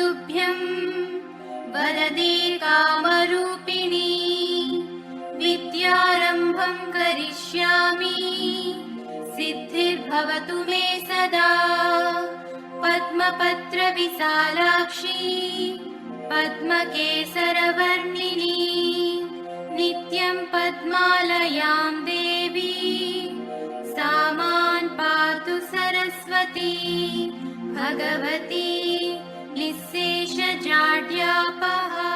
नमस्तुभ्यं वरदे कामरूपिणी विद्यारम्भं करिष्यामि सिद्धिर्भवतु मे सदा पद्मपत्रविशालाक्षी पद्मकेसरवर्णिनी नित्यं पद्मालयां देवी सा मां पातु सरस्वती भगवती निःशेषजाड्यापहा।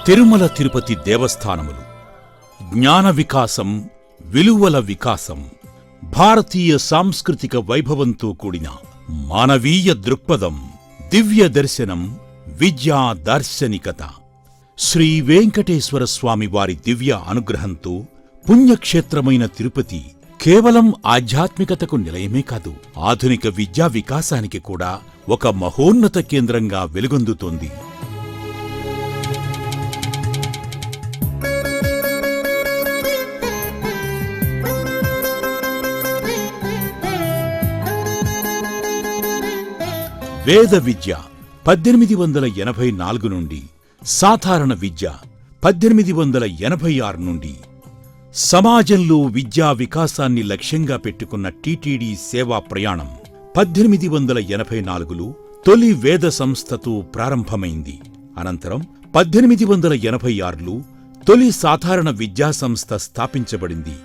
తిరుమల తిరుపతి దేవస్థానములు జ్ఞాన వికాసం, విలువల వికాసం, భారతీయ సాంస్కృతిక వైభవంతో కూడిన మానవీయ దృక్పథం, దివ్య దర్శనం, విద్యా దార్శనికత. శ్రీ వెంకటేశ్వర స్వామి వారి దివ్య అనుగ్రహంతో పుణ్యక్షేత్రమైన తిరుపతి కేవలం ఆధ్యాత్మికతకు నిలయమే కాదు, ఆధునిక విద్యా వికాసానికి కూడా ఒక మహోన్నత కేంద్రంగా వెలుగొందుతోంది. వేద విద్య 1884 నుండి, సాధారణ విద్య 1886 నుండి, సమాజంలో విద్యా వికాసాన్ని లక్ష్యంగా పెట్టుకున్న టీటీడీ సేవా ప్రయాణం 1884లో తొలి వేద సంస్థతో ప్రారంభమైంది. అనంతరం 1886లో తొలి సాధారణ విద్యా సంస్థ స్థాపించబడింది.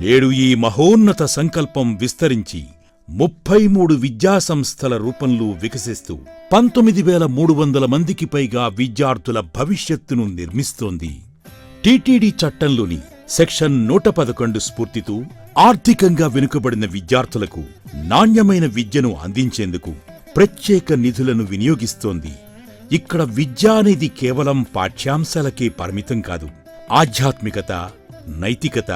నేడు ఈ మహోన్నత సంకల్పం విస్తరించి 33 విద్యాసంస్థల రూపంలో వికసిస్తూ 19,300 మందికి పైగా విద్యార్థుల భవిష్యత్తును నిర్మిస్తోంది. టీటీడీ చట్టంలోని సెక్షన్ 111 స్ఫూర్తితో ఆర్థికంగా వెనుకబడిన విద్యార్థులకు నాణ్యమైన విద్యను అందించేందుకు ప్రత్యేక నిధులను వినియోగిస్తోంది. ఇక్కడ విద్య అనేది కేవలం పాఠ్యాంశాలకే పరిమితం కాదు, ఆధ్యాత్మికత, నైతికత,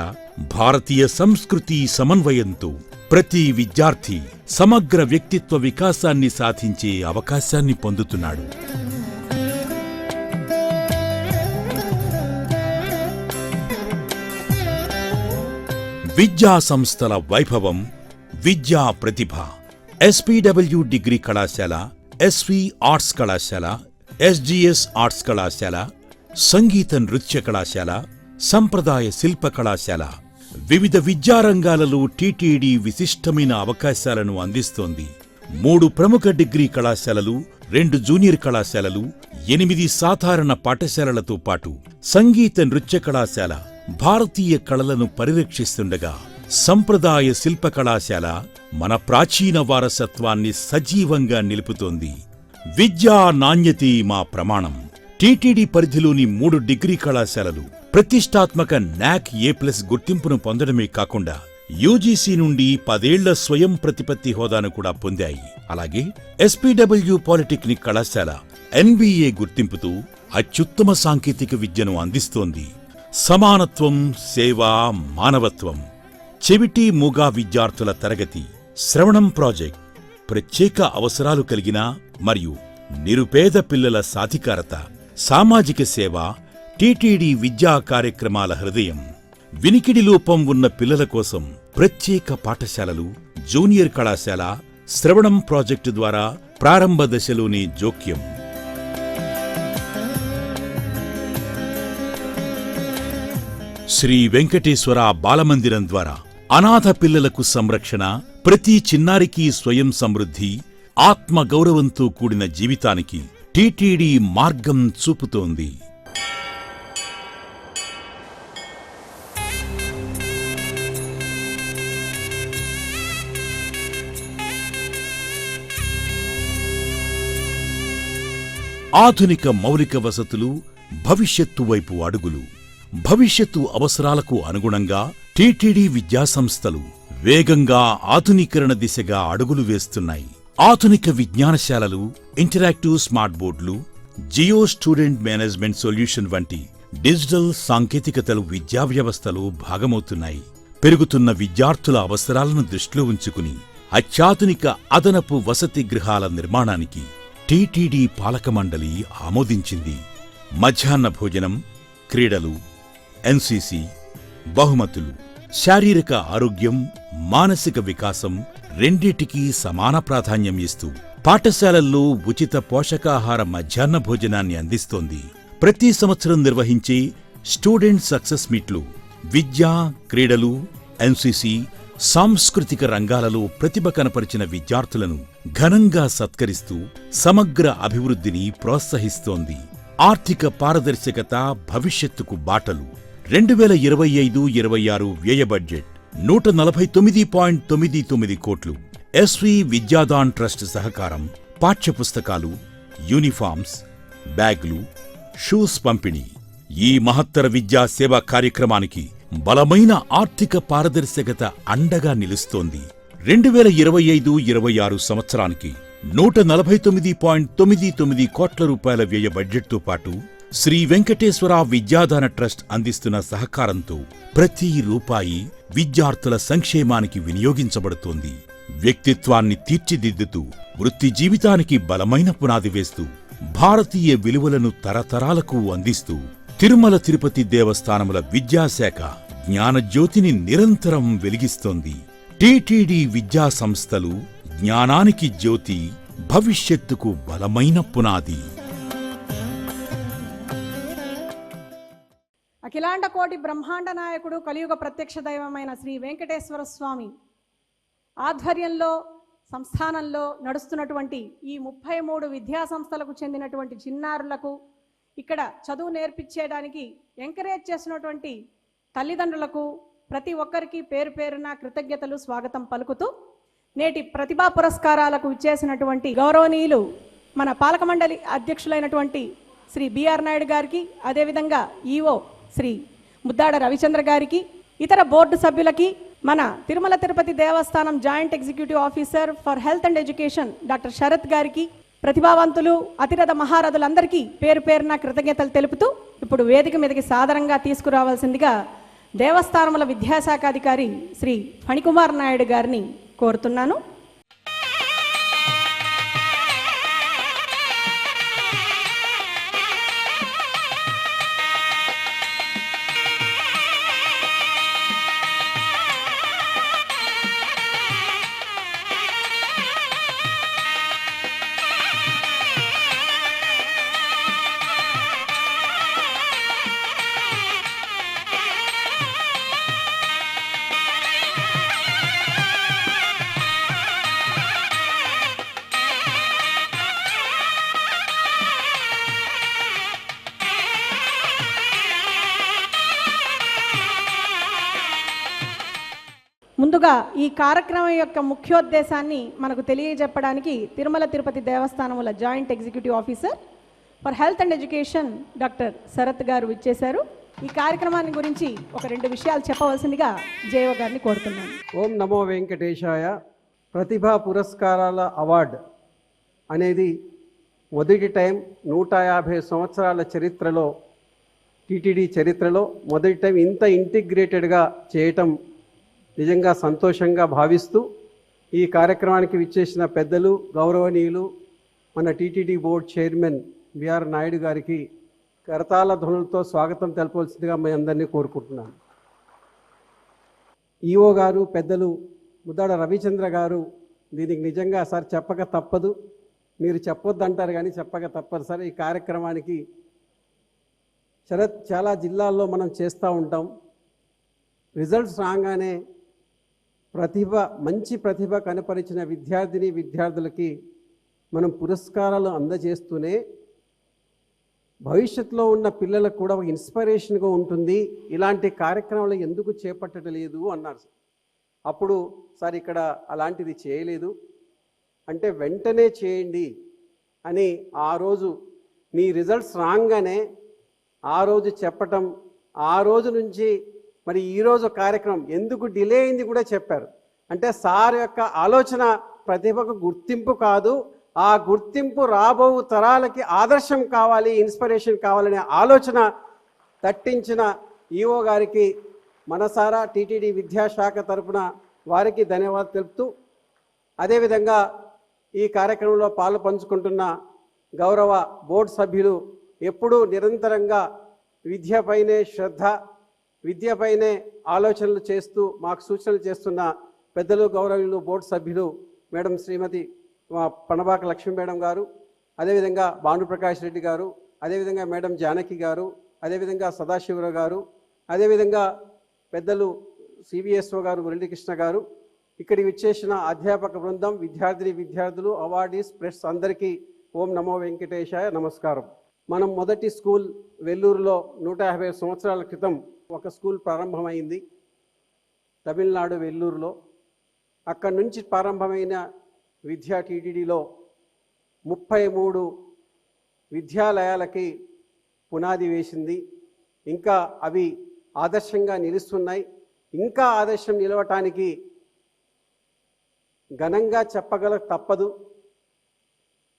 భారతీయ సంస్కృతి సమన్వయంతో ప్రతి విద్యార్థి సమగ్ర వ్యక్తిత్వ వికాసాన్ని సాధించే అవకాశాన్ని పొందుతున్నాడు. విద్యా సంస్థల వైభవం, విద్యా ప్రతిభ. ఎస్పీడబ్ల్యూ డిగ్రీ కళాశాల, ఎస్వి ఆర్ట్స్ కళాశాల, ఎస్జీఎస్ ఆర్ట్స్ కళాశాల, సంగీత నృత్య కళాశాల, సంప్రదాయ శిల్ప కళాశాల, వివిధ విద్యారంగాలలో టీటీడీ విశిష్టమైన అవకాశాలను అందిస్తోంది. 3 ప్రముఖ డిగ్రీ కళాశాలలు, 2 జూనియర్ కళాశాలలు, 8 సాధారణ పాఠశాలలతో పాటు సంగీత నృత్య కళాశాల భారతీయ కళలను పరిరక్షిస్తుండగా, సంప్రదాయ శిల్ప కళాశాల మన ప్రాచీన వారసత్వాన్ని సజీవంగా నిలుపుతోంది. విద్యా నాణ్యతే మా ప్రమాణం. టీటీడీ పరిధిలోని 3 డిగ్రీ కళాశాలలు ప్రతిష్టాత్మక NAC A+ గుర్తింపును పొందడమే కాకుండా యూజీసీ నుండి 10 ఏళ్ల స్వయం ప్రతిపత్తి హోదాను కూడా పొందాయి. అలాగే ఎస్పీడబ్ల్యూ పాలిటెక్నిక్ కళాశాల NBA గుర్తింపుతో అత్యుత్తమ సాంకేతిక విద్యను అందిస్తోంది. సమానత్వం, సేవ, మానవత్వం. చెవిటి మూగా విద్యార్థుల తరగతి, శ్రవణం ప్రాజెక్ట్, ప్రత్యేక అవసరాలు కలిగిన మరియు నిరుపేద పిల్లల సాధికారత, సామాజిక సేవ టీటీడీ విద్యా కార్యక్రమాల హృదయం. వినికిడి లోపం ఉన్న పిల్లల కోసం ప్రత్యేక పాఠశాలలు, జూనియర్ కళాశాల, శ్రవణం ప్రాజెక్టు ద్వారా ప్రారంభ దశలోనే జోక్యం. శ్రీ వెంకటేశ్వర బాలమందిరం ద్వారా అనాథ పిల్లలకు సంరక్షణ, ప్రతి చిన్నారికి స్వయం సమృద్ధి, ఆత్మగౌరవంతో కూడిన జీవితానికి టీటీడీ మార్గం చూపుతోంది. ఆధునిక మౌలిక వసతులు, భవిష్యత్తు వైపు అడుగులు. భవిష్యత్తు అవసరాలకు అనుగుణంగా టీటీడీ విద్యాసంస్థలు వేగంగా ఆధునీకరణ దిశగా అడుగులు వేస్తున్నాయి. ఆధునిక విజ్ఞానశాలలు, ఇంటరాక్టివ్ స్మార్ట్ బోర్డులు, జియో స్టూడెంట్ మేనేజ్మెంట్ సొల్యూషన్ వంటి డిజిటల్ సాంకేతికతలు విద్యా వ్యవస్థలో భాగమవుతున్నాయి. పెరుగుతున్న విద్యార్థుల అవసరాలను దృష్టిలో ఉంచుకుని అత్యాధునిక అదనపు వసతి గృహాల నిర్మాణానికి టీటీడీ పాలక మండలి ఆమోదించింది. మధ్యాహ్న భోజనం, క్రీడలు, ఎన్సీసీ, బహుమతులు, శారీరక ఆరోగ్యం, మానసిక వికాసం రెండిటికీ సమాన ప్రాధాన్యం ఇస్తూ పాఠశాలల్లో ఉచిత పోషకాహార మధ్యాహ్న భోజనాన్ని అందిస్తోంది. ప్రతి సంవత్సరం నిర్వహించే స్టూడెంట్ సక్సెస్ మీట్లు విద్య, క్రీడలు, ఎన్సీసీ, సాంస్కృతిక రంగాలలో ప్రతిభ కనపరిచిన విద్యార్థులను ఘనంగా సత్కరిస్తూ సమగ్ర అభివృద్ధిని ప్రోత్సహిస్తోంది. ఆర్థిక పారదర్శకత, భవిష్యత్తుకు బాటలు. 2025-26 వ్యయ బడ్జెట్ 149.99 కోట్లు. ఎస్వి విద్యాదాన్ ట్రస్ట్ సహకారం. పాఠ్యపుస్తకాలు, యూనిఫామ్స్, బ్యాగులు, షూస్ పంపిణీ. ఈ మహత్తర విద్యా సేవా కార్యక్రమానికి బలమైన ఆర్థిక పారదర్శకత అండగా నిలుస్తోంది. 2025-26 సంవత్సరానికి 149.99 కోట్ల రూపాయల వ్యయ బడ్జెట్తో పాటు శ్రీ వెంకటేశ్వర విద్యాదాన ట్రస్ట్ అందిస్తున్న సహకారంతో ప్రతి రూపాయి విద్యార్థుల సంక్షేమానికి వినియోగించబడుతోంది. వ్యక్తిత్వాన్ని తీర్చిదిద్దుతూ వృత్తి జీవితానికి బలమైన పునాది వేస్తూ భారతీయ విలువలను తరతరాలకు అందిస్తూ తిరుమల తిరుపతి దేవస్థానముల విద్యాశాఖ జ్ఞానజ్యోతిని నిరంతరం వెలిగిస్తోంది. టీటీడీ విద్యా సంస్థలు జ్ఞానానికి జ్యోతి, భవిష్యత్తుకు బలమైన పునాది. అఖిలాండ కోటి బ్రహ్మాండ నాయకుడు, కలియుగ ప్రత్యక్ష దైవమైన శ్రీ వెంకటేశ్వర స్వామి ఆధ్వర్యంలో సంస్థానంలో నడుస్తున్నటువంటి ఈ 33 విద్యా సంస్థలకు చెందినటువంటి చిన్నారులకు, ఇక్కడ చదువు నేర్పించేయడానికి ఎంకరేజ్ చేసినటువంటి తల్లిదండ్రులకు ప్రతి ఒక్కరికి పేరు పేరున కృతజ్ఞతలు, స్వాగతం పలుకుతూ నేటి ప్రతిభా పురస్కారాలకు ఇచ్చేసినటువంటి గౌరవనీయులు మన పాలక మండలి అధ్యక్షులైనటువంటి శ్రీ బిఆర్ నాయుడు గారికి, అదేవిధంగా ఈఓ శ్రీ ముద్దాడ రవిచంద్ర గారికి, ఇతర బోర్డు సభ్యులకి, మన Tirumala Tirupati Devasthanam joint executive officer for health and education doctor Sarath గారికి, ప్రతిభావంతులు, అతిరథ మహారథులందరికీ పేరు పేరున కృతజ్ఞతలు తెలుపుతూ ఇప్పుడు వేదిక మీదకి సాదరంగా తీసుకురావాల్సిందిగా దేవస్థానముల విద్యాశాఖాధికారి శ్రీ ఫణికుమార్ నాయుడు గారిని కోరుతున్నాను. ముందుగా ఈ కార్యక్రమం యొక్క ముఖ్యోద్దేశాన్ని మనకు తెలియజెప్పడానికి తిరుమల తిరుపతి దేవస్థానముల joint executive officer for health and education doctor Sharath గారు ఇచ్చేశారు. ఈ కార్యక్రమాన్ని గురించి ఒక 2 విషయాలు చెప్పవలసిందిగా జేఓ గారిని కోరుతున్నాను. ఓం నమో వెంకటేశాయ. ప్రతిభా పురస్కారాల అవార్డు అనేది మొదటి టైం 150 సంవత్సరాల చరిత్రలో, టీటీడీ చరిత్రలో మొదటి టైం ఇంత ఇంటిగ్రేటెడ్గా చేయటం నిజంగా సంతోషంగా భావిస్తూ ఈ కార్యక్రమానికి విచ్చేసిన పెద్దలు, గౌరవనీయులు, మన TTD board chairman BR Naidu గారికి కరతాళ ధ్వనులతో స్వాగతం తెలపవలసిందిగా మీ అందరినీ కోరుకుంటున్నాను. ఈఓ గారు, పెద్దలు ముద్దాడ రవిచంద్ర గారు దీనికి నిజంగా సార్ చెప్పక తప్పదు, మీరు చెప్పొద్దంటారు కానీ చెప్పక తప్పదు సార్. ఈ కార్యక్రమానికి చాలా జిల్లాల్లో మనం చేస్తూ ఉంటాం. రిజల్ట్స్ రాగానే మంచి ప్రతిభ కనపరిచిన విద్యార్థులకి మనం పురస్కారాలు అందజేస్తూనే భవిష్యత్తులో ఉన్న పిల్లలకు కూడా ఒక ఇన్స్పిరేషన్గా ఉంటుంది. ఇలాంటి కార్యక్రమాలు ఎందుకు చేపట్టలేదు అన్నారు. అప్పుడు సార్ ఇక్కడ అలాంటిది చేయలేదు అంటే వెంటనే చేయండి అని ఆ రోజు మీ రిజల్ట్స్ రాగానే ఆ రోజు చెప్పటం, ఆ రోజు నుంచి మరి ఈరోజు కార్యక్రమం ఎందుకు డిలే అయింది కూడా చెప్పారు. అంటే సార్ యొక్క ఆలోచన ప్రతిభకు గుర్తింపు కాదు, ఆ గుర్తింపు రాబో తరాలకి ఆదర్శం కావాలి, ఇన్స్పిరేషన్ కావాలనే ఆలోచన తట్టించిన ఈఓ గారికి మనసారా టీటీడీ విద్యాశాఖ తరపున వారికి ధన్యవాదాలు తెలుపుతూ, అదేవిధంగా ఈ కార్యక్రమంలో పాలు పంచుకుంటున్న గౌరవ బోర్డు సభ్యులు ఎప్పుడూ నిరంతరంగా విద్యపైనే శ్రద్ధ, విద్యపైనే ఆలోచనలు చేస్తూ మాకు సూచనలు చేస్తున్న పెద్దలు గౌరవులు బోర్డు సభ్యులు మేడం శ్రీమతి పనబాక లక్ష్మీ మేడం గారు, అదేవిధంగా భానుప్రకాష్ రెడ్డి గారు, అదేవిధంగా మేడం జానకి గారు, అదేవిధంగా సదాశివరావు గారు, అదేవిధంగా పెద్దలు సిబిఎస్ఓ గారు మురళీకృష్ణ గారు, ఇక్కడికి విచ్చేసిన అధ్యాపక బృందం, విద్యార్థులు, అవార్డీస్, ప్రెస్ అందరికీ ఓం నమో వెంకటేశాయ నమస్కారం. మనం మొదటి స్కూల్ వెల్లూరులో 150 సంవత్సరాల క్రితం ఒక స్కూల్ ప్రారంభమైంది తమిళనాడు వెల్లూరులో. అక్కడి నుంచి ప్రారంభమైన విద్యా టీటీడీలో 33 విద్యాలయాలకి పునాది వేసింది. ఇంకా అవి ఆదర్శంగా నిలుస్తున్నాయి. ఇంకా ఆదర్శం నిలవటానికి ఘనంగా చెప్పగల తప్పదు.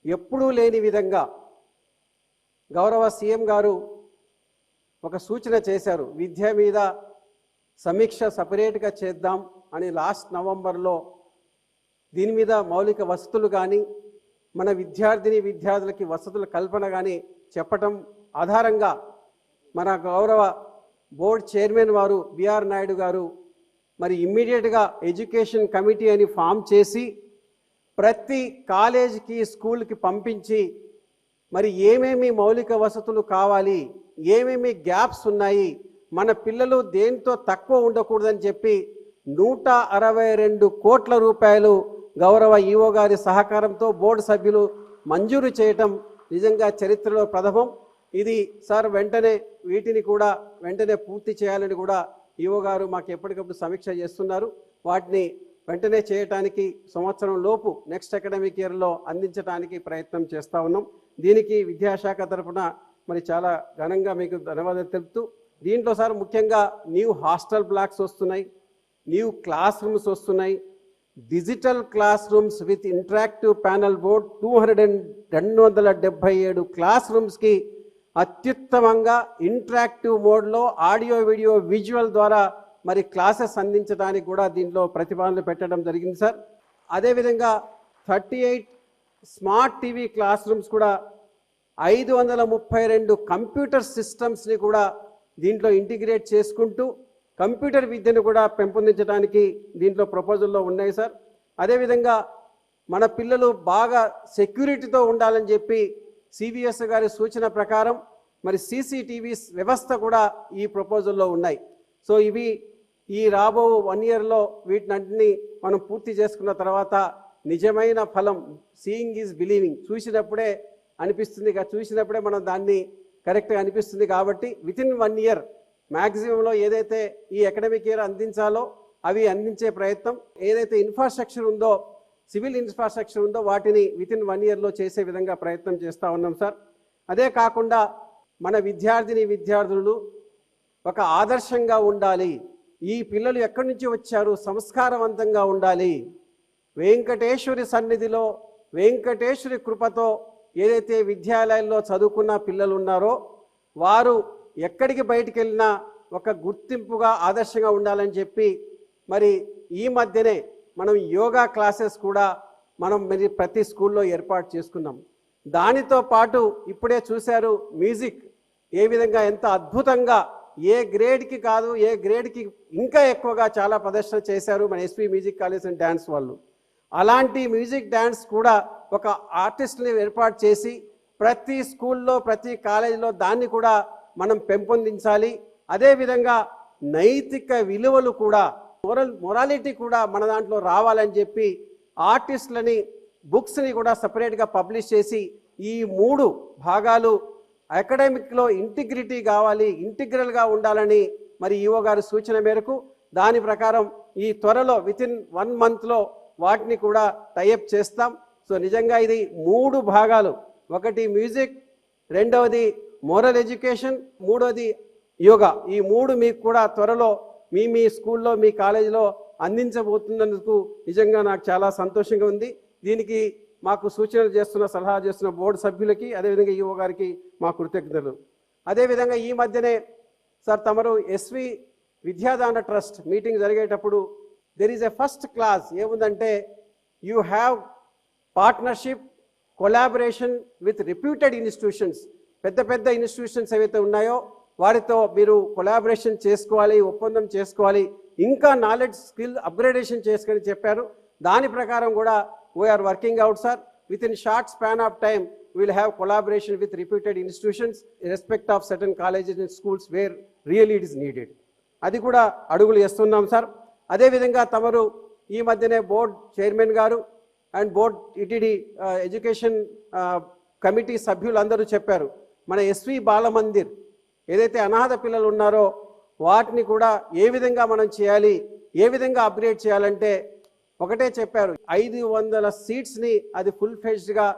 ఎప్పుడూ లేని విధంగా గౌరవ సీఎం గారు ఒక సూచన చేశారు, విద్య మీద సమీక్ష సపరేట్గా చేద్దాం అని లాస్ట్ నవంబర్లో. దీని మీద మౌలిక వసతులు కానీ మన విద్యార్థులకి వసతుల కల్పన కానీ చెప్పటం ఆధారంగా మన గౌరవ బోర్డ్ చైర్మన్ వారు బిఆర్ నాయుడు గారు మరి ఇమ్మీడియట్గా ఎడ్యుకేషన్ కమిటీ అని ఫామ్ చేసి ప్రతి కాలేజీకి స్కూల్కి పంపించి మరి ఏమేమి మౌలిక వసతులు కావాలి, ఏమేమి గ్యాప్స్ ఉన్నాయి, మన పిల్లలు దేంతో తక్కువ ఉండకూడదని చెప్పి 162 కోట్ల రూపాయలు గౌరవ ఈఓ గారి సహకారంతో బోర్డు సభ్యులు మంజూరు చేయటం నిజంగా చరిత్రలో ప్రథమం. ఇది సార్ వీటిని కూడా వెంటనే పూర్తి చేయాలని కూడా ఈఓ గారు మాకు ఎప్పటికప్పుడు సమీక్ష చేస్తున్నారు. వాటిని వెంటనే చేయటానికి సంవత్సరం లోపు నెక్స్ట్ అకాడమిక్ ఇయర్లో అందించడానికి ప్రయత్నం చేస్తూ ఉన్నాం. దీనికి విద్యాశాఖ తరఫున మరి చాలా ఘనంగా మీకు ధన్యవాదాలు తెలుపుతూ, దీంట్లో సార్ ముఖ్యంగా న్యూ హాస్టల్ బ్లాక్స్ వస్తున్నాయి, న్యూ క్లాస్ రూమ్స్ వస్తున్నాయి, digital class rooms with interactive panel board 277 class రూమ్స్కి అత్యుత్తమంగా ఇంటరాక్టివ్ మోడ్లో ఆడియో వీడియో విజువల్ ద్వారా మరి క్లాసెస్ అందించడానికి కూడా దీంట్లో ప్రతిపాదనలు పెట్టడం జరిగింది సార్. అదేవిధంగా 38 స్మార్ట్ టీవీ క్లాస్ రూమ్స్ కూడా 532 కంప్యూటర్ సిస్టమ్స్ని కూడా దీంట్లో ఇంటిగ్రేట్ చేసుకుంటూ కంప్యూటర్ విద్యను కూడా పెంపొందించడానికి దీంట్లో ప్రపోజల్లో ఉన్నాయి సార్. అదేవిధంగా మన పిల్లలు బాగా సెక్యూరిటీతో ఉండాలని చెప్పి సిబిఎస్ గారి సూచన ప్రకారం మరి సీసీటీవీ వ్యవస్థ కూడా ఈ ప్రపోజల్లో ఉన్నాయి. సో ఇవి ఈ రాబో 1 ఇయర్లో వీటినన్నింటినీ మనం పూర్తి చేసుకున్న తర్వాత నిజమైన ఫలం, సీయింగ్ ఈజ్ బిలీవింగ్, చూసినప్పుడే అనిపిస్తుంది, చూసినప్పుడే మనం దాన్ని కరెక్ట్గా అనిపిస్తుంది. కాబట్టి వితిన్ 1 ఇయర్ మ్యాక్సిమంలో ఏదైతే ఈ అకాడమిక్ ఇయర్ అందించాలో అవి అందించే ప్రయత్నం, ఏదైతే ఇన్ఫ్రాస్ట్రక్చర్ ఉందో, సివిల్ ఇన్ఫ్రాస్ట్రక్చర్ ఉందో వాటిని వితిన్ 1 ఇయర్లో చేసే విధంగా ప్రయత్నం చేస్తూ ఉన్నాం సార్. అదే కాకుండా మన విద్యార్థులు ఒక ఆదర్శంగా ఉండాలి. ఈ పిల్లలు ఎక్కడి నుంచి వచ్చారు, సంస్కారవంతంగా ఉండాలి. వెంకటేశ్వరి సన్నిధిలో వెంకటేశ్వరి కృపతో ఏదైతే విద్యాలయాల్లో చదువుకున్న పిల్లలు ఉన్నారో వారు ఎక్కడికి బయటికి వెళ్ళినా ఒక గుర్తింపుగా ఆదర్శంగా ఉండాలని చెప్పి మరి ఈ మధ్యనే మనం యోగా క్లాసెస్ కూడా మనం మరి ప్రతి స్కూల్లో ఏర్పాటు చేసుకున్నాం. దానితో పాటు ఇప్పుడే చూశారు మ్యూజిక్ ఏ విధంగా ఎంత అద్భుతంగా ఏ గ్రేడ్కి కాదు ఏ గ్రేడ్కి ఇంకా ఎక్కువగా చాలా ప్రదర్శన చేశారు మన SP music college and dance వాళ్ళు. అలాంటి మ్యూజిక్ డ్యాన్స్ కూడా ఒక ఆర్టిస్ట్ని ఏర్పాటు చేసి ప్రతి స్కూల్లో ప్రతి కాలేజీలో దాన్ని కూడా మనం పెంపొందించాలి. అదేవిధంగా నైతిక విలువలు కూడా మొరాలిటీ కూడా మన దాంట్లో రావాలని చెప్పి ఆర్టిస్టులని బుక్స్ని కూడా సపరేట్గా పబ్లిష్ చేసి ఈ 3 భాగాలు అకాడమిక్లో ఇంటిగ్రిటీ కావాలి, ఇంటిగ్రల్గా ఉండాలని మరి ఈఓ గారి సూచన మేరకు దాని ప్రకారం ఈ త్వరలో వితిన్ 1 మంత్లో వాటిని కూడా టైఅప్ చేస్తాం. సో నిజంగా ఇది 3 భాగాలు, ఒకటి మ్యూజిక్, రెండవది మోరల్ ఎడ్యుకేషన్, మూడవది యోగా. ఈ 3 మీకు కూడా త్వరలో మీ స్కూల్లో మీ కాలేజీలో అందించబోతున్నందుకు నిజంగా నాకు చాలా సంతోషంగా ఉంది. దీనికి మాకు సూచనలు చేస్తున్న సలహా చేస్తున్న బోర్డు సభ్యులకి అదేవిధంగా ఈఓ గారికి మా కృతజ్ఞతలు. అదేవిధంగా ఈ మధ్యనే సార్ తమరు ఎస్వి విద్యాదాన ట్రస్ట్ మీటింగ్ జరిగేటప్పుడు there is a first class ఏముందంటే you have partnership collaboration with reputed institutions. పెద్ద పెద్ద ఇన్స్టిట్యూషన్స్ ఏవైతే ఉన్నాయో వారితో మీరు కొలాబరేషన్ చేసుకోవాలి, ఒప్పందం చేసుకోవాలి, ఇంకా నాలెడ్జ్ స్కిల్ అప్గ్రేడేషన్ చేసుకొని చెప్పారు. దాని ప్రకారం కూడా we are working out sir. With in short span of time we'll have collaboration with reputed institutions in respect of certain colleges and schools where really it is needed. అది కూడా అడుగులు వేస్తున్నాం sir. అదేవిధంగా తమరు ఈ మధ్యనే బోర్డ్ చైర్మన్ గారు and board TTD education committee సభ్యులందరూ చెప్పారు మన ఎస్వి బాలమందిర్ ఏదైతే అనాథ పిల్లలు ఉన్నారో వాటిని కూడా ఏ విధంగా మనం చేయాలి, ఏ విధంగా అప్గ్రేడ్ చేయాలంటే ఒకటే చెప్పారు, 500 సీట్స్ని అది ఫుల్ ఫెజ్డ్గా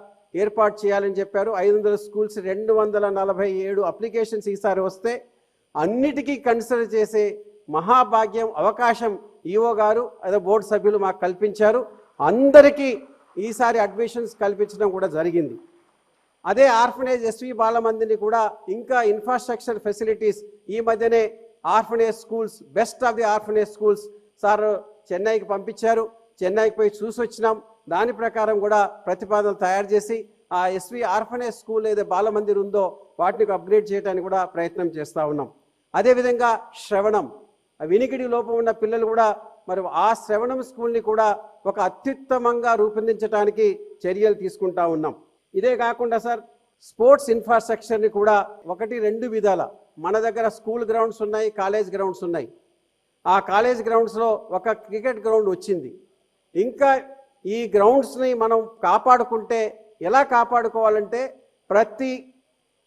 ఏర్పాటు చేయాలని చెప్పారు. 500 స్కూల్స్ 247 అప్లికేషన్స్ ఈసారి వస్తే అన్నిటికీ కన్సిడర్ చేసే మహాభాగ్యం అవకాశం ఈఓ గారు అదే బోర్డు సభ్యులు మాకు కల్పించారు. అందరికీ ఈసారి అడ్మిషన్స్ కల్పించడం కూడా జరిగింది. అదే ఆర్ఫనేజ్ ఎస్వి బాలమందిని కూడా ఇంకా ఇన్ఫ్రాస్ట్రక్చర్ ఫెసిలిటీస్ ఈ మధ్యనే orphanage schools best of the orphanage schools sir చెన్నైకి పంపించారు. చెన్నైకి పోయి చూసి వచ్చినాం. దాని ప్రకారం కూడా ప్రతిపాదనలు తయారు చేసి ఆ ఎస్వి ఆర్ఫనేజ్ స్కూల్ ఏదో బాలమందిర్ ఉందో వాటిని అప్గ్రేడ్ చేయడానికి కూడా ప్రయత్నం చేస్తూ ఉన్నాం. అదేవిధంగా శ్రవణం వినికిడి లోపం ఉన్న పిల్లలు కూడా మరి ఆ శ్రవణం స్కూల్ని కూడా ఒక అత్యుత్తమంగా రూపొందించడానికి చర్యలు తీసుకుంటా ఉన్నాం. ఇదే కాకుండా సార్ స్పోర్ట్స్ ఇన్ఫ్రాస్ట్రక్చర్ని కూడా 1-2 విధాల మన దగ్గర స్కూల్ గ్రౌండ్స్ ఉన్నాయి, కాలేజ్ గ్రౌండ్స్ ఉన్నాయి. ఆ కాలేజ్ గ్రౌండ్స్లో ఒక క్రికెట్ గ్రౌండ్ వచ్చింది. ఇంకా ఈ గ్రౌండ్స్ని మనం కాపాడుకుంటే ఎలా కాపాడుకోవాలంటే ప్రతి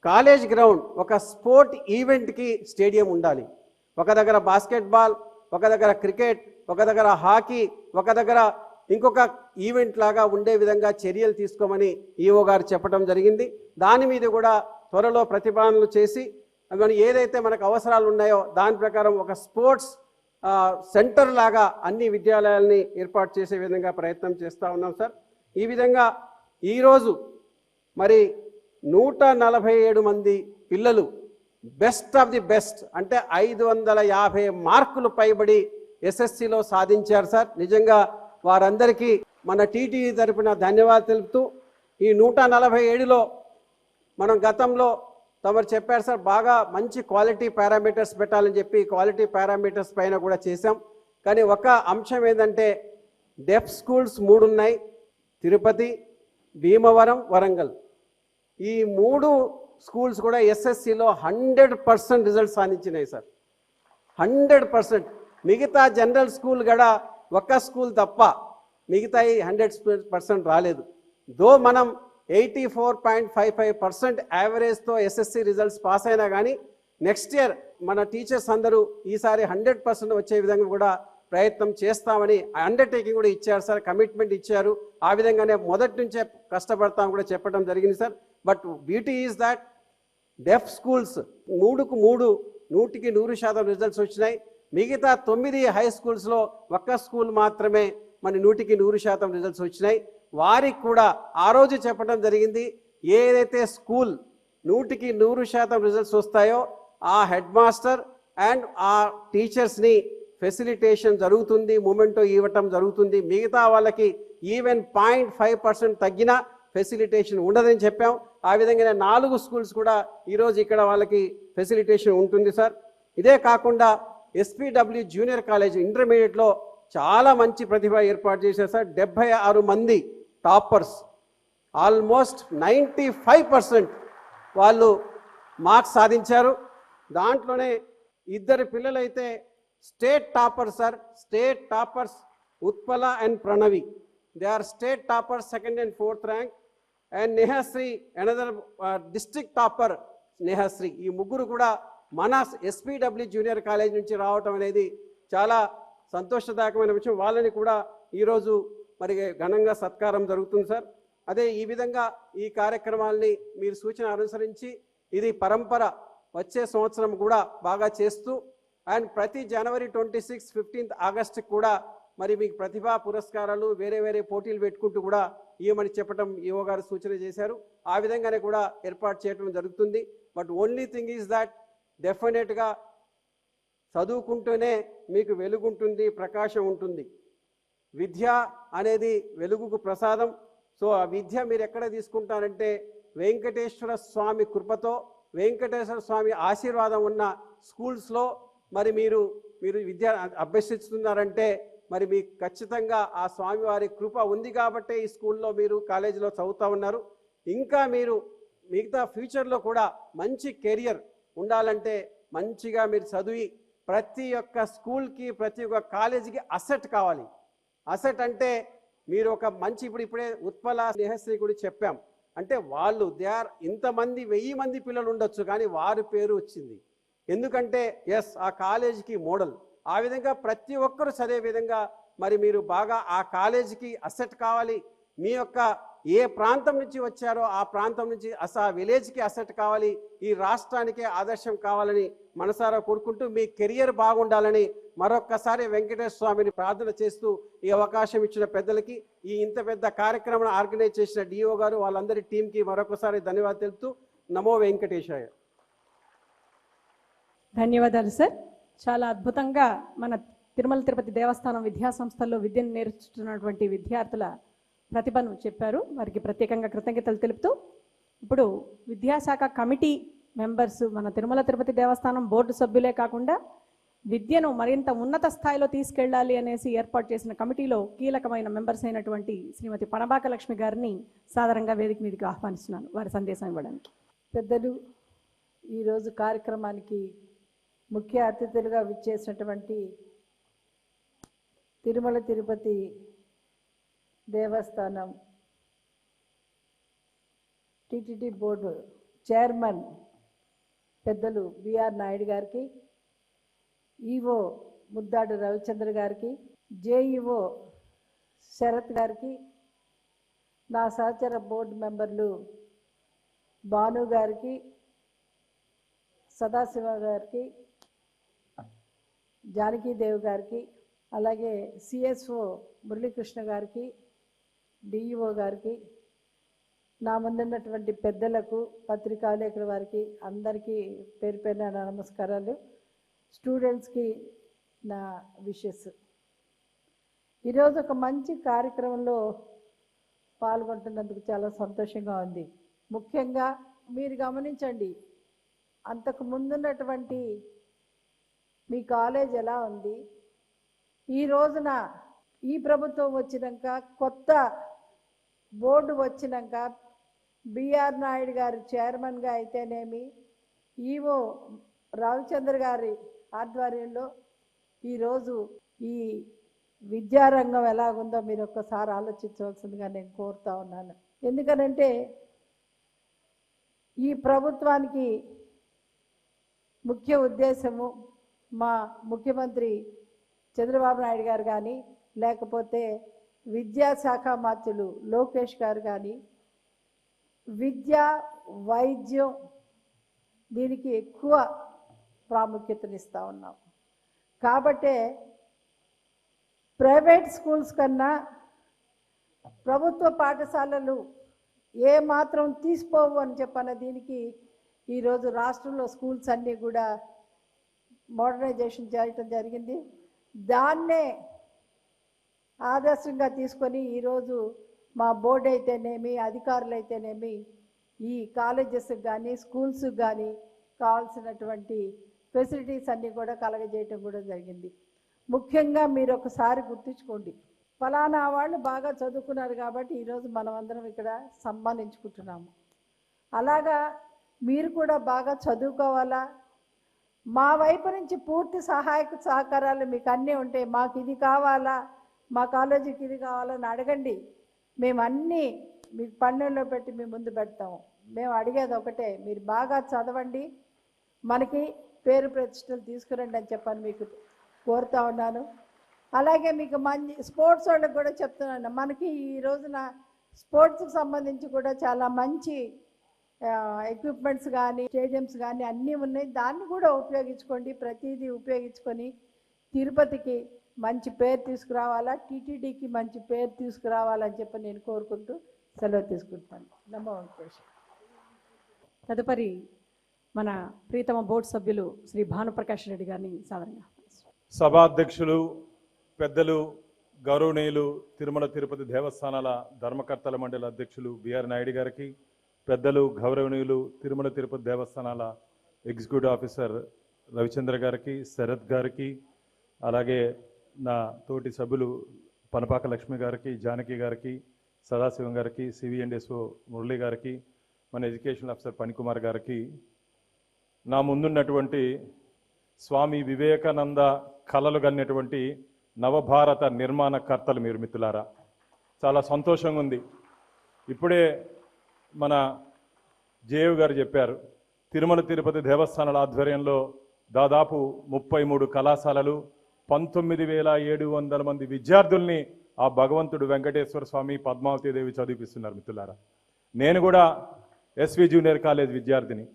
కాలేజ్ గ్రౌండ్ ఒక స్పోర్ట్ ఈవెంట్కి స్టేడియం ఉండాలి. ఒక దగ్గర బాస్కెట్బాల్, ఒక దగ్గర క్రికెట్, ఒక దగ్గర హాకీ, ఒక దగ్గర ఇంకొక ఈవెంట్ లాగా ఉండే విధంగా చర్యలు తీసుకోమని ఈఓ గారు చెప్పడం జరిగింది. దాని మీద కూడా త్వరలో ప్రతిపాదనలు చేసి ఏదైతే మనకు అవసరాలు ఉన్నాయో దాని ప్రకారం ఒక స్పోర్ట్స్ సెంటర్ లాగా అన్ని విద్యాలయాల్ని ఏర్పాటు చేసే విధంగా ప్రయత్నం చేస్తూ ఉన్నాం సార్. ఈ విధంగా ఈరోజు మరి 147 మంది పిల్లలు బెస్ట్ ఆఫ్ ది బెస్ట్ అంటే 550 మార్కులు పైబడి ఎస్ఎస్సిలో సాధించారు సార్. నిజంగా వారందరికీ మన టీటీడీ తరపున ధన్యవాదాలు తెలుపుతూ ఈ 147లో మనం గతంలో తమరు చెప్పారు సార్ బాగా మంచి క్వాలిటీ పారామీటర్స్ పెట్టాలని చెప్పి క్వాలిటీ పారామీటర్స్ పైన కూడా చేశాం. కానీ ఒక అంశం ఏంటంటే డెఫ్ స్కూల్స్ 3 ఉన్నాయి, తిరుపతి, భీమవరం, వరంగల్. ఈ 3 స్కూల్స్ కూడా ఎస్ఎస్సిలో 100% రిజల్ట్స్ సాధించినాయి సార్. 100%. మిగతా జనరల్ స్కూల్ కూడా ఒక్క స్కూల్ తప్ప మిగతాయి 100% రాలేదు. దో మనం 84.55% యావరేజ్తో ఎస్ఎస్సి రిజల్ట్స్ పాస్ అయినా కానీ నెక్స్ట్ ఇయర్ మన టీచర్స్ అందరూ ఈసారి 100% వచ్చే విధంగా కూడా ప్రయత్నం చేస్తామని అండర్టేకింగ్ కూడా ఇచ్చారు సార్, కమిట్మెంట్ ఇచ్చారు. ఆ విధంగానే మొదటి నుంచే కష్టపడతాం కూడా చెప్పడం జరిగింది sir. But beauty is that deaf schools 3కు 3 100% రిజల్ట్స్ వచ్చినాయి. మిగతా 9 హై స్కూల్స్లో ఒక్క స్కూల్ మాత్రమే మన 100% రిజల్ట్స్ వచ్చినాయి. వారికి కూడా ఆ రోజు చెప్పడం జరిగింది ఏదైతే స్కూల్ 100% రిజల్ట్స్ వస్తాయో ఆ హెడ్ మాస్టర్ అండ్ ఆ టీచర్స్ని ఫెసిలిటేషన్ జరుగుతుంది, మూమెంటో ఇవ్వటం జరుగుతుంది. మిగతా వాళ్ళకి ఈవెన్ 0.5% తగ్గిన ఫెసిలిటేషన్ ఉండదని చెప్పాం. ఆ విధంగానే 4 స్కూల్స్ కూడా ఈరోజు ఇక్కడ వాళ్ళకి ఫెసిలిటేషన్ ఉంటుంది సార్. ఇదే కాకుండా ఎస్పీడబ్ల్యూ జూనియర్ కాలేజ్ ఇంటర్మీడియట్లో చాలా మంచి ప్రతిభ ఏర్పాటు చేశారు సార్. 76 మంది టాపర్స్, ఆల్మోస్ట్ 95% వాళ్ళు మార్క్స్ సాధించారు. దాంట్లోనే 2 పిల్లలైతే state toppers sir. State toppers Utpala and Pranavi, they are state toppers 2nd and 4th rank. And Nehasri another district topper Nehasri. ఈ ముగ్గురు కూడా మన ఎస్పీడబ్ల్యూ జూనియర్ కాలేజ్ నుంచి రావటం అనేది చాలా సంతోషదాయకమైన విషయం. వాళ్ళని కూడా ఈరోజు మరి ఘనంగా సత్కారం జరుగుతుంది సార్. అదే ఈ విధంగా ఈ కార్యక్రమాల్ని మీరు సూచన అనుసరించి ఇది పరంపర వచ్చే సంవత్సరం కూడా బాగా చేస్తూ అండ్ ప్రతి జనవరి 26, 15 ఆగస్టుకి కూడా మరి మీకు ప్రతిభా పురస్కారాలు వేరే వేరే పోటీలు పెట్టుకుంటూ కూడా ఇవ్వమని చెప్పడం ఈఓ గారు సూచన చేశారు. ఆ విధంగానే కూడా ఏర్పాటు చేయడం జరుగుతుంది. But only thing is that డెఫినెట్గా చదువుకుంటూనే మీకు వెలుగుంటుంది, ప్రకాశం ఉంటుంది. విద్య అనేది వెలుగుకు ప్రసాదం. సో ఆ విద్య మీరు ఎక్కడ తీసుకుంటారంటే వెంకటేశ్వర స్వామి కృపతో, వెంకటేశ్వర స్వామి ఆశీర్వాదం ఉన్న స్కూల్స్లో మరి మీరు విద్య అభ్యసిస్తున్నారంటే మరి మీకు ఖచ్చితంగా ఆ స్వామివారి కృప ఉంది కాబట్టే ఈ స్కూల్లో మీరు కాలేజీలో చదువుతూ ఉన్నారు. ఇంకా మీరు మిగతా ఫ్యూచర్లో కూడా మంచి కెరియర్ ఉండాలంటే మంచిగా మీరు చదివి ప్రతి ఒక్క స్కూల్కి, ప్రతి ఒక్క కాలేజీకి అసెట్ కావాలి. అసెట్ అంటే మీరు ఒక మంచి ఇప్పుడే ఉత్పల, స్నేహశ్రీ కూడా చెప్పాం. అంటే వాళ్ళు ఇంతమంది 1000 మంది పిల్లలు ఉండొచ్చు, కానీ వారి పేరు వచ్చింది. ఎందుకంటే ఆ కాలేజీకి మోడల్. ఆ విధంగా ప్రతి ఒక్కరు చదివే విధంగా మరి మీరు బాగా ఆ కాలేజీకి అసెట్ కావాలి. మీ యొక్క ఏ ప్రాంతం నుంచి వచ్చారో ఆ ప్రాంతం నుంచి ఆ విలేజ్కి అసెట్ కావాలి. ఈ రాష్ట్రానికే ఆదర్శం కావాలని మనసారా కోరుకుంటూ మీ కెరియర్ బాగుండాలని మరొక్కసారి వెంకటేశ్వర స్వామిని ప్రార్థన చేస్తూ ఈ అవకాశం ఇచ్చిన పెద్దలకి, ఈ ఇంత పెద్ద కార్యక్రమం ఆర్గనైజ్ చేసిన డిఓ గారు, వాళ్ళందరి టీంకి మరొకసారి ధన్యవాదాలు తెలుపుతూ నమో వెంకటేశాయ. ధన్యవాదాలు సార్. చాలా అద్భుతంగా మన తిరుమల తిరుపతి దేవస్థానం విద్యాసంస్థల్లో విద్యను నేర్చుతున్నటువంటి విద్యార్థుల ప్రతిభను చెప్పారు. వారికి ప్రత్యేకంగా కృతజ్ఞతలు తెలుపుతూ ఇప్పుడు విద్యాశాఖ కమిటీ మెంబర్స్, మన తిరుమల తిరుపతి దేవస్థానం బోర్డు సభ్యులే కాకుండా విద్యను మరింత ఉన్నత స్థాయిలో తీసుకెళ్లాలి అనేసి ఏర్పాటు చేసిన కమిటీలో కీలకమైన మెంబర్స్ అయినటువంటి శ్రీమతి పణబాక లక్ష్మి గారిని సాదరంగా వేదిక మీదకి ఆహ్వానిస్తున్నాను వారి సందేశం ఇవ్వడానికి. పెద్దలు, ఈరోజు కార్యక్రమానికి ముఖ్య అతిథులుగా విచ్చేసినటువంటి తిరుమల తిరుపతి దేవస్థానం టిటిడి బోర్డు చైర్మన్ పెద్దలు బిఆర్ నాయుడు గారికి, ఈఓ ముద్దాడు రవిచంద్ర గారికి, జేఈఓ శరత్ గారికి, నా సహచర బోర్డు మెంబర్లు భాను గారికి, సదాశివ గారికి, జానకీదేవి గారికి, అలాగే సిఎస్ఓ మురళీకృష్ణ గారికి, డిఈఓ గారికి, నా ముందున్నటువంటి పెద్దలకు, పత్రికాలేఖల వారికి అందరికీ పేరు పేరున నా నమస్కారాలు. స్టూడెంట్స్కి నా విషెస్. ఈరోజు ఒక మంచి కార్యక్రమంలో పాల్గొంటున్నందుకు చాలా సంతోషంగా ఉంది. ముఖ్యంగా మీరు గమనించండి, అంతకు ముందున్నటువంటి మీ కాలేజ్ ఎలా ఉంది, ఈ రోజున ఈ ప్రభుత్వం వచ్చినాక, కొత్త బోర్డు వచ్చినాక, బిఆర్ నాయుడు గారు చైర్మన్గా అయితేనేమి, ఈఓ రవిచంద్ర గారి ఆధ్వర్యంలో ఈరోజు ఈ విద్యారంగం ఎలాగుందో మీరు ఒక్కసారి ఆలోచించవలసిందిగా నేను కోరుతా ఉన్నాను. ఎందుకనంటే ఈ ప్రభుత్వానికి ముఖ్య ఉద్దేశము మా ముఖ్యమంత్రి చంద్రబాబు నాయుడు గారు కానీ, లేకపోతే విద్యాశాఖ మంత్రులు లోకేష్ గారు కానీ, విద్య, వైద్యం దీనికి ఎక్కువ ప్రాముఖ్యతనిస్తూ ఉన్నాం. కాబట్టే ప్రైవేట్ స్కూల్స్ కన్నా ప్రభుత్వ పాఠశాలలు ఏ మాత్రం తీసిపోవు అని చెప్పన్న దీనికి ఈరోజు రాష్ట్రంలో స్కూల్స్ అన్నీ కూడా మోడర్నైజేషన్ చేయటం జరిగింది. దాన్నే ఆదర్శంగా తీసుకొని ఈరోజు మా బోర్డు అయితేనేమి, అధికారులు అయితేనేమి, ఈ కాలేజెస్కి కానీ స్కూల్స్కి కానీ కావాల్సినటువంటి ఫెసిలిటీస్ అన్నీ కూడా కలగజేయటం కూడా జరిగింది. ముఖ్యంగా మీరు ఒకసారి గుర్తుంచుకోండి, ఫలానా వాళ్ళు బాగా చదువుకున్నారు కాబట్టి ఈరోజు మనం అందరం ఇక్కడ సన్మానించుకుంటున్నాము. అలాగా మీరు కూడా బాగా చదువుకోవాలా. మా వైపు నుంచి పూర్తి సహాయక సహకారాలు మీకు అన్నీ ఉంటాయి. మాకు ఇది కావాలా, మా కాలేజీకి ఇది కావాలని అడగండి, మేము అన్నీ మీకు పన్నుల్లో పెట్టి మీ ముందు పెడతాము. మేము అడిగేది ఒకటే, మీరు బాగా చదవండి, మనకి పేరు ప్రతిష్టలు తీసుకురండి అని చెప్పని మీకు కోరుతా ఉన్నాను. అలాగే మీకు మంచి స్పోర్ట్స్ వాళ్ళకి కూడా చెప్తున్నాను, మనకి ఈ రోజున స్పోర్ట్స్కి సంబంధించి కూడా చాలా మంచి ఎక్విప్మెంట్స్ కానీ స్టేడియంస్ కానీ అన్నీ ఉన్నాయి. దాన్ని కూడా ఉపయోగించుకోండి. ప్రతిదీ ఉపయోగించుకొని తిరుపతికి మంచి పేరు తీసుకురావాలా, టీటీడీకి మంచి పేరు తీసుకురావాలని చెప్పి నేను కోరుకుంటూ సెలవు తీసుకుంటాను. నమో వెంకటేశ్వర. తదుపరి మన ప్రీతమ బోర్డు సభ్యులు శ్రీ భానుప్రకాష్ రెడ్డి గారిని సాధారణంగా సభాధ్యక్షులు, పెద్దలు, గౌరవనీయులు, తిరుమల తిరుపతి దేవస్థానాల ధర్మకర్తల మండలి అధ్యక్షులు బిఆర్ నాయుడు గారికి, పెద్దలు, గౌరవనీయులు, తిరుమల తిరుపతి దేవస్థానాల ఎగ్జిక్యూటివ్ ఆఫీసర్ రవిచంద్ర గారికి, శరత్ గారికి, అలాగే నా తోటి సభ్యులు పనపాక లక్ష్మి గారికి, జానకి గారికి, సదాశివం గారికి, సివిఎండ్ఎస్ఓ మురళి గారికి, మన ఎడ్యుకేషన్ ఆఫీసర్ పనికుమార్ గారికి, నా ముందున్నటువంటి స్వామి వివేకానంద కలలు కన్నటువంటి నవభారత నిర్మాణకర్తలు మీరు మిత్రులారా, చాలా సంతోషంగా ఉంది. ఇప్పుడే మన జేయు గారు చెప్పారు, తిరుమల తిరుపతి దేవస్థానాల ఆధ్వర్యంలో దాదాపు 33 కళాశాలలు, 19,700 మంది విద్యార్థుల్ని ఆ భగవంతుడు వెంకటేశ్వర స్వామి, పద్మావతి దేవి చదివిపిస్తున్నారు మిత్రులారా. నేను కూడా ఎస్వి జూనియర్ కాలేజ్ విద్యార్థిని.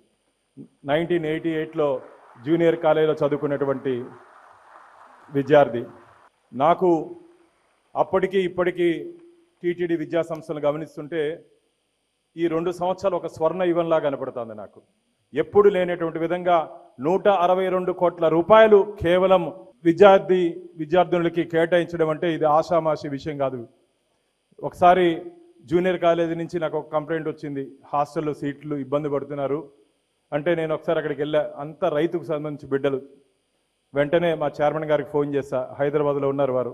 1988లో జూనియర్ కాలేజీలో చదువుకున్నటువంటి విద్యార్థి. నాకు అప్పటికి ఇప్పటికీ టీటీడీ విద్యా సంస్థలను గమనిస్తుంటే ఈ 2 సంవత్సరాలు ఒక స్వర్ణ యుగంలా కనపడుతుంది నాకు. ఎప్పుడు లేనటువంటి విధంగా 162 కోట్ల రూపాయలు కేవలం విద్యార్థులకి కేటాయించడం అంటే ఇది ఆషామాషి విషయం కాదు. ఒకసారి జూనియర్ కాలేజీ నుంచి నాకు ఒక కంప్లైంట్ వచ్చింది, హాస్టల్లో సీట్లు ఇబ్బంది పడుతున్నారు అంటే. నేను ఒకసారి అక్కడికి వెళ్ళా, అంత రైతుకు సంబంధించి బిడ్డలు. వెంటనే మా చైర్మన్ గారికి ఫోన్ చేశా, హైదరాబాద్లో ఉన్నారు వారు.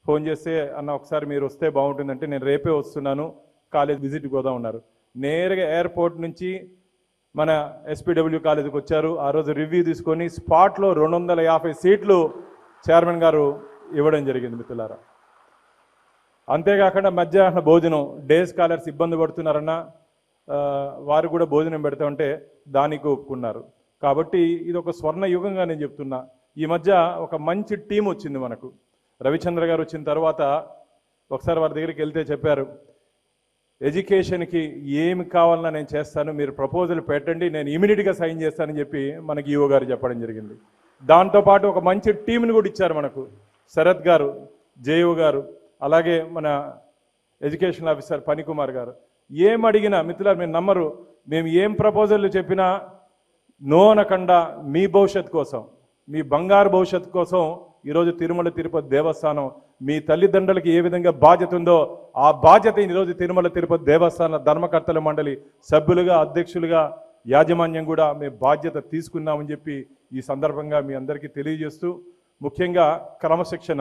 ఫోన్ చేస్తే, అన్న ఒకసారి మీరు వస్తే బాగుంటుందంటే, నేను రేపే వస్తున్నాను, కాలేజ్ విజిట్కి పోదాం ఉన్నారు. నేరుగా ఎయిర్పోర్ట్ నుంచి మన ఎస్పీడబ్ల్యూ కాలేజీకి వచ్చారు. ఆ రోజు రివ్యూ తీసుకొని స్పాట్లో 250 సీట్లు చైర్మన్ గారు ఇవ్వడం జరిగింది మిత్రులారా. అంతేకాకుండా మధ్యాహ్న భోజనం, డే స్కాలర్స్ ఇబ్బంది పడుతున్నారన్న వారు కూడా భోజనం పెడతామంటే దానికి ఒప్పుకున్నారు. కాబట్టి ఇది ఒక స్వర్ణ యుగంగా నేను చెప్తున్నా. ఈ మధ్య ఒక మంచి టీం వచ్చింది మనకు. రవిచంద్ర గారు వచ్చిన తర్వాత ఒకసారి వారి దగ్గరికి వెళ్తే చెప్పారు, ఎడ్యుకేషన్కి ఏమి కావాలన్నా నేను చేస్తాను, మీరు ప్రపోజల్ పెట్టండి, నేను ఇమీడియట్గా సైన్ చేస్తానని చెప్పి మనకి ఈఓ గారు చెప్పడం జరిగింది. దాంతోపాటు ఒక మంచి టీంని కూడా ఇచ్చారు మనకు. శరత్ గారు, జేఓ గారు, అలాగే మన ఎడ్యుకేషన్ ఆఫీసర్ పనికుమార్ గారు. ఏం అడిగినా మిత్రులారు మీరు నమ్మరు, మేము ఏం ప్రపోజల్ చెప్పినా నో అనకుండా మీ భవిష్యత్తు కోసం, మీ బంగారు భవిష్యత్తు కోసం ఈరోజు తిరుమల తిరుపతి దేవస్థానం మీ తల్లిదండ్రులకి ఏ విధంగా బాధ్యత ఉందో ఆ బాధ్యత ఈరోజు తిరుమల తిరుపతి దేవస్థాన ధర్మకర్తల మండలి సభ్యులుగా, అధ్యక్షులుగా, యాజమాన్యం కూడా మేము బాధ్యత తీసుకున్నామని చెప్పి ఈ సందర్భంగా మీ అందరికీ తెలియజేస్తూ, ముఖ్యంగా క్రమశిక్షణ,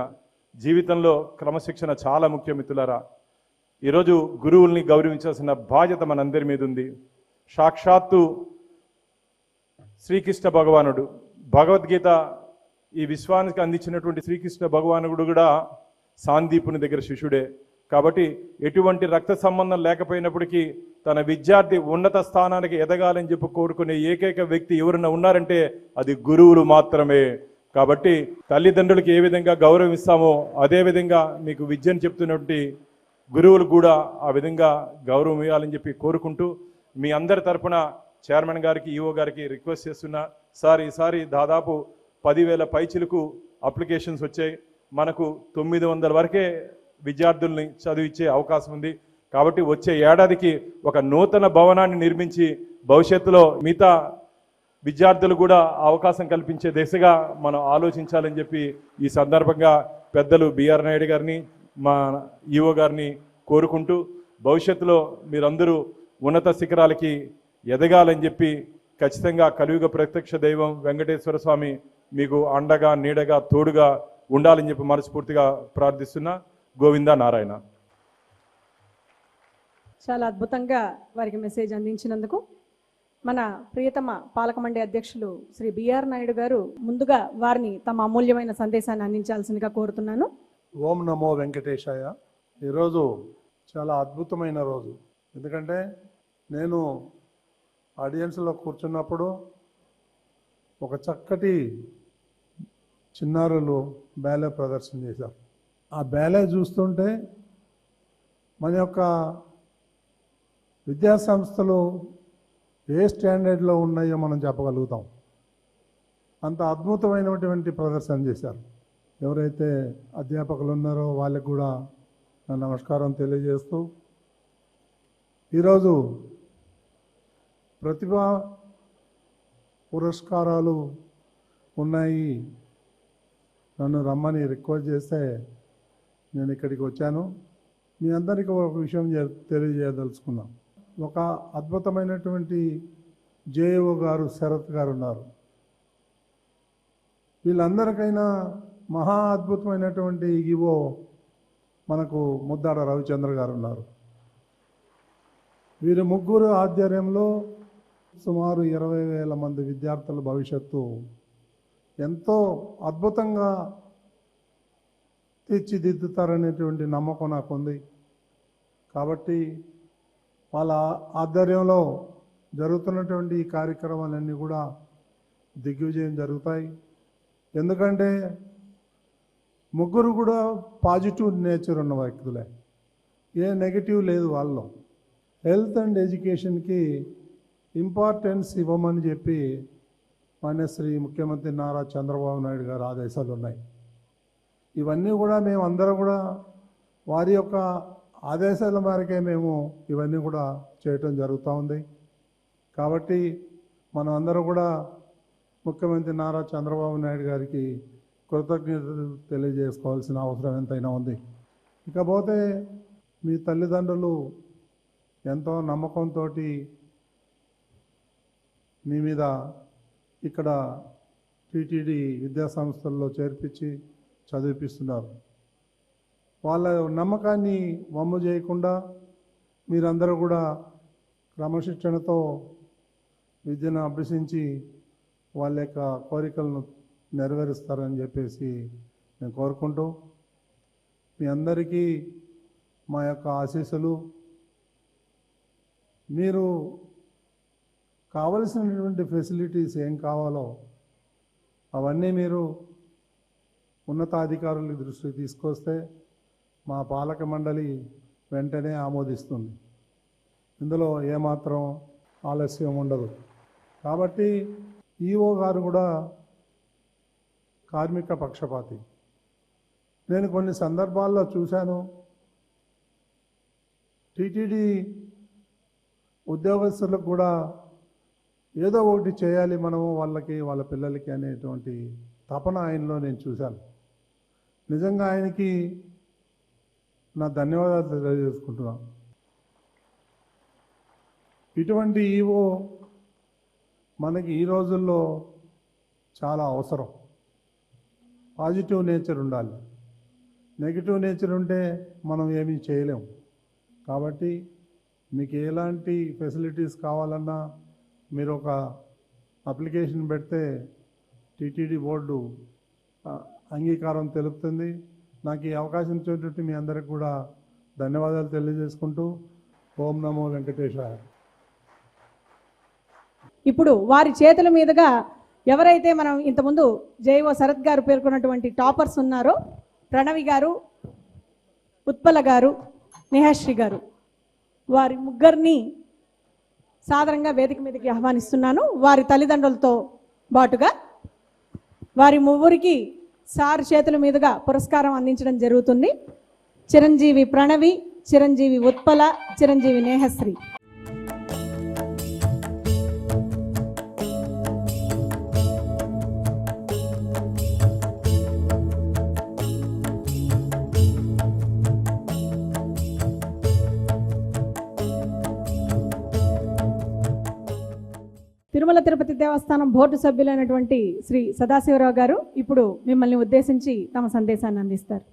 జీవితంలో క్రమశిక్షణ చాలా ముఖ్యం మిత్రులారా. ఈరోజు గురువుల్ని గౌరవించాల్సిన బాధ్యత మనందరి మీద ఉంది. సాక్షాత్తు శ్రీకృష్ణ భగవానుడు, భగవద్గీత ఈ విశ్వానికి అందించినటువంటి శ్రీకృష్ణ భగవానుడు కూడా సాందీపుని దగ్గర శిష్యుడే. కాబట్టి ఎటువంటి రక్త సంబంధం లేకపోయినప్పటికీ తన విద్యార్థి ఉన్నత స్థానానికి ఎదగాలని చెప్పి కోరుకునే ఏకైక వ్యక్తి ఎవరైనా ఉన్నారంటే అది గురువులు మాత్రమే. కాబట్టి తల్లిదండ్రులకి ఏ విధంగా గౌరవం ఇస్తామో అదేవిధంగా మీకు విద్యను చెప్తున్నటువంటి గురువులు కూడా ఆ విధంగా గౌరవం ఇవ్వాలని చెప్పి కోరుకుంటూ, మీ అందరి తరపున చైర్మన్ గారికి, ఈఓ గారికి రిక్వెస్ట్ చేస్తున్నా, సార్ ఈసారి దాదాపు 10,000 పైచిలకు అప్లికేషన్స్ వచ్చాయి. మనకు 900 వరకే విద్యార్థుల్ని చదివించే అవకాశం ఉంది. కాబట్టి వచ్చే ఏడాదికి ఒక నూతన భవనాన్ని నిర్మించి భవిష్యత్తులో మిగతా విద్యార్థులు కూడా అవకాశం కల్పించే దిశగా మనం ఆలోచించాలని చెప్పి ఈ సందర్భంగా పెద్దలు బిఆర్ నాయుడు గారిని, మా ఈఓ గారిని కోరుకుంటూ, భవిష్యత్తులో మీరందరూ ఉన్నత శిఖరాలకి ఎదగాలని చెప్పి ఖచ్చితంగా కలియుగ ప్రత్యక్ష దైవం వెంకటేశ్వర స్వామి మీకు అండగా, నీడగా, తోడుగా ఉండాలని చెప్పి మనస్ఫూర్తిగా ప్రార్థిస్తున్నా. గోవిందా నారాయణ. చాలా అద్భుతంగా వారికి మెసేజ్ అందించినందుకు మన ప్రియతమ పాలకమండలి అధ్యక్షులు శ్రీ బిఆర్ నాయుడు గారు ముందుగా వారిని తమ అమూల్యమైన సందేశాన్ని అందించాల్సిందిగా కోరుతున్నాను. ఓం నమో వెంకటేశాయ. ఈరోజు చాలా అద్భుతమైన రోజు. ఎందుకంటే నేను ఆడియన్స్లో కూర్చున్నప్పుడు ఒక చక్కటి చిన్నారులు బ్యాలే ప్రదర్శన చేశారు. ఆ బ్యాలే చూస్తుంటే మన యొక్క విద్యా సంస్థలు ఏ స్టాండర్డ్లో ఉన్నాయో మనం చెప్పగలుగుతాం. అంత అద్భుతమైనటువంటి ప్రదర్శన చేశారు. ఎవరైతే అధ్యాపకులు ఉన్నారో వాళ్ళకి కూడా నా నమస్కారం తెలియజేస్తూ, ఈరోజు ప్రతిభా పురస్కారాలు ఉన్నాయి, నన్ను రమ్మని రిక్వెస్ట్ చేస్తే నేను ఇక్కడికి వచ్చాను. మీ అందరికీ ఒక విషయం తెలియజేయదలుచుకున్నాం. ఒక అద్భుతమైనటువంటి జేఓ గారు, శరత్ గారు ఉన్నారు. వీళ్ళందరికైనా మహా అద్భుతమైనటువంటి ఈవో మనకు ముద్దాడ రవిచంద్ర గారు ఉన్నారు. వీరి ముగ్గురు ఆధ్వర్యంలో సుమారు 20,000 మంది విద్యార్థుల భవిష్యత్తు ఎంతో అద్భుతంగా తీర్చిదిద్దుతారనేటువంటి నమ్మకం నాకు ఉంది. కాబట్టి వాళ్ళ ఆధ్వర్యంలో జరుగుతున్నటువంటి ఈ కార్యక్రమాలన్నీ కూడా దిగ్విజయం జరుగుతాయి. ఎందుకంటే ముగ్గురు కూడా పాజిటివ్ నేచర్ ఉన్న వ్యక్తులే, ఏ నెగిటివ్ లేదు వాళ్ళలో. హెల్త్ అండ్ ఎడ్యుకేషన్కి ఇంపార్టెన్స్ ఇవ్వమని చెప్పి మాన్యశ్రీ ముఖ్యమంత్రి నారా చంద్రబాబు నాయుడు గారు ఆదేశాలు ఉన్నాయి. ఇవన్నీ కూడా మేము అందరం కూడా వారి యొక్క ఆదేశాల మేరకే మేము ఇవన్నీ కూడా చేయటం జరుగుతూ ఉంది. కాబట్టి మనం అందరం కూడా ముఖ్యమంత్రి నారా చంద్రబాబు నాయుడు గారికి కృతజ్ఞతలు తెలియజేసుకోవాల్సిన అవసరం ఎంతైనా ఉంది. ఇకపోతే మీ తల్లిదండ్రులు ఎంతో నమ్మకంతో మీ మీద ఇక్కడ టీటీడీ విద్యాసంస్థల్లో చేర్పించి చదివిపిస్తున్నారు. వాళ్ళ నమ్మకాన్ని వమ్ము చేయకుండా మీరందరూ కూడా క్రమశిక్షణతో విద్యను అభ్యసించి వాళ్ళ యొక్క కోరికలను నెరవేరుస్తారని చెప్పేసి నేను కోరుకుంటూ, మీ అందరికీ మా యొక్క ఆశీస్సులు. మీరు కావలసినటువంటి ఫెసిలిటీస్ ఏం కావాలో అవన్నీ మీరు ఉన్నతాధికారుల దృష్టికి తీసుకొస్తే మా పాలక మండలి వెంటనే ఆమోదిస్తుంది. ఇందులో ఏమాత్రం ఆలస్యం ఉండదు. కాబట్టి ఈఓ గారు కూడా కార్మిక పక్షపాతి. నేను కొన్ని సందర్భాల్లో చూశాను, టీటీడీ ఉద్యోగస్తులకు కూడా ఏదో ఒకటి చేయాలి మనము వాళ్ళకి, వాళ్ళ పిల్లలకి అనేటువంటి తపన ఆయనలో నేను చూశాను. నిజంగా ఆయనకి నా ధన్యవాదాలు తెలియజేసుకుంటున్నాను. ఇటువంటి ఈవో మనకి ఈ రోజుల్లో చాలా అవసరం. పాజిటివ్ నేచర్ ఉండాలి, నెగిటివ్ నేచర్ ఉంటే మనం ఏమీ చేయలేము. కాబట్టి మీకు ఎలాంటి ఫెసిలిటీస్ కావాలన్నా మీరు ఒక అప్లికేషన్ పెడితే టీటీడీ బోర్డు అంగీకారం తెలుపుతుంది. నాకు ఈ అవకాశం ఇచ్చినట్టు మీ అందరికి కూడా ధన్యవాదాలు తెలియజేసుకుంటూ ఓం నమో వెంకటేశాయ. ఇప్పుడు వారి చేతుల మీదుగా ఎవరైతే మనం ఇంతకుముందు జేఓ శరత్ గారు పేర్కొన్నటువంటి టాపర్స్ ఉన్నారో, ప్రణవి గారు, ఉత్పల గారు, నేహశ్రీ గారు, వారి ముగ్గురిని సాదరంగా వేదిక మీదకి ఆహ్వానిస్తున్నాను. వారి తల్లిదండ్రులతో బాటుగా వారి ముగ్గురికి సార్ చేతుల మీదుగా పురస్కారం అందించడం జరుగుతుంది. చిరంజీవి ప్రణవి, చిరంజీవి ఉత్పల, చిరంజీవి నేహశ్రీ. తిరుమల తిరుపతి దేవస్థానం బోర్డు సభ్యులైనటువంటి శ్రీ సదాశివరావు గారు ఇప్పుడు మిమ్మల్ని ఉద్దేశించి తమ సందేశాన్ని అందిస్తారు.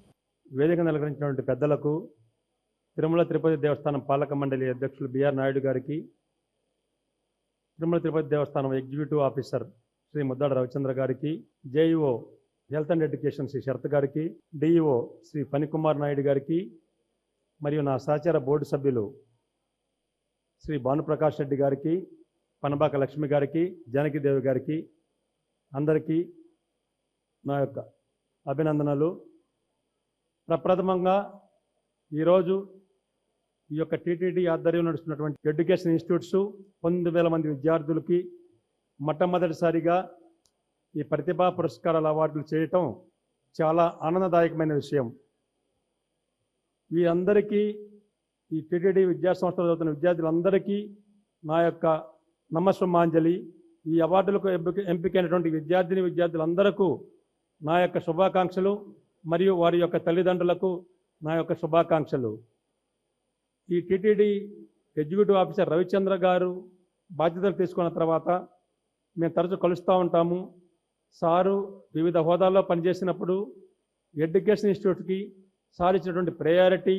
వేదికను అలంకరించినటువంటి పెద్దలకు, తిరుమల తిరుపతి దేవస్థానం పాలక మండలి అధ్యక్షులు బిఆర్ నాయుడు గారికి, తిరుమల తిరుపతి దేవస్థానం ఎగ్జిక్యూటివ్ ఆఫీసర్ శ్రీ ముద్దాడ రవిచంద్ర గారికి, JEO health and education Shri Sarath గారికి, డిఈఓ శ్రీ ఫణికుమార్ నాయుడు గారికి, మరియు నా సహచార బోర్డు సభ్యులు శ్రీ భానుప్రకాష్ రెడ్డి గారికి, పనబాక లక్ష్మి గారికి, జానకిదేవి గారికి అందరికీ నా యొక్క అభినందనలు. ప్రప్రథమంగా ఈరోజు ఈ యొక్క టీటీడీ ఆధ్వర్యంలో నడుస్తున్నటువంటి ఎడ్యుకేషన్ ఇన్స్టిట్యూట్స్ 9,000 మంది విద్యార్థులకి మొట్టమొదటిసారిగా ఈ ప్రతిభా పురస్కారాల అవార్డులు చేయటం చాలా ఆనందదాయకమైన విషయం. వీరందరికీ, ఈ టీటీడీ విద్యాసంస్థలో చదువుతున్న విద్యార్థులందరికీ నా యొక్క నమస్సుమాంజలి. ఈ అవార్డులకు ఎంపికైనటువంటి విద్యార్థులందరకు నా యొక్క శుభాకాంక్షలు మరియు వారి యొక్క తల్లిదండ్రులకు నా యొక్క శుభాకాంక్షలు. ఈ టీటీడీ ఎగ్జిక్యూటివ్ ఆఫీసర్ రవిచంద్ర గారు బాధ్యతలు తీసుకున్న తర్వాత మేము తరచూ కలుస్తూ ఉంటాము. సారు వివిధ హోదాల్లో పనిచేసినప్పుడు ఎడ్యుకేషన్ ఇన్స్టిట్యూట్కి సార్ ఇచ్చినటువంటి ప్రయారిటీ,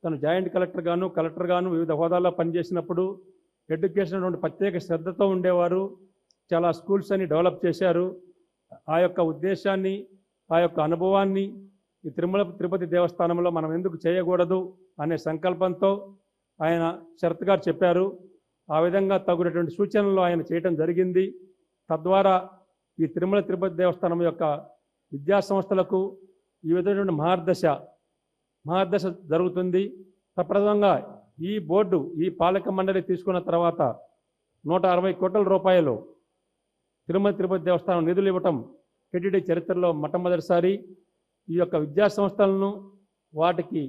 తను జాయింట్ కలెక్టర్ గాను వివిధ హోదాల్లో పనిచేసినప్పుడు ఎడ్యుకేషన్ అటువంటి ప్రత్యేక శ్రద్ధతో ఉండేవారు. చాలా స్కూల్స్ అని డెవలప్ చేశారు. ఆ యొక్క ఉద్దేశాన్ని, ఆ యొక్క అనుభవాన్ని ఈ తిరుపతి దేవస్థానంలో మనం ఎందుకు చేయకూడదు అనే సంకల్పంతో ఆయన శరత్ గారు చెప్పారు. ఆ విధంగా తగినటువంటి సూచనలు ఆయన చేయటం జరిగింది. తద్వారా ఈ తిరుపతి దేవస్థానం యొక్క విద్యా సంస్థలకు ఈ విధమైనటువంటి మహర్దశ జరుగుతుంది. ప్రప్రథమంగా ఈ బోర్డు, ఈ పాలక మండలి తీసుకున్న తర్వాత 160 కోట్ల రూపాయలు తిరుపతి దేవస్థానం నిధులు ఇవ్వటం టీటీడీ చరిత్రలో మొట్టమొదటిసారి. ఈ యొక్క విద్యా సంస్థలను వాటికి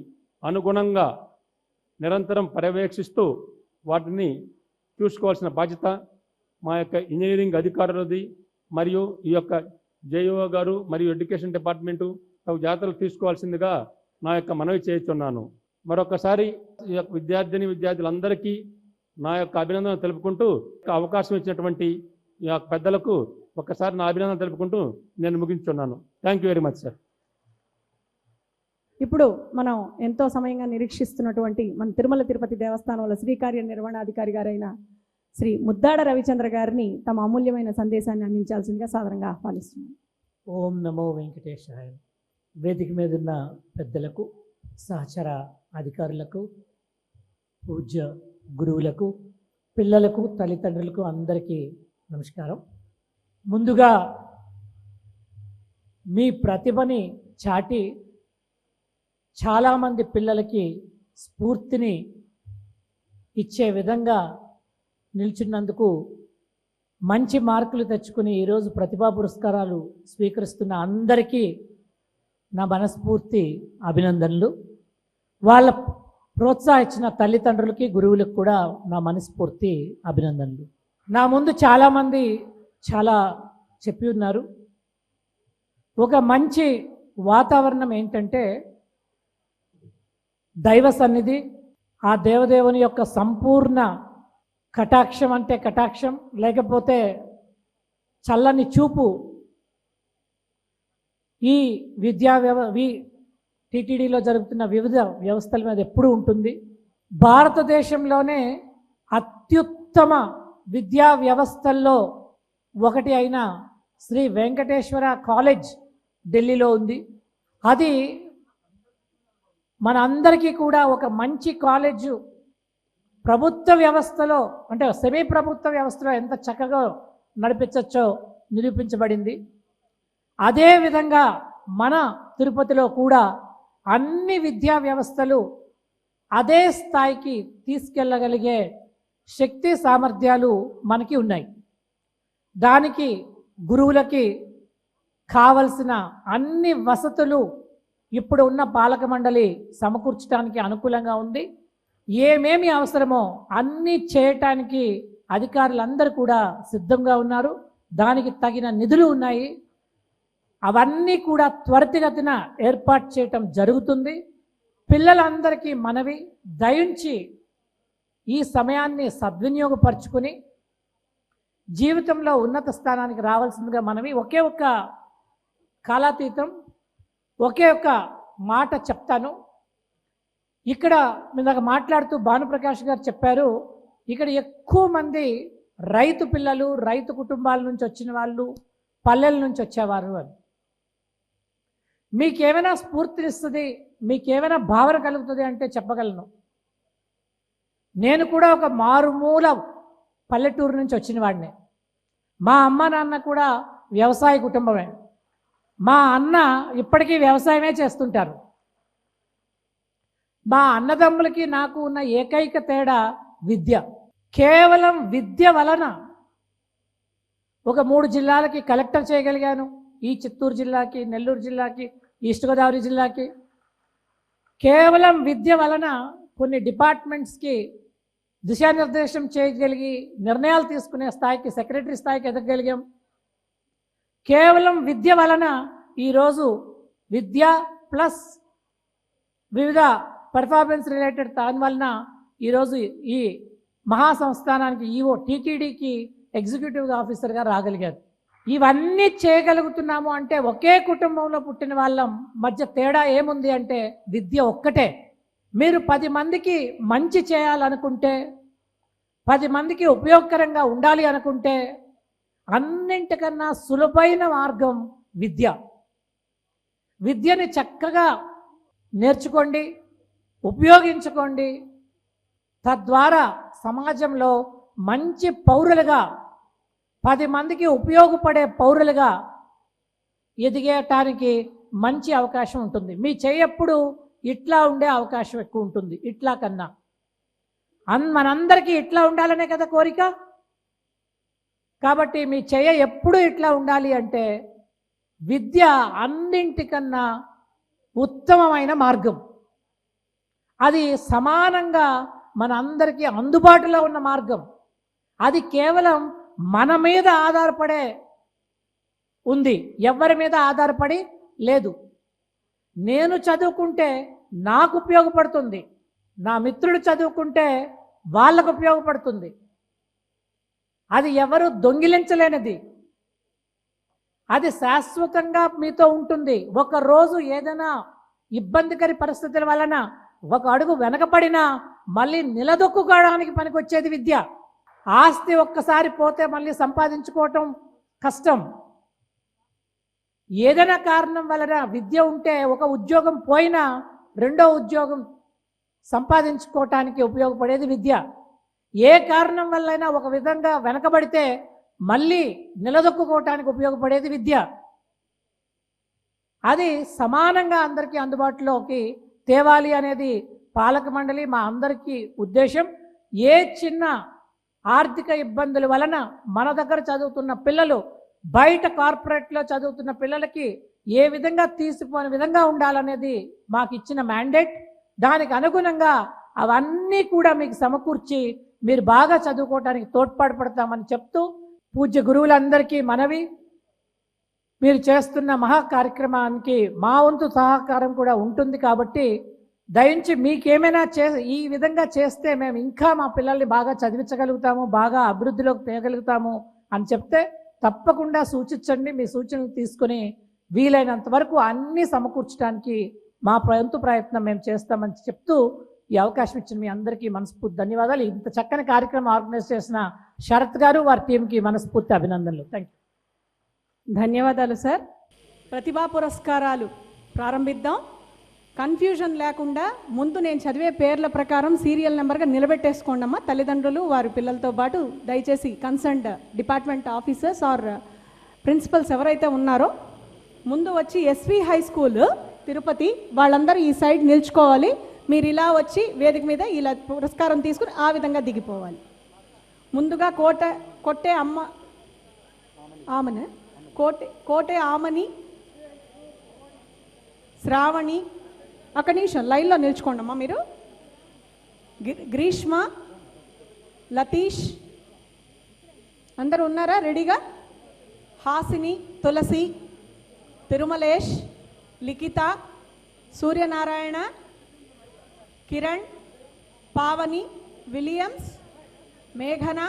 అనుగుణంగా నిరంతరం పర్యవేక్షిస్తూ వాటిని చూసుకోవాల్సిన బాధ్యత మా యొక్క ఇంజనీరింగ్ అధికారులది. మరియు ఈ యొక్క జేఈఓ గారు మరియు ఎడ్యుకేషన్ డిపార్ట్మెంటు తగు జాగ్రత్తలు తీసుకోవాల్సిందిగా నా యొక్క మనవి చేస్తున్నాను. మరొకసారి ఈ యొక్క విద్యార్థులందరికీ నా యొక్క అభినందనలు తెలుపుకుంటూ, అవకాశం ఇచ్చినటువంటి ఈ యొక్క పెద్దలకు ఒక్కసారి నా అభినందనలు తెలుపుకుంటూ నేను ముగించున్నాను. Thank you very much sir. ఇప్పుడు మనం ఎంతో సమయంగా నిరీక్షిస్తున్నటువంటి మన తిరుపతి దేవస్థానంలో శ్రీకార్య నిర్వహణాధికారి గారైన శ్రీ ముద్దాడ రవిచంద్ర గారిని తమ అమూల్యమైన సందేశాన్ని అందించాల్సిందిగా సాదరంగా ఆహ్వానిస్తున్నాను. ఓం నమో వెంకటేశాయ. వేదిక మీద ఉన్న పెద్దలకు, సహచర అధికారులకు, పూజ్య గురువులకు, పిల్లలకు, తల్లిదండ్రులకు అందరికీ నమస్కారం. ముందుగా మీ ప్రతిభని చాటి చాలామంది పిల్లలకి స్ఫూర్తిని ఇచ్చే విధంగా నిల్చున్నందుకు, మంచి మార్కులు తెచ్చుకుని ఈరోజు ప్రతిభా పురస్కారాలు స్వీకరిస్తున్న అందరికీ నా మనస్ఫూర్తి అభినందనలు. వాళ్ళ ప్రోత్సహించిన తల్లిదండ్రులకి, గురువులకు కూడా నా మనస్ఫూర్తి అభినందనలు. నా ముందు చాలామంది చాలా చెప్పి ఉన్నారు. ఒక మంచి వాతావరణం ఏంటంటే దైవ సన్నిధి, ఆ దేవదేవుని యొక్క సంపూర్ణ కటాక్షం అంటే కటాక్షం, లేకపోతే చల్లని చూపు ఈ టీటీడీలో జరుగుతున్న వివిధ వ్యవస్థల మీద ఎప్పుడూ ఉంటుంది. భారతదేశంలోనే అత్యుత్తమ విద్యా వ్యవస్థల్లో ఒకటి అయిన శ్రీ వెంకటేశ్వర కాలేజ్ ఢిల్లీలో ఉంది. అది మన అందరికీ కూడా ఒక మంచి కాలేజు. ప్రభుత్వ వ్యవస్థలో అంటే సెమీ ప్రభుత్వ వ్యవస్థలో ఎంత చక్కగా నడిపించవచ్చో నిరూపించబడింది. అదేవిధంగా మన తిరుపతిలో కూడా అన్ని విద్యా వ్యవస్థలు అదే స్థాయికి తీసుకెళ్ళగలిగే శక్తి సామర్థ్యాలు మనకి ఉన్నాయి. దానికి గురువులకి కావలసిన అన్ని వసతులు ఇప్పుడు ఉన్న పాలక మండలి సమకూర్చడానికి అనుకూలంగా ఉంది. ఏమేమి అవసరమో అన్నీ చేయటానికి అధికారులందరూ కూడా సిద్ధంగా ఉన్నారు. దానికి తగిన నిధులు ఉన్నాయి. అవన్నీ కూడా త్వరితగతిన ఏర్పాటు చేయటం జరుగుతుంది. పిల్లలందరికీ మనవి, దయించి ఈ సమయాన్ని సద్వినియోగపరుచుకుని జీవితంలో ఉన్నత స్థానానికి రావాల్సిందిగా మనవి. ఒకే ఒక్క కాలాతీతం, ఒకే ఒక్క మాట చెప్తాను. ఇక్కడ ఇందాక మాట్లాడుతూ భానుప్రకాష్ గారు చెప్పారు, ఇక్కడ ఎక్కువ మంది రైతు పిల్లలు, రైతు కుటుంబాల నుంచి వచ్చిన వాళ్ళు, పల్లెల నుంచి వచ్చేవారు అని. మీకేమైనా స్ఫూర్తినిస్తుంది, మీకేమైనా భావన కలుగుతుంది అంటే చెప్పగలను. నేను కూడా ఒక మారుమూల పల్లెటూరు నుంచి వచ్చిన వాడిని. మా అమ్మ నాన్న కూడా వ్యవసాయ కుటుంబమే. మా అన్న ఇప్పటికీ వ్యవసాయమే చేస్తుంటారు. మా అన్నదమ్ములకి నాకు ఉన్న ఏకైక తేడా విద్య. కేవలం విద్య వలన ఒక 3 జిల్లాలకి కలెక్టర్ చేయగలిగాను. ఈ చిత్తూరు జిల్లాకి, నెల్లూరు జిల్లాకి, ఈస్ట్ గోదావరి జిల్లాకి. కేవలం విద్య వలన కొన్ని డిపార్ట్మెంట్స్కి దిశానిర్దేశం చేయగలిగి నిర్ణయాలు తీసుకునే స్థాయికి, సెక్రటరీ స్థాయికి ఎదగగలిగాం. కేవలం విద్య వలన ఈరోజు విద్య ప్లస్ వివిధ పర్ఫార్మెన్స్ రిలేటెడ్ దాని వలన ఈరోజు ఈ మహాసంస్థానానికి ఈఓ టీటీడీకి ఎగ్జిక్యూటివ్ ఆఫీసర్గా రాగలిగారు. ఇవన్నీ చేయగలుగుతున్నాము అంటే ఒకే కుటుంబంలో పుట్టిన వాళ్ళం మధ్య తేడా ఏముంది అంటే విద్య ఒక్కటే. మీరు 10 మందికి మంచి చేయాలనుకుంటే, 10 మందికి ఉపయోగకరంగా ఉండాలి అనుకుంటే అన్నింటికన్నా సులభమైన మార్గం విద్య. విద్యని చక్కగా నేర్చుకోండి, ఉపయోగించుకోండి. తద్వారా సమాజంలో మంచి పౌరులుగా, 10 మందికి ఉపయోగపడే పౌరులుగా ఎదిగేయటానికి మంచి అవకాశం ఉంటుంది. మీ చేయప్పుడు ఇట్లా ఉండే అవకాశం ఎక్కువ ఉంటుంది. ఇట్లా కన్నా మనందరికీ ఇట్లా ఉండాలనే కదా కోరిక. కాబట్టి మీ చేయ ఎప్పుడు ఇట్లా ఉండాలి అంటే విద్య అన్నింటికన్నా ఉత్తమమైన మార్గం. అది సమానంగా మన అందరికీ అందుబాటులో ఉన్న మార్గం. అది కేవలం మన మీద ఆధారపడే ఉంది, ఎవరి మీద ఆధారపడి లేదు. నేను చదువుకుంటే నాకు ఉపయోగపడుతుంది, నా మిత్రుడు చదువుకుంటే వాళ్ళకు ఉపయోగపడుతుంది. అది ఎవరు దొంగిలించలేనిది, అది శాశ్వతంగా మీతో ఉంటుంది. ఒకరోజు ఏదైనా ఇబ్బందికర పరిస్థితుల వలన ఒక అడుగు వెనకపడినా మళ్ళీ నిలదొక్కుకోవడానికి పనికొచ్చేది విద్య. ఆస్తి ఒక్కసారి పోతే మళ్ళీ సంపాదించుకోవటం కష్టం. ఏదైనా కారణం వలన విద్య ఉంటే ఒక ఉద్యోగం పోయినా రెండో ఉద్యోగం సంపాదించుకోవటానికి ఉపయోగపడేది విద్య. ఏ కారణం వల్లైనా ఒక విధంగా వెనకబడితే మళ్ళీ నిలదొక్కుకోవటానికి ఉపయోగపడేది విద్య. అది సమానంగా అందరికీ అందుబాటులోకి తేవాలి అనేది పాలక మండలి మా అందరికీ ఉద్దేశం. ఏ చిన్న ఆర్థిక ఇబ్బందుల వలన మన దగ్గర చదువుతున్న పిల్లలు బయట కార్పొరేట్లో చదువుతున్న పిల్లలకి ఏ విధంగా తీసిపోని విధంగా ఉండాలనేది మాకు ఇచ్చిన మ్యాండేట్. దానికి అనుగుణంగా అవన్నీ కూడా మీకు సమకూర్చి మీరు బాగా చదువుకోవడానికి తోడ్పాటుపడతామని చెప్తూ, పూజ్య గురువులందరికీ మనవి, మీరు చేస్తున్న మహా కార్యక్రమానికి మా వంతు సహకారం కూడా ఉంటుంది. కాబట్టి దయించి మీకేమైనా ఈ విధంగా చేస్తే మేము ఇంకా మా పిల్లల్ని బాగా చదివించగలుగుతాము, బాగా అభివృద్ధిలోకి తేగలుగుతాము అని చెప్తే తప్పకుండా సూచించండి. మీ సూచనలు తీసుకుని వీలైనంత వరకు అన్నీ సమకూర్చడానికి మా వంతు ప్రయత్నం మేము చేస్తామని చెప్తూ ఈ అవకాశం ఇచ్చిన మీ అందరికీ మనస్ఫూర్తి ధన్యవాదాలు. ఇంత చక్కని కార్యక్రమం ఆర్గనైజ్ చేసిన శరత్ గారు, వారి టీంకి మనస్ఫూర్తి అభినందనలు. Thank you. ధన్యవాదాలు సార్. ప్రతిభా పురస్కారాలు ప్రారంభిద్దాం. కన్ఫ్యూజన్ లేకుండా ముందు నేను చదివే పేర్ల ప్రకారం సీరియల్ నెంబర్గా నిలబెట్టేసుకోండి అమ్మా. తల్లిదండ్రులు వారి పిల్లలతో పాటు దయచేసి concerned department officers or principals ఎవరైతే ఉన్నారో ముందు వచ్చి ఎస్వి హై స్కూల్ తిరుపతి వాళ్ళందరూ ఈ సైడ్ నిల్చుకోవాలి. మీరు ఇలా వచ్చి వేదిక మీద ఇలా పురస్కారం తీసుకుని ఆ విధంగా దిగిపోవాలి. ముందుగా కోటే ఆమని శ్రావణి, ఒక నిమిషం లైన్లో నిల్చుకోండి అమ్మా. మీరు గ్రీష్మ, లతీష్ అందరూ ఉన్నారా రెడీగా? హాసిని, తులసి, తిరుమలేష్, లిఖిత, సూర్యనారాయణ, కిరణ్, పావని, విలియమ్స్, మేఘన,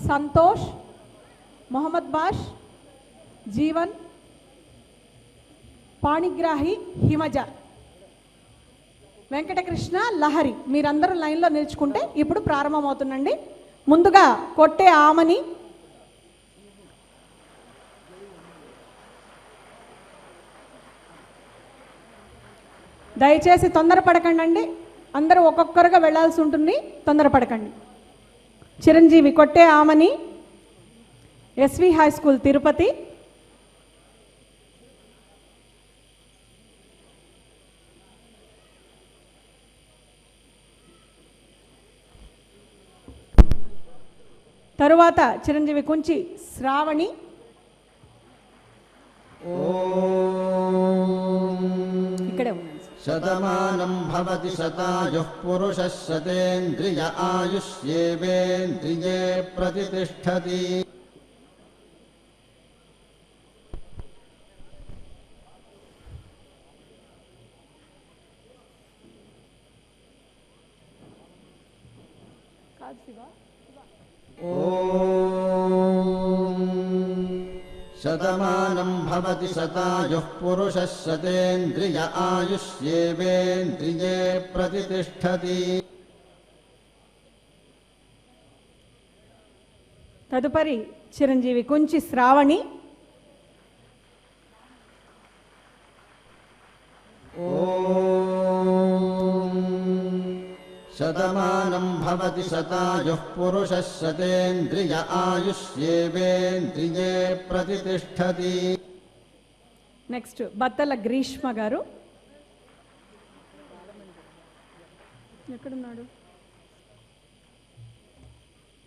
సంతోష్, మొహమ్మద్ బాష్, జీవన్, పాణిగ్రాహి, హిమజ, వెంకటకృష్ణ, లహరి. మీరందరూ లైన్లో నిల్చుకుంటే ఇప్పుడు ప్రారంభమవుతుందండి. ముందుగా కొట్టే ఆమని, దయచేసి తొందరపడకండి అండి, అందరూ ఒక్కొక్కరుగా వెళ్ళాల్సి ఉంటుంది, తొందరపడకండి. Chiranjeevi Kotte Aamani, SV high school Tirupati. తరువాత చిరంజీవి కుంచి శ్రావణి, ఇక్కడే ఉన్నాను. శతమానం భవతి శతాయుః పురుషः శతేంద్రియ ఆయుష్యేవేంద్రియే ప్రతిష్టతి. శతమానం భవతి శతాయుః పురుషः శతేంద్రియ ఆయుష్యేవేంద్రియే ప్రతిష్టతి. తదుపరి చిరంజీవి కుంచి శ్రావణి. శతమానం భవతి శతాయుః పురుషः శతేంద్రియ ఆయుష్యేవేంద్రియే ప్రతిష్టతి. నెక్స్ట్ బత్తల గ్రీష్మ గారు. ఎక్కడున్నాడు?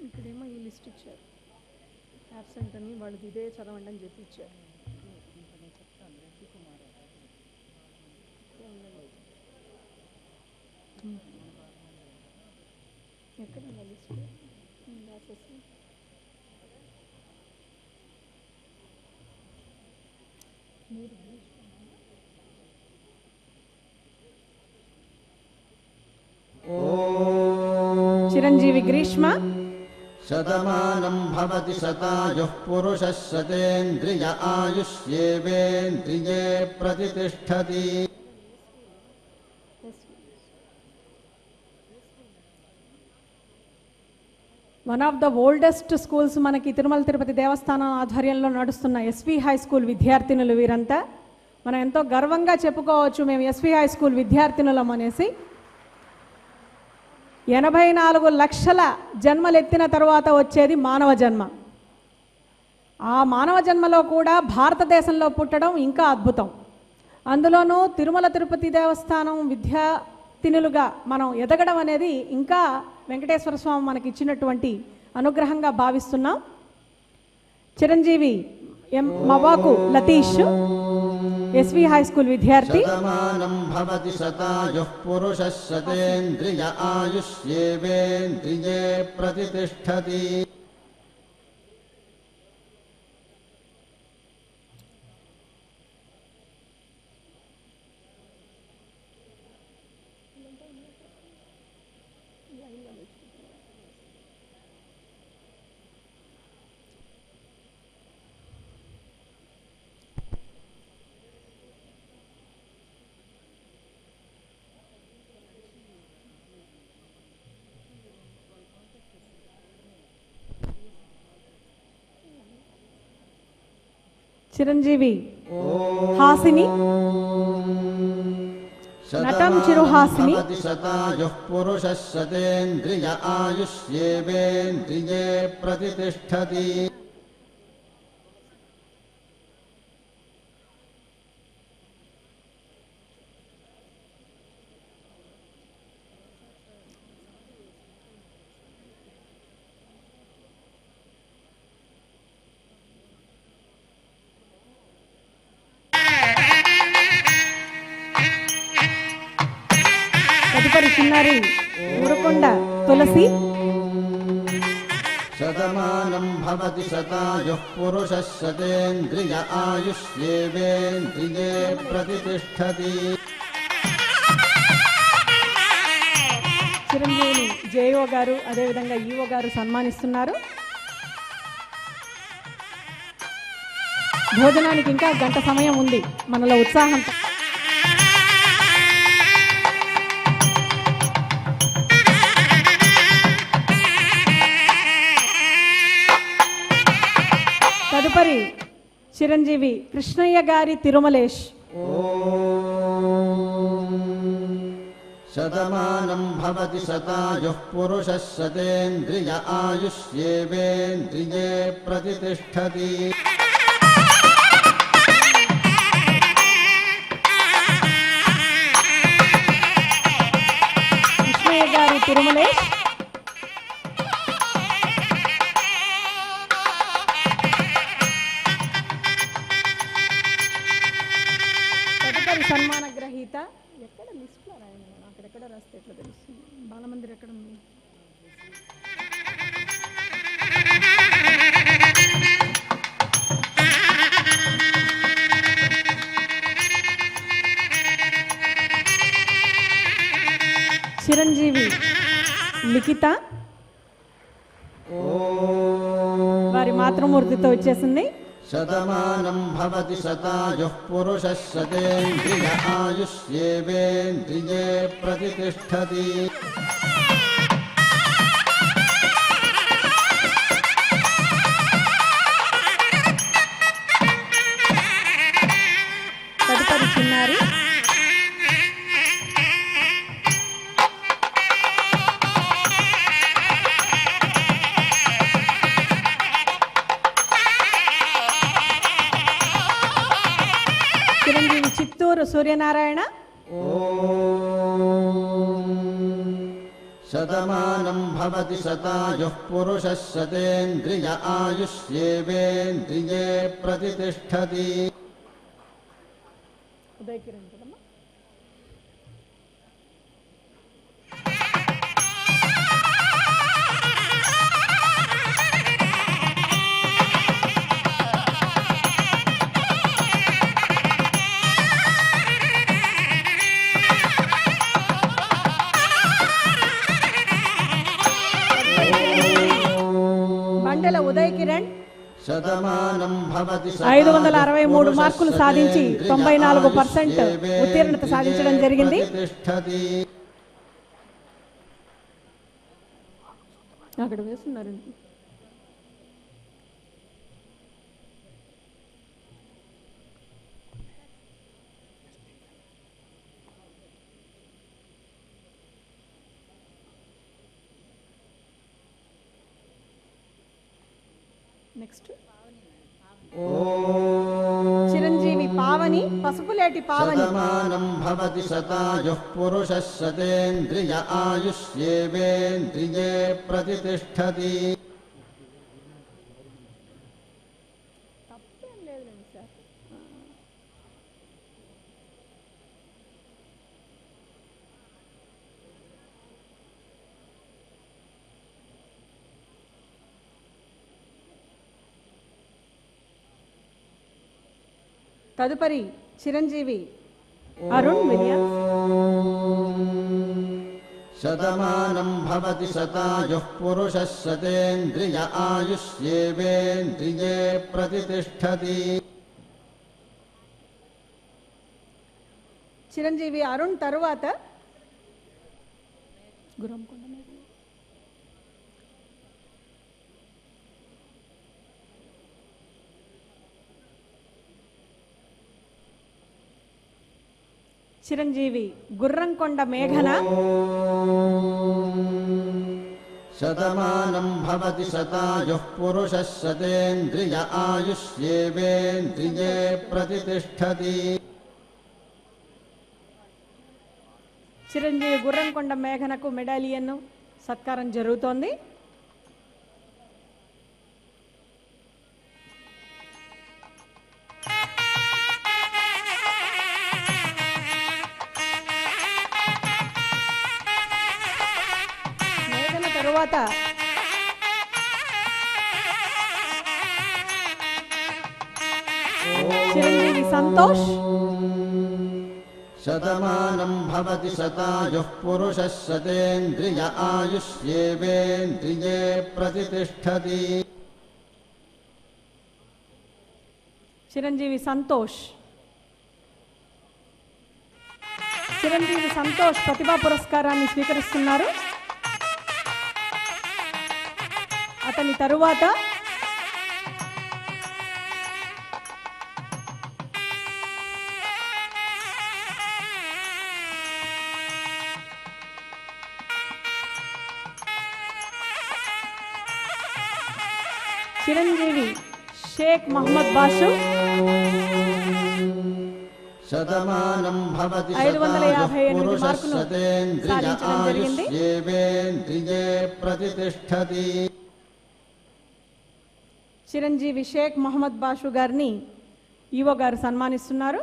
ఇక్కడేమో ఈ లిస్ట్ ఇచ్చారు, యాబ్సెంట్ అని, వాళ్ళది ఇదే చదవండి అని చెప్పి ఇచ్చారు. ఎక్కడ లిస్ట్ రాసేసి చిరంజీవి గ్రీష్మ. శతమానం భవతి శతాయుః పురుషः శతేంద్రియ ఆయుష్యేవేంద్రియే ప్రతిష్టతి. One of the oldest schools మనకి తిరుమల తిరుపతి దేవస్థానం ఆధ్వర్యంలో నడుస్తున్న ఎస్వి హై స్కూల్ విద్యార్థినులు వీరంతా. మనం ఎంతో గర్వంగా చెప్పుకోవచ్చు మేము ఎస్వి హై స్కూల్ విద్యార్థినులం అనేసి. 84 లక్షల జన్మలెత్తిన తర్వాత వచ్చేది మానవ జన్మ. ఆ మానవ జన్మలో కూడా భారతదేశంలో పుట్టడం ఇంకా అద్భుతం. అందులోనూ తిరుమల తిరుపతి దేవస్థానం విద్యార్థినులుగా మనం ఎదగడం అనేది ఇంకా వెంకటేశ్వర స్వామి మనకి ఇచ్చినటువంటి అనుగ్రహంగా భావిస్తున్నాం. Chiranjeevi Mavaku Latheesh, SV high school విద్యార్థి. శతమానం భవతి శతాయుః పురుషः శతేంద్రియ ఆయుష్యేవేంద్రియే ప్రతిష్టతి. చిరంజీవి హాసిని, నటం చిరుహాసిని. శతాయుః పురుషः శతేంద్రియ ఆయుష్యేవేంద్రియే ప్రతిష్టతి. తదుపరి చిన్నారి మురుకొండ తులసి. శతమానం భవతి శతాయుః పురుషः శతేంద్రియ ఆయుష్యేవేంద్రియే ప్రతిష్టతి. చిరంజీవిని జేఓ గారు అదేవిధంగా ఈఓ గారు సన్మానిస్తున్నారు. భోజనానికి ఇంకా గంట సమయం ఉంది. మనలో ఉత్సాహం. తదుపరి చిరంజీవి కృష్ణయ్య గారి తిరుమలేష్. శతమానం భవతి శతాయుః పురుషः శతేంద్రియ ఆయుష్యేవేంద్రియే ప్రతిష్టతి. కృష్ణయ్య గారి తిరుమలేష్. తదుపరి తదుపరి సన్మాన గ్రహీత ఎక్కడ లిస్ట్లో రాయండి, అక్కడెక్కడ రాస్తే ఎట్లా తెలుస్తుంది? బాలమందిర్ ఎక్కడ ఉంది? చిరంజీవి లిఖిత వారి మాతృమూర్తితో వచ్చేసింది. శతమానం భవతి శతాయుః పురుషः శతేంద్రియ ఆయుష్యేవేంద్రియే ప్రతిష్టతి. తదుపరి చిన్నారి చిరంజీవి చిత్తూరు సూర్యనారాయణ. శతమానం భవతి శతాయుః పురుషः శతేంద్రియ ఆయుష్యేవేంద్రియే ప్రతిష్టతి. ఉదయ్ కిరణ్ కదమ్మా. బండెల ఉదయ్ కిరణ్ శతమానం భవతి 563 మార్కులు సాధించి 94% ఉత్తీర్ణత సాధించడం జరిగింది. ప్రతిష్టతి. అక్కడ వేస్తున్నారు. నెక్స్ట్ చిరంజీవి పావని పసుపులేటి పావని. శతమానం భవతి శతాయుః పురుషः శతేంద్రియ ఆయుష్యేవేంద్రియే ప్రతిష్టతి. తప్పేం లేదులేండి సార్. తదుపరి చిరంజీవి అరుణ్ విలియమ్స్. శతమానం భవతి శతాయుః పురుషः శతేంద్రియ ఆయుష్యేవేంద్రియే ప్రతిష్టతి. చిరంజీవి అరుణ్ తరువాత గురంకొండ మేఘన. చిరంజీవి గుర్రంకొండ మేఘన. శతమానం భవతి శతాయుః పురుషः శతేంద్రియ ఆయుష్యేవేంద్రియే ప్రతిష్టతి. చిరంజీవి గుర్రంకొండ మేఘనకు మెడాలియన్ సత్కారం జరుగుతోంది. మేఘన తరువాత చిరంజీవి సంతోష్. శతమానం భవతి శతాయుః పురుషः శతేంద్రియ ఆయుష్యేవేంద్రియే ప్రతిష్టతి. చిరంజీవి సంతోష్. చిరంజీవి సంతోష్ ప్రతిభా పురస్కారాన్ని స్వీకరిస్తున్నారు. అతని తరువాత చిరంజీవి షేక్ మహమ్మద్ బాషు. శతమానం భవతి 558 పురుషः మార్కులు శతేంద్రియ సాధించడం జరిగింది. ఆయుష్యేవేంద్రియే ప్రతిష్టతి. చిరంజీవి షేక్ మహమ్మద్ బాషు గారిని ఈవో గారు సన్మానిస్తున్నారు.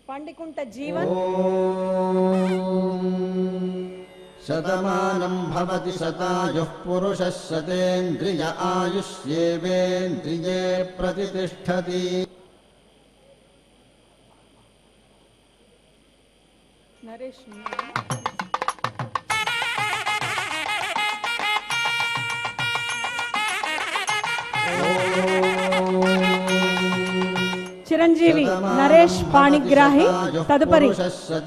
పండికుంట జీవన్ శతమానం భవతి శతాయుః పురుషः శతేంద్రియ ఆయుష్యేవేంద్రియే ప్రతిష్టతి. నరేష్ చిరంజీవి నరేష్ పాణిగ్రాహి తదుపరి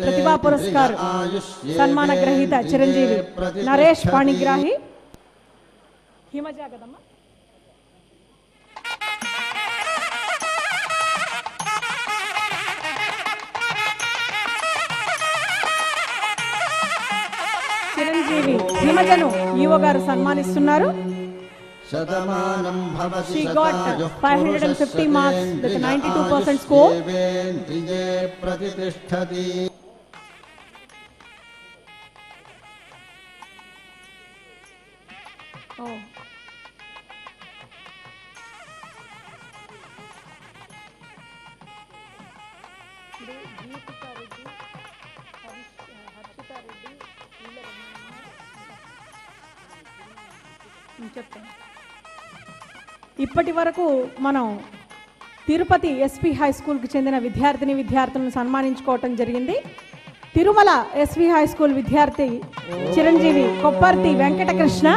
ప్రతిభా పురస్కార్ సన్మాన గ్రహీత చిరంజీవి నరేష్ పాణిగ్రాహి. హిమజ కదమ్మా. చిరంజీవి హిమజను ఈవో గారు సన్మానిస్తున్నారు. Shatamanam Bhavati She got 550 marks with a 92% score. శతేంద్రియే ప్రతిష్టతి. Oh. చెప్తాను. ఇప్పటి వరకు మనం తిరుపతి ఎస్పీ హై స్కూల్కి చెందిన విద్యార్థులను సన్మానించుకోవటం జరిగింది. తిరుమల ఎస్వి హై స్కూల్ విద్యార్థి చిరంజీవి కొప్పర్తి వెంకటకృష్ణ.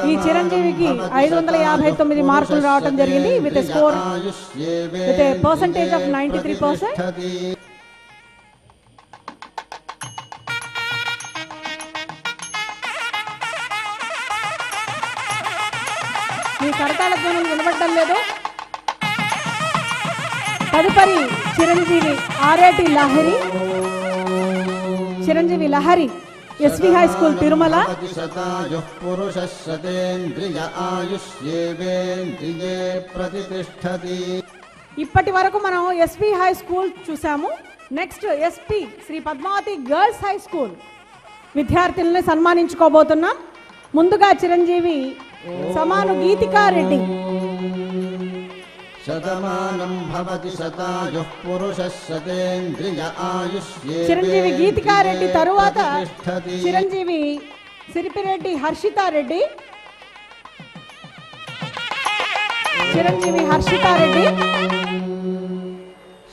ఈ చిరంజీవికి 559 మార్కులు రావటం జరిగింది with score with percentage of 93%. మీ కరతాళ ధ్వనులు వినబడటం లేదు. తదుపరి Chiranjeevi RAT Lahari. Chiranjeevi Lahari SV high school Tirumala. శతాయుః పురుషः శతేంద్రియ ఆయుష్యేవేంద్రియే ప్రతిష్టతి. ఇప్పటి వరకు మనం ఎస్వి హై స్కూల్ చూసాము. Next SP Shri Padmavathi girls high school విద్యార్థుల్ని సన్మానించుకోబోతున్నాం. ముందుగా చిరంజీవి సమాను గీతికారెడ్డి. శతమానం భవతి శతాయుః పురుషः శతేంద్రియ ఆయుష్యేవేంద్రియే చిరంజీవి గీతికారెడ్డి తరువాత ప్రతిష్టతి. చిరంజీవి సిరిపిరెడ్డి హర్షితారెడ్డి. చిరంజీవి హర్షితారెడ్డి.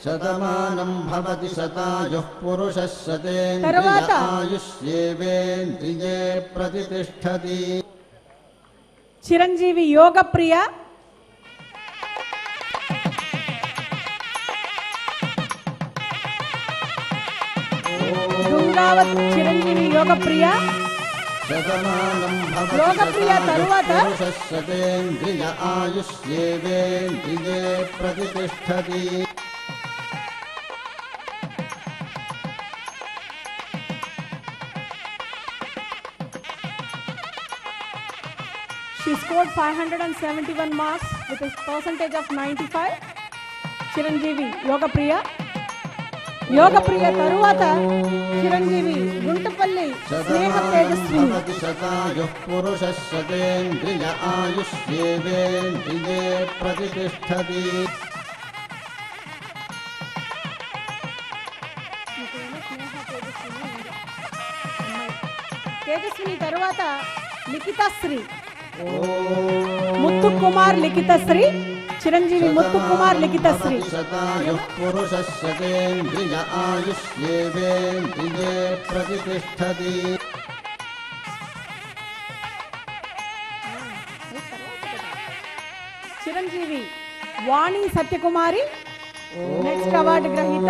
శతమానం భవతి శతాయుః పురుషः శతేంద్రియ తరువాత ఆయుష్యేవేంద్రియే ప్రతిష్టతి. చిరంజీవి యోగప్రియ. దుంగావత్ చిరంజీవి యోగప్రియ. శతమానం భవతి యోగప్రియ తరువాత పురుషः శతేంద్రియ ఆయుష్యేవేంద్రియే ప్రతిష్టతి. She scored 571 marks with a percentage of 95. Chiranjeevi యోగప్రియ. యోగప్రియ తరువాత చిరంజీవి గుంటపల్లి స్నేహ తేజస్విని. భవతి శతాయుః పురుషः శతేంద్రియ ఆయుష్యేవేంద్రియే ప్రతిష్టతి. తేజస్విని తరువాత లిఖితశ్రీ. ముత్తు కుమార్ లిఖితశ్రీ. చిరంజీవి ముత్తు కుమార్ లిఖితశ్రీ. శతాయుః పురుషः శతేంద్రియ ఆయుష్యేవేంద్రియే ప్రతిష్టతి. చిరంజీవి వాణి సత్యకుమారి నెక్స్ట్ అవార్డు గ్రహీత.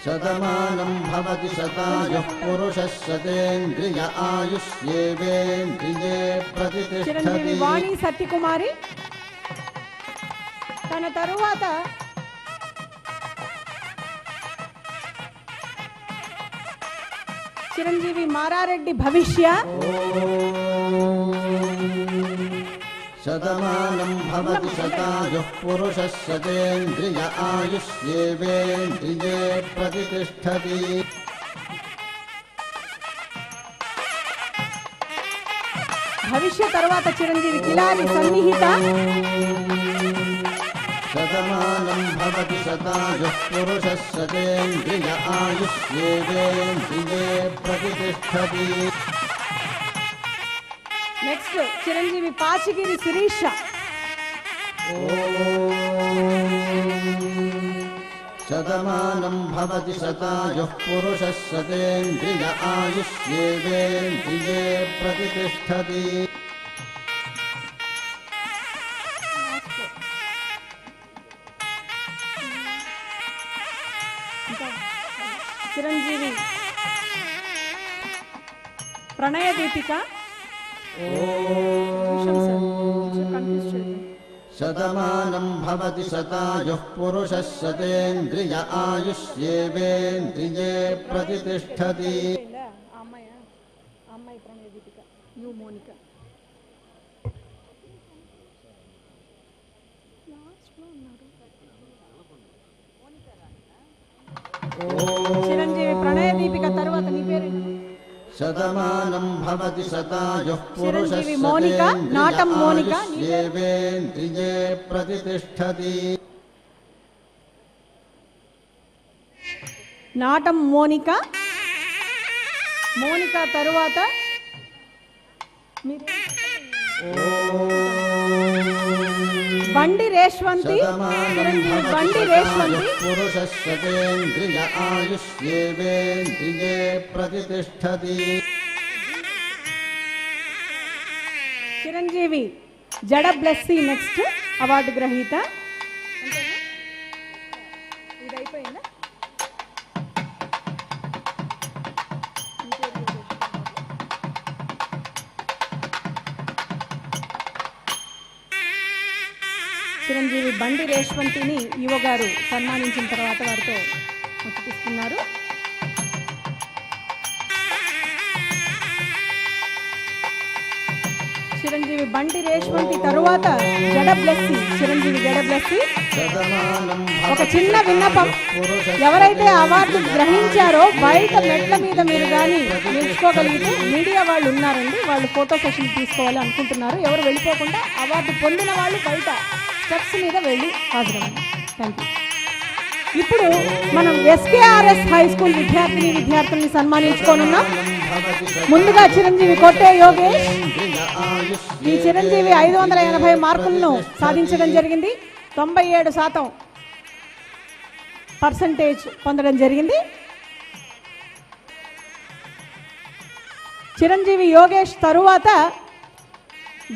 శతమానం భవతి శతాయుః పురుషः శతేంద్రియ ఆయుష్యేవేంద్రియే చిరంజీవి ప్రతిష్టతి. వాణి సత్యకుమారి. తన తరువాత చిరంజీవి మారారెడ్డి భవిష్య. శతమానం భవతి శతాయుః పురుషः శతేంద్రియ ఆయుష్యేవేంద్రియే ప్రతిష్టతి. భవిష్య తర్వాత చిరంజీవి కిలారి సన్నిహిత. శతమానం భవతి శతాయుః పురుషः శతేంద్రియ ఆయుష్యేవేంద్రియే ప్రతిష్టతి. నెక్స్ట్ చిరంజీవి పాచిగిరి శిరీష. శతమానం భవతి శతాయుః పురుషः శతేంద్రియ ఆయుష్యేవేంద్రియే ప్రతిష్టతి. చిరంజీవి ప్రణయ దీపిక. శతమానం భవతి శతాయుః పురుషः శతేంద్రియ ఆయుష్యేవేంద్రియే ప్రతిష్టతి. అమ్మాయి ప్రణయ దీపిక యు మోనిక. చిరంజీవి ప్రణయ దీపిక తర్వాత నీ పేరు శతమానం భవతి శతాయుః పురుషः చిరంజీవి మోనిక, నాటం మోనిక. ఆయుష్యేవేంద్రియే ప్రతిష్టతి. నాటం మోనిక. మోనిక తరువాత బండి రేష్వంతి. చిరంజీవి బండి రేష్వంతి. పురుషः శతేంద్రియ ఆయుష్యేవేంద్రియే ప్రతిష్టతి. చిరంజీవి జడ బ్లెస్సీ నెక్స్ట్ అవార్డు గ్రహీత. ఇది అయిపోయిందా? చిరంజీవి బండి రేష్వంతిని ఈవో గారు సన్మానించిన తర్వాత వారితో ముచ్చటిస్తున్నారు. చిరంజీవి బండి రేష్వంతి తరువాత జడ బ్లెస్సీ. చిరంజీవి జడ బ్లెస్సీ. ఒక చిన్న విన్నపం, ఎవరైతే అవార్డు గ్రహించారో బయట మెట్ల మీద మీరు కానీ నిలుచుకోగలిగితే మీడియా వాళ్ళు ఉన్నారండి, వాళ్ళు ఫోటో సెషన్ తీసుకోవాలి అనుకుంటున్నారు. ఎవరు వెళ్ళిపోకుండా అవార్డు పొందిన వాళ్ళు బయట స్టెప్స్ మీద వెళ్ళి హాజరవ్వండి. Thank you. ఇప్పుడు మనం ఎస్కేఆర్ఎస్ హై స్కూల్ విద్యార్థుల్ని సన్మానించుకోనున్నాం. ముందుగా చిరంజీవి కొట్టే యోగేష్. ఈ చిరంజీవి 580 మార్కులను సాధించడం జరిగింది. 97% పొందడం జరిగింది. చిరంజీవి యోగేష్ తరువాత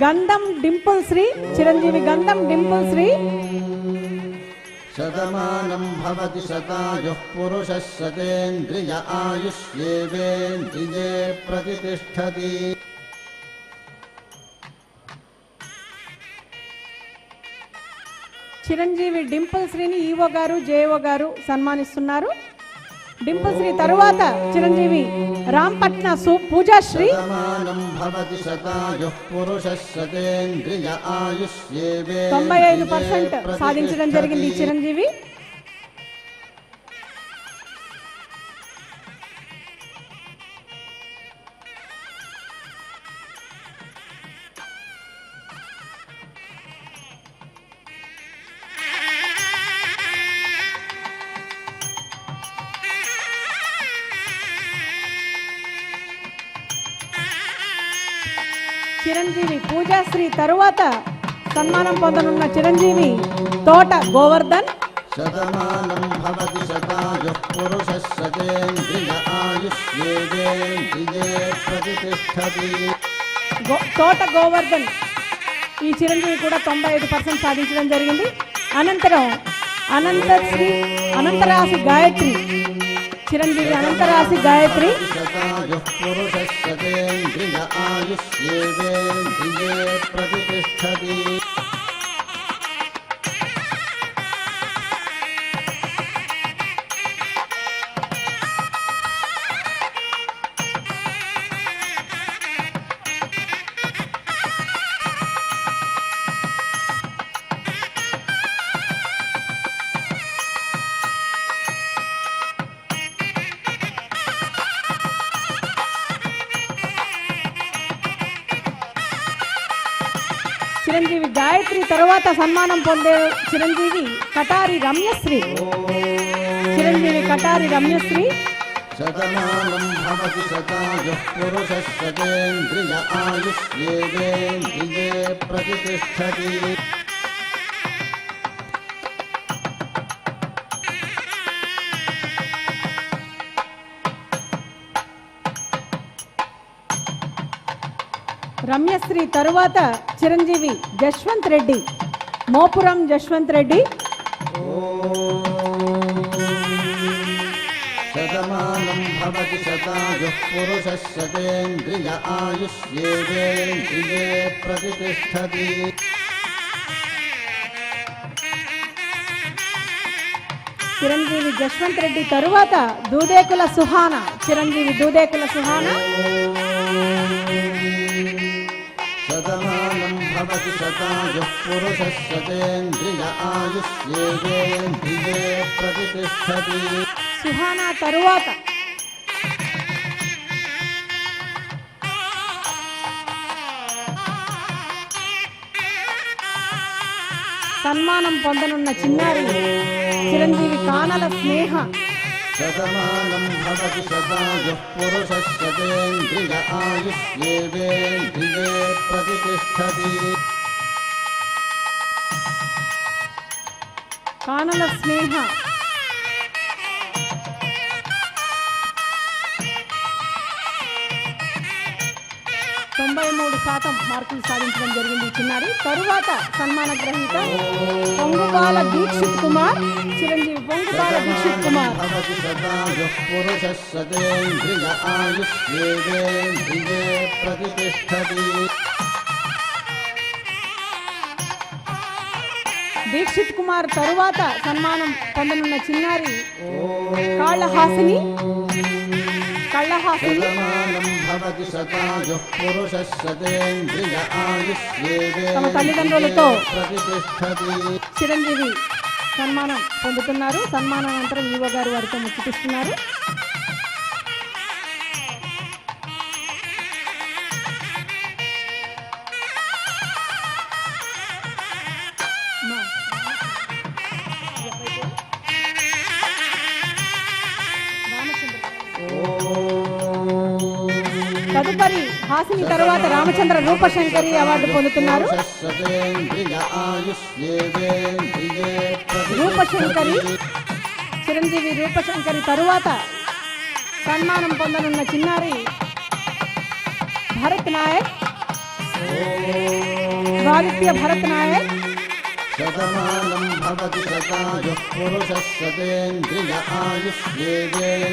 గంధం డింపుల్ శ్రీ. చిరంజీవి గంధం డింపుల్ శ్రీ. శతమానం భవతి శతాయుః పురుషः శతేంద్రియ ఆయుష్యేవేంద్రియే ప్రతిష్టతి. చిరంజీవి డింపుల్ శ్రీని ఈవో గారు జేఓ గారు సన్మానిస్తున్నారు. డింపుల్ శ్రీ తరువాత చిరంజీవి రాంపట్న పూజాశ్రీ. 95% సాధించడం జరిగింది చిరంజీవి. చిరంజీవి పూజాశ్రీ తరువాత సన్మానం పొందనున్న చిరంజీవి తోట గోవర్ధన్. శతమానం భవతి శతాయుః పురుషः శతేంద్రియ ఆయుష్యేవేంద్రియే ప్రతిష్టతి. తోట గోవర్ధన్ ఈ చిరంజీవి కూడా 95% సాధించడం జరిగింది. అనంతరం అనంతరాశి గాయత్రి. చిరంజీవి అనంతరాశి గాయత్రి. శతాయుః పురుషः శతేంద్రియ ఆయుష్యేవేంద్రియే ప్రతిష్టతి. చిరంజీవి గాయత్రి తరువాత సన్మానం పొందే చిరంజీవి కటారి రమ్యశ్రీ. చిరంజీవి కటారి రమ్యశ్రీ. శతమానం భవతి శతాయుః పురుషः శతేంద్రియ ఆయుష్యేవేంద్రియే ప్రతిష్టతి. రమ్యశ్రీ తరువాత చిరంజీవి జశ్వంత్ రెడ్డి, మోపురం జశ్వంత్ రెడ్డి. శతమానం భవతి శతాయుః పురుషः శతేంద్రియ ఆయుష్యేవేంద్రియే ప్రతిష్టతి. చిరంజీవి జశ్వంత్ రెడ్డి తరువాత దూదేకుల సుహాన. చిరంజీవి దూదేకుల సుహాన. శతమానం భవతి శతాయుః పురుషः శతేంద్రియ ఆయుష్యేవేంద్రియే ప్రతిష్టతి. సుహాన తరువాత సన్మానం పొందనున్న చిన్నారి చిరంజీవి కానల స్నేహ. శతమానం భవతి శతాయుః పురుషः శతేంద్రియ ఆయుష్యేవేంద్రియే ప్రతిష్టతి. కానల స్నేహ. మార్కులు సాధించడం జరిగింది ఈ చిన్నారి. తరువాత సన్మాన గ్రహీత పొంగుబాల దీక్షిత్ కుమార్. చిరంజీవి పొంగుబాల దీక్షిత్ కుమార్. దీక్షిత్ కుమార్ తరువాత సన్మానం పొందనున్న చిన్నారి కాళ్ళహాసిని. తమ తల్లిదండ్రులతో చిరంజీవి సన్మానం పొందుతున్నారు. సన్మానానంతరం ఈవో గారు వారితో ముచ్చటిస్తున్నారు. తదుపరి హాసిని తరువాత రామచంద్ర రూపశంకరి అవార్డు పొందుతున్నారు. రూపశంకరి చిరంజీవి రూపశంకరి తరువాత సన్మానం పొందనున్న చిన్నారి భరత్ నాయక్. ఆదిత్య భరత్ నాయక్.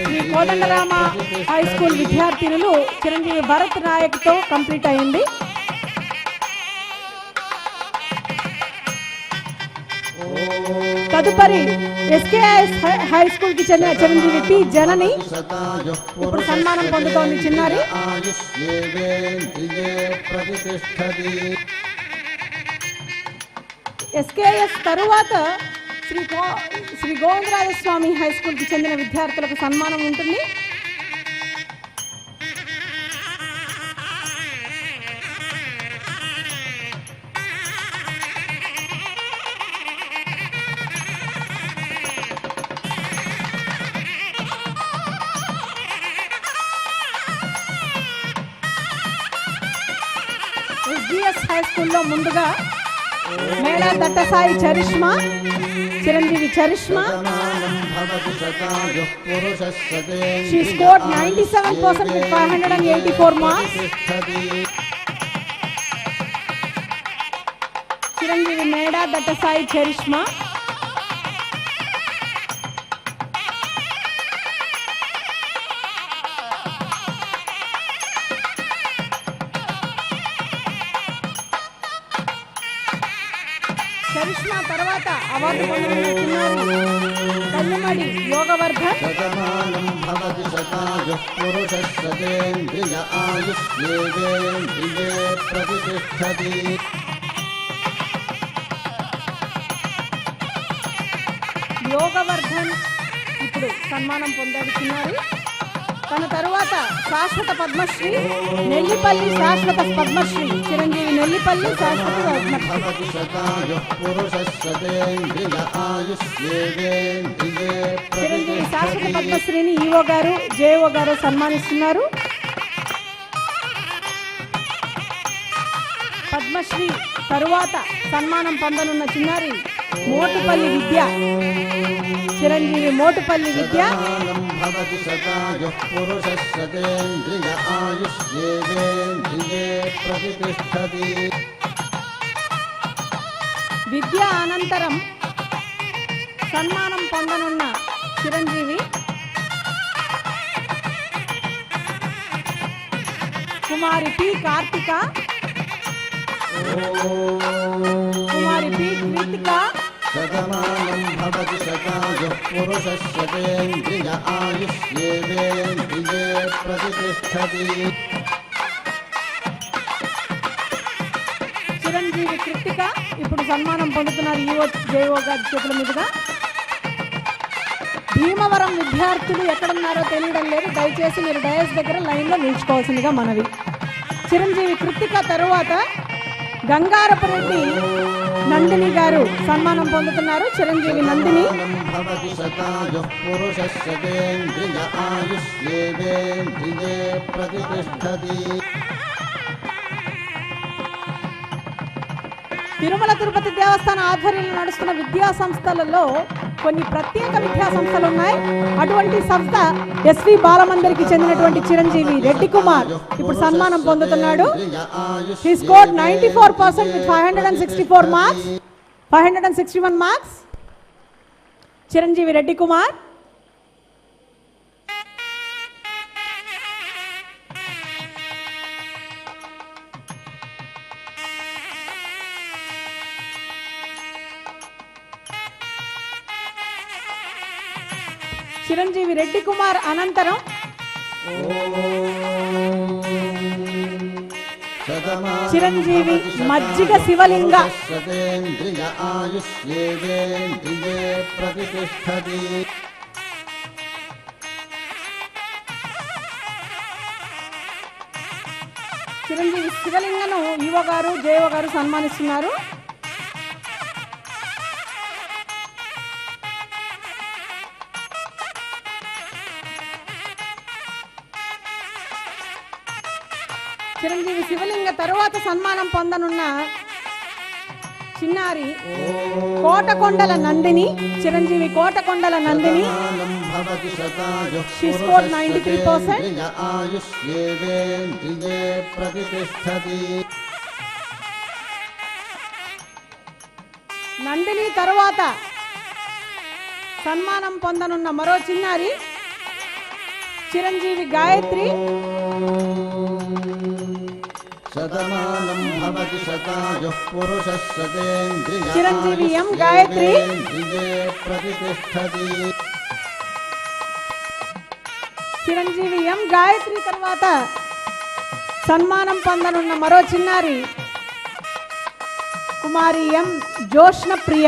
శ్రీ కోదండరామ హై స్కూల్ విద్యార్థినులు చిరంజీవి భరత్ నాయక్ తో కంప్లీట్ అయింది. తదుపరి ఎస్కేఎస్ హై స్కూల్ కి చెందిన చిరంజీవి టి జనని ఇప్పుడు సన్మానం పొందుతోంది చిన్నారి. ఎస్కేఎస్ తరువాత శ్రీ గోవిందరాజస్వామి హై స్కూల్ కి చెందిన విద్యార్థులకు సన్మానం ఉంటుంది. ఎస్జిఎస్ హై స్కూల్లో ముందుగా Meda Dattasai Charishma. Chiranjeevi Charishma. She scored 97% with 584 marks. Chiranjeevi Meda Dattasai Charishma. Charishma తర్వాత అవార్డు పొందుతున్నారు కల్లుమడి యోగవర్ధన్. యోగవర్ధన్ ఇప్పుడు సన్మానం పొందుతున్నారు. తన తరువాత శాశ్వత పద్మశ్రీ నెల్లిపల్లి శాశ్వత పద్మశ్రీ చిరంజీవి నెల్లిపల్లి శాశ్వత భవతి శతాయుః పురుషः శతేంద్రియ ఆయుష్యేవేంద్రియే చిరంజీవి శాశ్వత పద్మశ్రీని ఈఓ గారు జేఓ గారు సన్మానిస్తున్నారు. పద్మశ్రీ తరువాత సన్మానం పొందనున్న చిన్నారి మోటుపల్లి విద్య. చిరంజీవి మోటుపల్లి విద్య. భవతి శతాయుః పురుషः శతేంద్రియ ఆయుష్యేవేంద్రియే ప్రతిష్టతి. విద్య అనంతరం సన్మానం పొందనున్న చిరంజీవి కుమారి పి కార్తిక, కుమారి పి కృతిక. శతమానం భవతి శతాయుః పురుషः శతేంద్రియ ఆయుష్యేవేంద్రియే ప్రతిష్టతి. చిరంజీవి కృతిక ఇప్పుడు సన్మానం పొందుతున్నారు ఈఓ జేఓ గారి చేతుల మీదుగా. భీమవరం విద్యార్థులు ఎక్కడున్నారో తెలియడం లేదు, దయచేసి మీరు డయాస్ దగ్గర లైన్లో నిల్చుకోవాల్సిందిగా మనవి. చిరంజీవి కృతిక తరువాత గంగారపురెడ్డి నందిని గారు సన్మానం పొందుతున్నారు. చిరంజీవి నందిని. భవతి శతాయుః పురుషः శతేంద్రియ ఆయుష్యేవేంద్రియే ప్రతిష్టతి. తిరుమల తిరుపతి దేవస్థాన ఆధ్వర్యంలో నడుస్తున్న విద్యా సంస్థలలో కొన్ని ప్రత్యేక విద్యా సంస్థలు ఉన్నాయి. అటువంటి సంస్థ ఎస్వి బాలమందిరికి చెందినటువంటి చిరంజీవి రెడ్డి కుమార్ ఇప్పుడు సన్మానం పొందుతున్నాడు. He scored 94% with 564 marks, 561 marks. Chiranjeevi Reddy Kumar. Chiranjeevi Reddy Kumar అనంతరం చిరంజీవి మజ్జిగ శివలింగ. శతేంద్రియ ఆయుష్యేవేంద్రియే ప్రతిష్టతి. చిరంజీవి శివలింగను ఈవో గారు జేఓ గారు సన్మానిస్తున్నారు. చిరంజీవి శివలింగ తరువాత సన్మానం పొందనున్న చిన్నారి కోటకొండల నందిని. చిరంజీవి కోటకొండల నందిని. She scored 93%. ఆయుష్యేవేంద్రియే ప్రతిష్టతి. నందిని తరువాత సన్మానం పొందనున్న మరో చిన్నారి చిరంజీవి గాయత్రి. శతమానం భవతి శతాయుః పురుషः శతేంద్రియ చిరంజీవి ఎం గాయత్రి. ఆయుష్యేవేంద్రియే ప్రతిష్టతి. చిరంజీవి ఎం గాయత్రి తర్వాత సన్మానం పొందనున్న మరో చిన్నారి కుమారి ఎం జోష్న ప్రియ.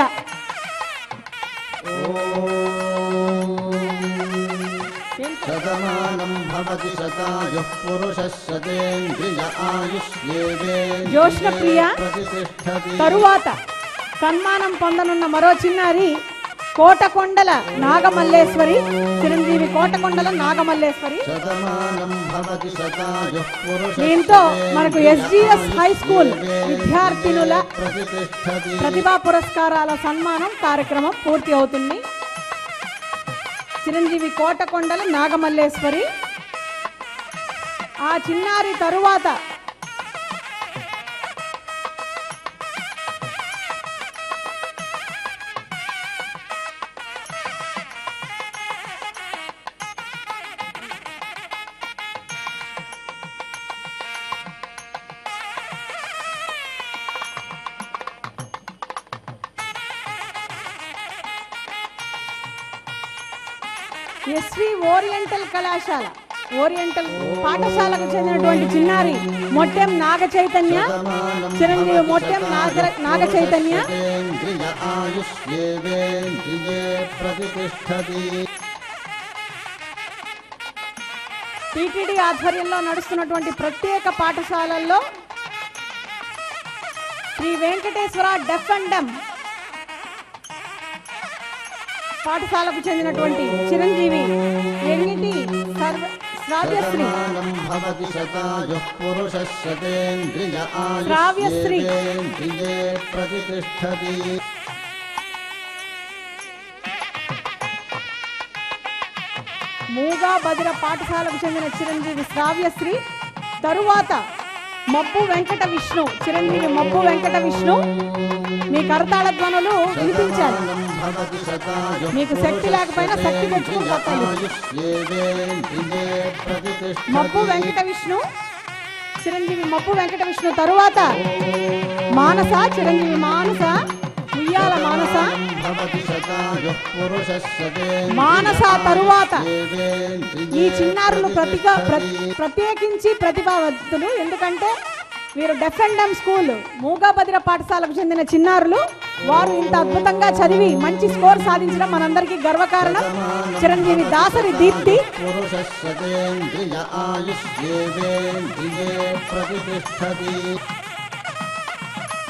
శతమానం భవతి శతాయుః పురుషः శతేంద్రియ ఆయుష్యేవేంద్రియే జోష్న ప్రియ ప్రతిష్టతి. తరువాత సన్మానం పొందనున్న మరో చిన్నారి కోటకొండల నాగమల్లేశ్వరి. చిరంజీవి కోటకొండల నాగమల్లేశ్వరి. శతమానం భవతి శతాయుః పురుషः దీంతో మనకు ఎస్జిఎస్ హై స్కూల్ విద్యార్థినుల ప్రతిష్టతి. ప్రతిభా పురస్కారాల సన్మానం కార్యక్రమం పూర్తి అవుతుంది. చిరంజీవి కోటకొండల నాగమల్లేశ్వరి. ఆ చిన్నారి తరువాత ఎస్వి ఓరియంటల్ కళాశాల ఓరియంటల్ పాఠశాలకు చెందినటువంటి చిన్నారి మొట్టెం నాగ చైతన్య. చిరంజీవి మొట్టెం నాగ చైతన్య. టీటీడీ ఆధ్వర్యంలో నడుస్తున్నటువంటి ప్రత్యేక పాఠశాలల్లో Shri Venkateswara deaf and dumb పాఠశాలకు చెందినటువంటి చిరంజీవి ఎన్నిటి శ్రావ్యశ్రీ శ్రావ్యశ్రీ మూగా బదిర పాఠశాలకు చెందిన చిరంజీవి శ్రావ్యశ్రీ. తరువాత మబ్బు వెంకట విష్ణు, చిరంజీవి మబ్బు వెంకట విష్ణు. మీ కరతాళ ధ్వనులు వినిపించాలి. మీకు శక్తి లేకపోయినా శక్తి తెచ్చుకుంటారు. మబ్బు వెంకట విష్ణు, చిరంజీవి మబ్బు వెంకట విష్ణు. తరువాత మానస, చిరంజీవి మానస, ఉయ్యాల మానస. మానస తరువాత ఈ చిన్నారులు ప్రత్యేకించి ప్రతిభావంతులు. ఎందుకంటే వీరు డెఫ్ అండ్ డమ్ స్కూల్ మూగాబదిర పాఠశాలకు చెందిన చిన్నారులు. వారు ఇంత అద్భుతంగా చదివి మంచి స్కోర్ సాధించడం మనందరికీ గర్వకారణం. చిరంజీవి దాసరి దీప్తి,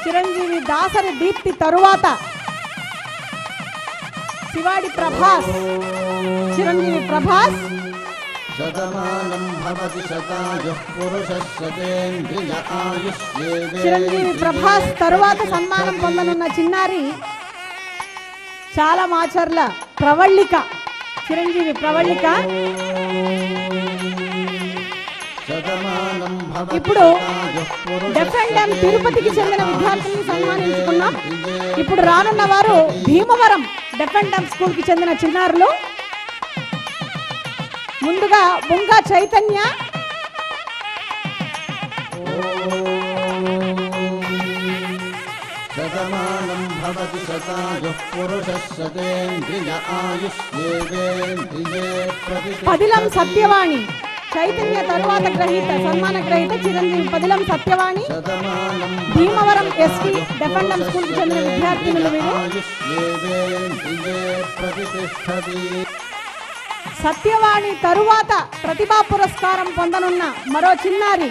చిరంజీవి దాసరి దీప్తి. తరువాత శివాడి ప్రభాస్, చిరంజీవి ప్రభాస్. చిరంజీవి ప్రభాస్ తరువాత సన్మానం పొందనున్న చిన్నారి చాలా మాచర్ల ప్రవళిక, చిరంజీవి ప్రవళిక. ఇప్పుడు డెఫ్ అండ్ డమ్ తిరుపతికి చెందిన విద్యార్థుల్ని సన్మానించుకున్నాం. ఇప్పుడు రానున్న వారు Bhimavaram deaf and dumb school కి చెందిన చిన్నారులు. ముందుగా బుంగా చైతన్య, పదిలం సత్యవాణి. చైతన్య తరువాత గ్రహీత, సన్మాన గ్రహీత Chiranjeevi Padilam Satyavani. Bhimavaram SV deaf and dumb school కి చెందిన విద్యార్థినులు వీరు. సత్యవాణి తరువాత ప్రతిభా పురస్కారం పొందనున్న మరో చిన్నారి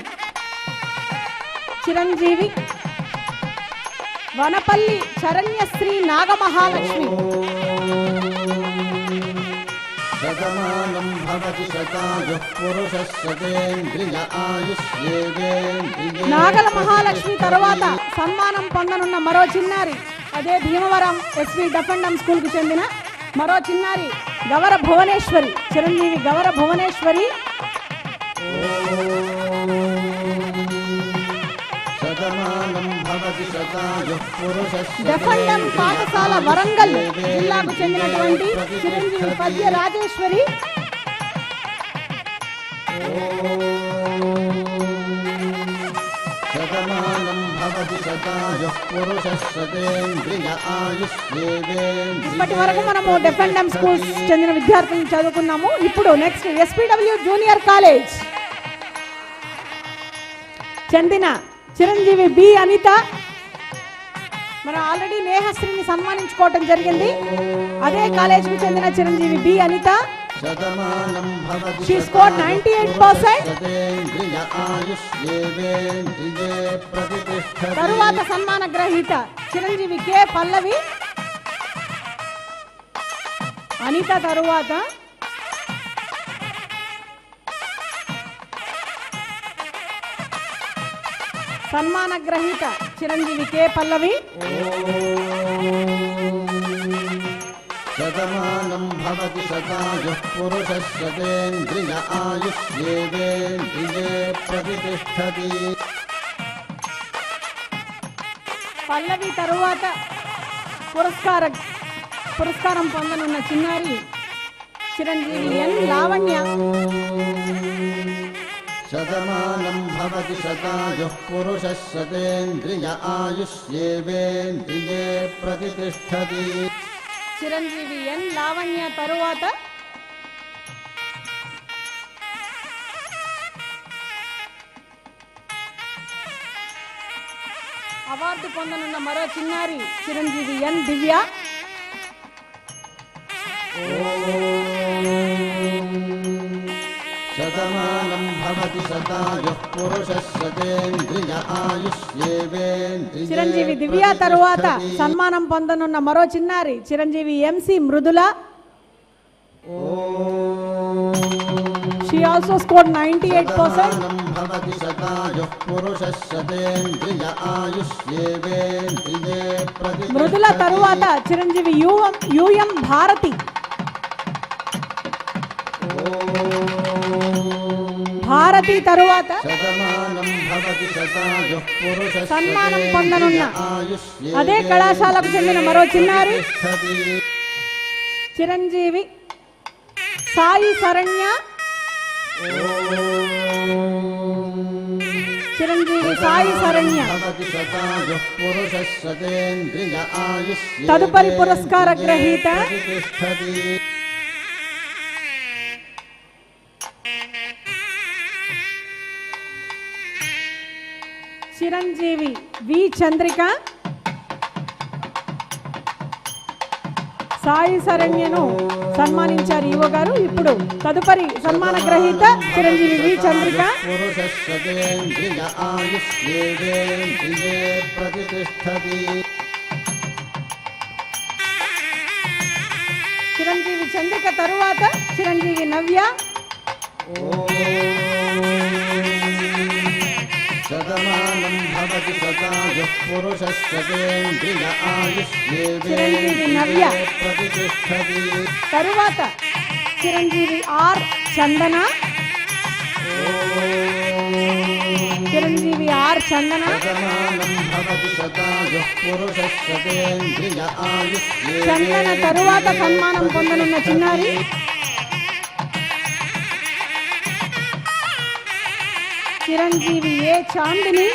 చిరంజీవి వనపల్లి శరణ్యశ్రీ నాగమహాలక్ష్మి. నాగల మహాలక్ష్మి తరువాత సన్మానం పొందనున్న మరో చిన్నారి అదే Bhimavaram SV deaf and dumb school కి చెందిన మరో చిన్నారి Gavara Bhuvaneswari, Chiranjeevi Gavara Bhuvaneswari. Deaf and dumb పాఠశాల వరంగల్ జిల్లాకు చెందినటువంటి చిరంజీవి పద్య రాజేశ్వరి. ఇప్పటి వరకు మనము డెఫ్ అండ్ డమ్ స్కూల్స్ చెందిన విద్యార్థులను చదువుకున్నాము. ఇప్పుడు నెక్స్ట్ ఎస్పీడబ్ల్యూ జూనియర్ కాలేజ్ చెందిన చిరంజీవి బి అనిత. మనం ఆల్రెడీ నేహశ్రీని సన్మానించుకోవటం జరిగింది. అదే కాలేజీకి చెందిన Chiranjeevi B Anitha. She scored 98%. తరువాత సన్మాన గ్రహీత చిరంజీవి కె పల్లవి. అనిత తరువాత సన్మాన గ్రహీత చిరంజీవి కె పల్లవి. శతమానం భవతి శతాయుః పురుషः శతేంద్రియ ఆయుష్యేవేంద్రియే ప్రతిష్టతి. పల్లవి తరువాత పురస్కారం పొందనున్న చిన్నారి చిరంజీవి ఎన్ లావణ్య. శతమానం భవతి శతాయుః పురుషः శతేంద్రియ ఆయుష్యేవేంద్రియే ప్రతిష్టతి. చిరంజీవి ఎన్ లావణ్య తరువాత అవార్డు పొందనున్న మరో చిన్నారి చిరంజీవి ఎన్ దివ్య. శతమానం భవతి శతాయుః పురుషः శతేంద్రియ ఆయుష్యేవేంద్రియే చిరంజీవి దివ్య తరువాత సన్మానం పొందనున్న మరో చిన్నారి Chiranjeevi MC Mrudula. She also scored 98%. భవతి శతాయుః పురుషः శతేంద్రియ ఆయుష్యేవేంద్రియే ప్రతిష్టతి. మృదుల తరువాత చిరంజీవి యుఎం భారతి. భారతి తరువాత శతమానం భవతి శతాయుః పురుషः సన్మానం పొందనున్న ఆయుష్యేవేంద్రియే అదే కళాశాలకు చెందిన మరో చిన్నారి ప్రతిష్టతి. చిరంజీవి సాయి శరణ్య. చిరంజీవి సాయి శరణ్య భవతి శతాయుః పురుషः శతేంద్రియ ఆయుష్యేవేంద్రియే తదుపరి పురస్కార గ్రహీత ప్రతిష్టతి. చిరంజీవి వి చంద్రిక. సాయి శరణ్యను సన్మానించారు ఈవో గారు. ఇప్పుడు తదుపరి సన్మాన గ్రహీత చిరంజీవి వి చంద్రిక. పురుషः శతేంద్రియ ఆయుష్యేవేంద్రియే ప్రతిష్టతి. చిరంజీవి చంద్రిక తరువాత చిరంజీవి నవ్య. శతమానం భవతి శతాయుః పురుషः శతేంద్రియ చిరంజీవి నవ్య. ఆయుష్యేవేంద్రియే ప్రతిష్టతి. తరువాత చిరంజీవి ఆర్ చందన. చిరంజీవి ఆర్ చందన శతమానం భవతి శతాయుః పురుషः శతేంద్రియ చందన తరువాత సన్మానం పొందనున్న చిన్నారి చిరంజీవి ఏ చాందిని.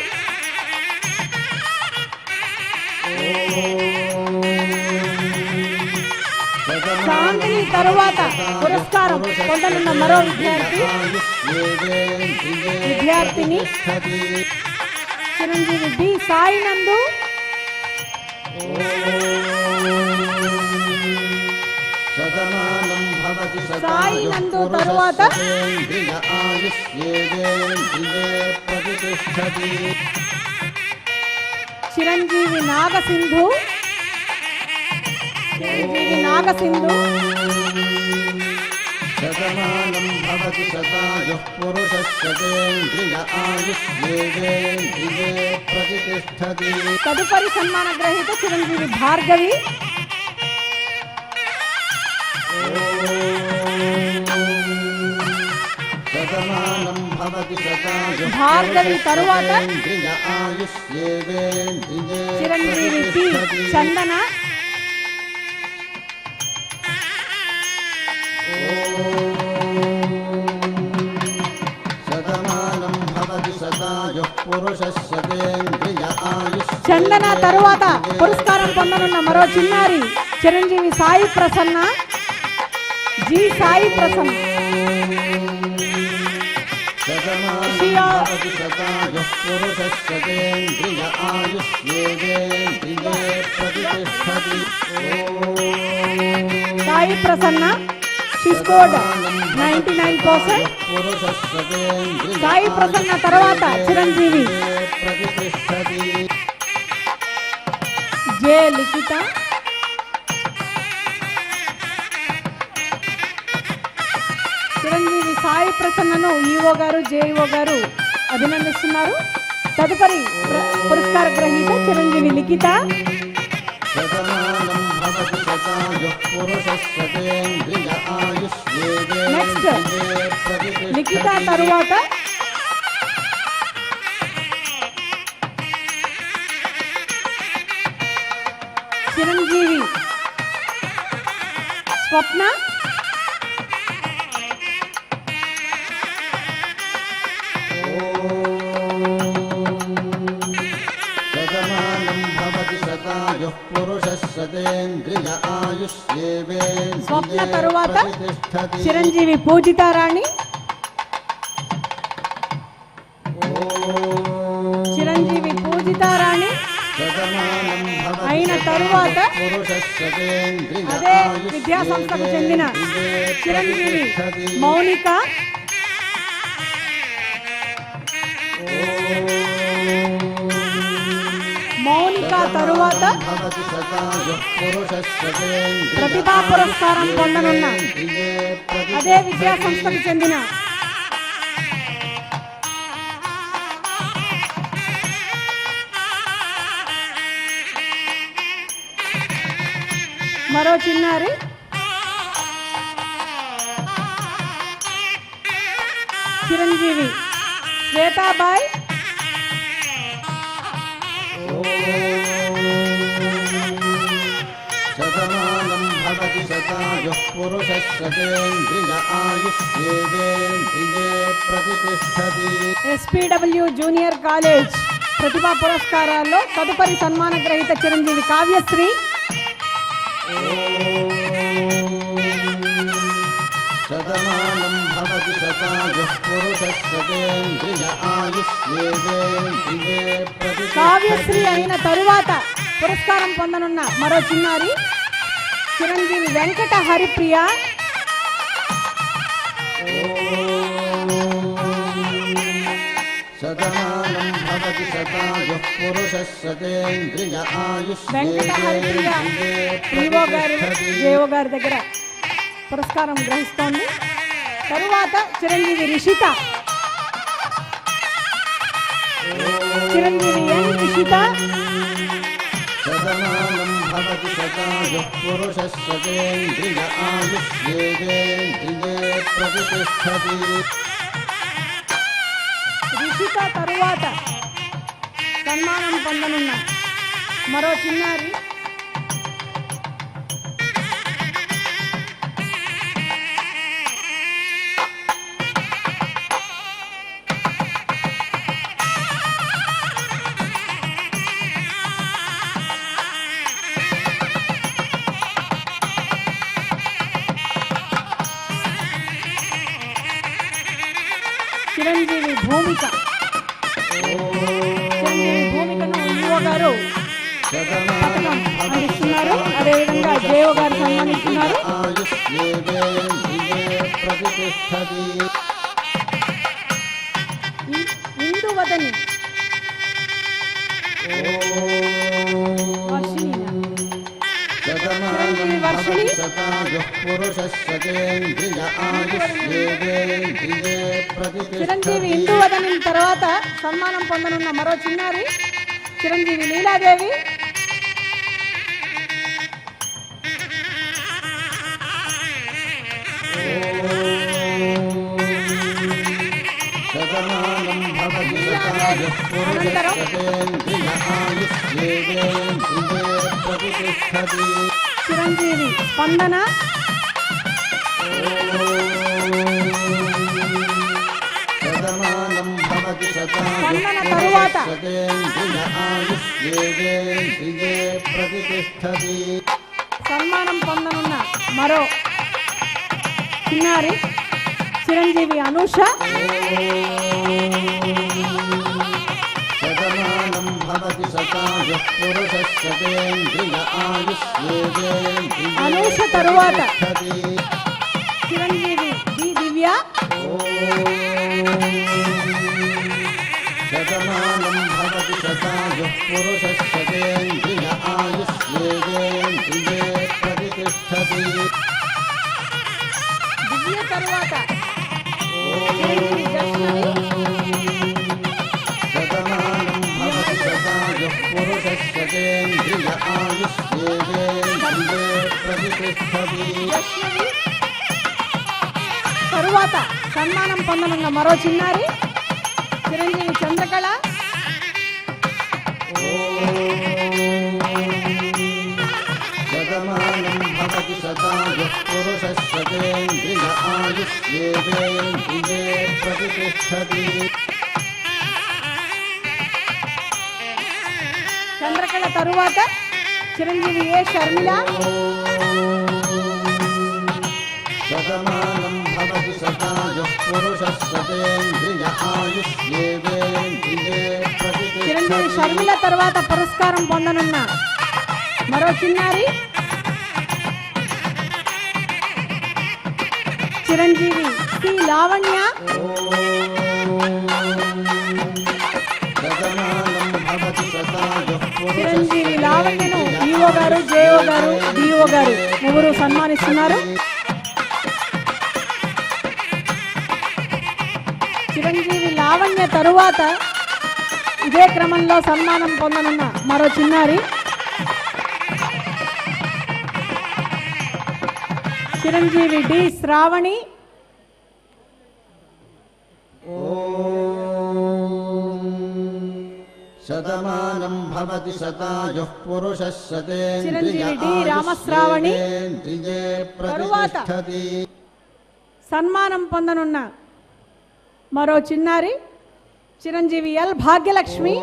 చాందిని తరువాత పురస్కారం పొందనున్న మరో విద్యార్థిని చిరంజీవి బి సాయి నందు. శతమానం భవతి సాయి నందు తరువాత శతేంద్రియ ఆయుష్యేవేంద్రియే ప్రతిష్టతి. చిరంజీవి నాగసింధు. చిరంజీవి నాగసింధు శతమానం భవతి శతాయుః పురుషः శతేంద్రియ ఆయుష్యేవేంద్రియే ప్రతిష్టతి. తదుపరి సన్మాన గ్రహీత చిరంజీవి భార్గవి. శతమానం భవతి శతాయుః భార్గవి తరువాత శతేంద్రియ ఆయుష్యేవేంద్రియే చిరంజీవి పి ప్రతిష్టతి. చందన. శతమానం భవతి శతాయుః పురుషः శతేంద్రియ ఆయుష్యేవేంద్రియే చందన తరువాత పురస్కారం పొందనున్న మరో చిన్నారి చిరంజీవి సాయి ప్రసన్న. జి సాయి ప్రసన్న. శతమానం భవతి శతాయుః పురుషः శతేంద్రియ ఆయుష్యేవేంద్రియే ప్రతిష్టతి. Sai Prasanna she scored 99%. పురుషः శతేంద్రియ సాయి ప్రసన్న తర్వాత చిరంజీవి ప్రతిష్టతి. జే లిఖిత. చిరంజీవి సాయి ప్రసన్నను ఈఓ గారు జేఈఓ గారు అభినందిస్తున్నారు. తదుపరి పురస్కార గ్రహీత చిరంజీవి లిఖిత. శతమానం భవతి శతాయుః పురుషः శతేంద్రియ నెక్స్ట్ ఆయుష్యేవేంద్రియే ప్రతిష్టతి. లిఖిత తరువాత చిరంజీవి స్వప్న. శతమానం భవతి శతాయుః పురుషः శతేంద్రియ ఆయుష్యేవేంద్రియే స్వప్న తరువాత ప్రతిష్టతి. చిరంజీవి పూజితారాణి. చిరంజీవి పూజితారాణి శతమానం భవతి అయిన తరువాత పురుషः శతేంద్రియ అదే విద్యా సంస్థకు చెందిన చిరంజీవి మౌనిక. మౌనిక తరువాత భవతి శతాయుః పురుషస్యేంద్రియ ప్రతిభా పురస్కారం పొందనున్న అదే విద్యా సంస్థకు చెందిన మరో చిన్నారి చిరంజీవి శ్వేతాబాయ్ శతమానం భవతి శతాయుః పురుషస్యేంద్రియ ఆయుష్యేంద్రియే ప్రతిష్టతి. ఎస్పీడబ్ల్యూ జూనియర్ కాలేజ్ ప్రతిభా పురస్కారాల్లో తదుపరి సన్మాన గ్రహీత చిరంజీవి కావ్యశ్రీ శతమానం భవతి శతాయుః పురుషస్యేంద్రియ ఆయుష్యేంద్రియే కావ్యశ్రీ ప్రతిష్టతి. అయిన తరువాత పురస్కారం పొందనున్న మరో చిన్నారి చిరంజీవి వెంకట హరిప్రియ శతమానం భవతి శతాయుః పురుషస్యేంద్రియ వెంకట హరిప్రియ ఆయుష్యేంద్రియే ఈవో గారి ప్రతిష్టతి. జేఓ గారి దగ్గర పురస్కారం గ్రహిస్తోంది. తరువాత చిరంజీవి రిషిత చిరంజీవి ఎన్ రిషిత శతమానం భవతి శతాయుః పురుషస్యేంద్రియ ఆయుష్యేంద్రియే ప్రతిష్టతి. రిషిత తరువాత సన్మానం పొందనున్న మరో చిన్నారి చిరంజీవి భూమిక చిరంజీవి భూమికను ఈవో గారు పథకం అందిస్తున్నారు. అదేవిధంగా జేఓ గారు సన్మానిస్తున్నారు. ఆయుష్యేంద్రియే ప్రతిష్టతి. ఇందువదని వర్షిణి శతమానం వర్షిణి భవతి శతాయుః పురుషస్యేంద్రియ ఆయుష్యేంద్రియే ప్రతిష్టతి. చిరంజీవి ఇందువదని తర్వాత సన్మానం పొందనున్న మరో చిన్నారి చిరంజీవి లీలాదేవి శతమానం భవతి శతాయుః పురుషస్యేంద్రియ ఆయుష్యేంద్రియే ప్రతిష్టతి. చిరంజీవి స్పందన శతమానం భవతి శతాయుః స్పందన తరువాత పురుషస్యేంద్రియ ఆయుష్యేంద్రియే ప్రతిష్టతి. సన్మానం పొందనున్న మరో చిన్నారి చిరంజీవి అనూష శతమానం భవతి శతాయుః పురుషస్యేంద్రియ ఆయుష్యేంద్రియే అనూష తరువాత ప్రతిష్టతి. చిరంజీవి డి దివ్య శతమానం భవతి శతాయుః పురుషస్యేంద్రియ ఆయుష్యేంద్రియే ప్రతిష్టతి. దివ్య తరువాత చిరంజీవి జస్నవి శతమానం భవతి శతాయుః పురుషస్యేంద్రియ ఆయుష్యేంద్రియే ప్రతిష్టతి. జస్నవి తరువాత సన్మానం పొందనున్న మరో చిన్నారి చిరంజీవి చంద్రకళ శతమానం భవతి శతాయుః పురుషస్యేంద్రియ ఆయుష్యేంద్రియే ప్రతిష్టతి. చంద్రకళ తరువాత చిరంజీవి ఏ షర్మిల శతమానం భవతి శతాయుః పురుషస్యేంద్రియ ఆయుష్యేంద్రియే చిరంజీవి ప్రతిష్టతి. షర్మిల తర్వాత పురస్కారం పొందనున్న మరో చిన్నారి చిరంజీవి సి లావణ్య శతమానం భవతి శతాయుః చిరంజీవి లావణ్యను ఈఓ గారు, జేఓ గారు, డిఓ గారు ముగ్గురు సన్మానిస్తున్నారు. చిరంజీవి లావణ్య తరువాత ఇదే క్రమంలో సన్మానం పొందనున్న మరో చిన్నారి చిరంజీవి డి శ్రావణి. శతమానం భవతి శతాయుః పురుషః చిరంజీవి డి రామశ్రావణి తరువాత సన్మానం పొందనున్న మరో చిన్నారి చిరంజీవి ఎల్ భాగ్యలక్ష్మి.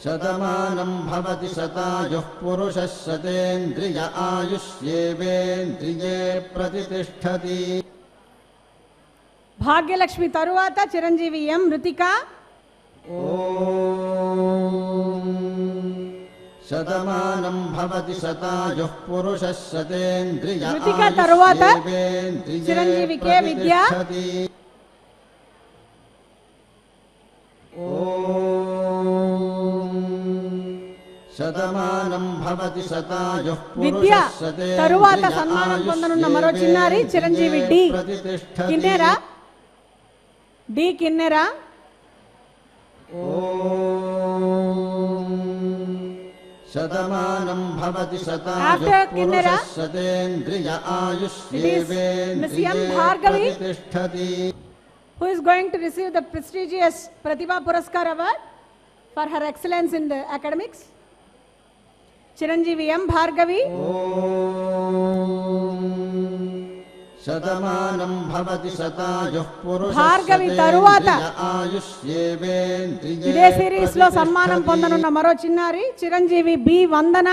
శతమానం భవతి శతాయుః పురుషః శతేంద్రియ ఆయుష్యేవేంద్రియే ప్రతిష్టతి. భాగ్యలక్ష్మి తరువాత చిరంజీవి ఎం మృతిక. శతమానం భవతి శతాయుః పురుషః శతేంద్రియ మృతిక తరువాత చిరంజీవి కె విద్య. శతమానం భవతి శతాయుః విద్య తరువాత సన్మానం పొందనున్న మరో చిన్నారి చిరంజీవి డి కిన్నెరా. డి కిన్నెరా. శతమానం భవతి శతాయుః పురుషః శతేంద్రియ ఆయుష్యేవేంద్రియే ప్రతిష్టతి. Who is going to receive the prestigious Pratibha Puraskar Award for her excellence in the academics? Chiranjeevi M. Bhargavi. Shatamanam భవతి శతాయుః పురుషః భార్గవి తరువాత ఆయుష్యేవేంద్రియే ఇదే సిరీస్ లో సన్మానం పొందనున్న మరో చిన్నారి చిరంజీవి బి వందన.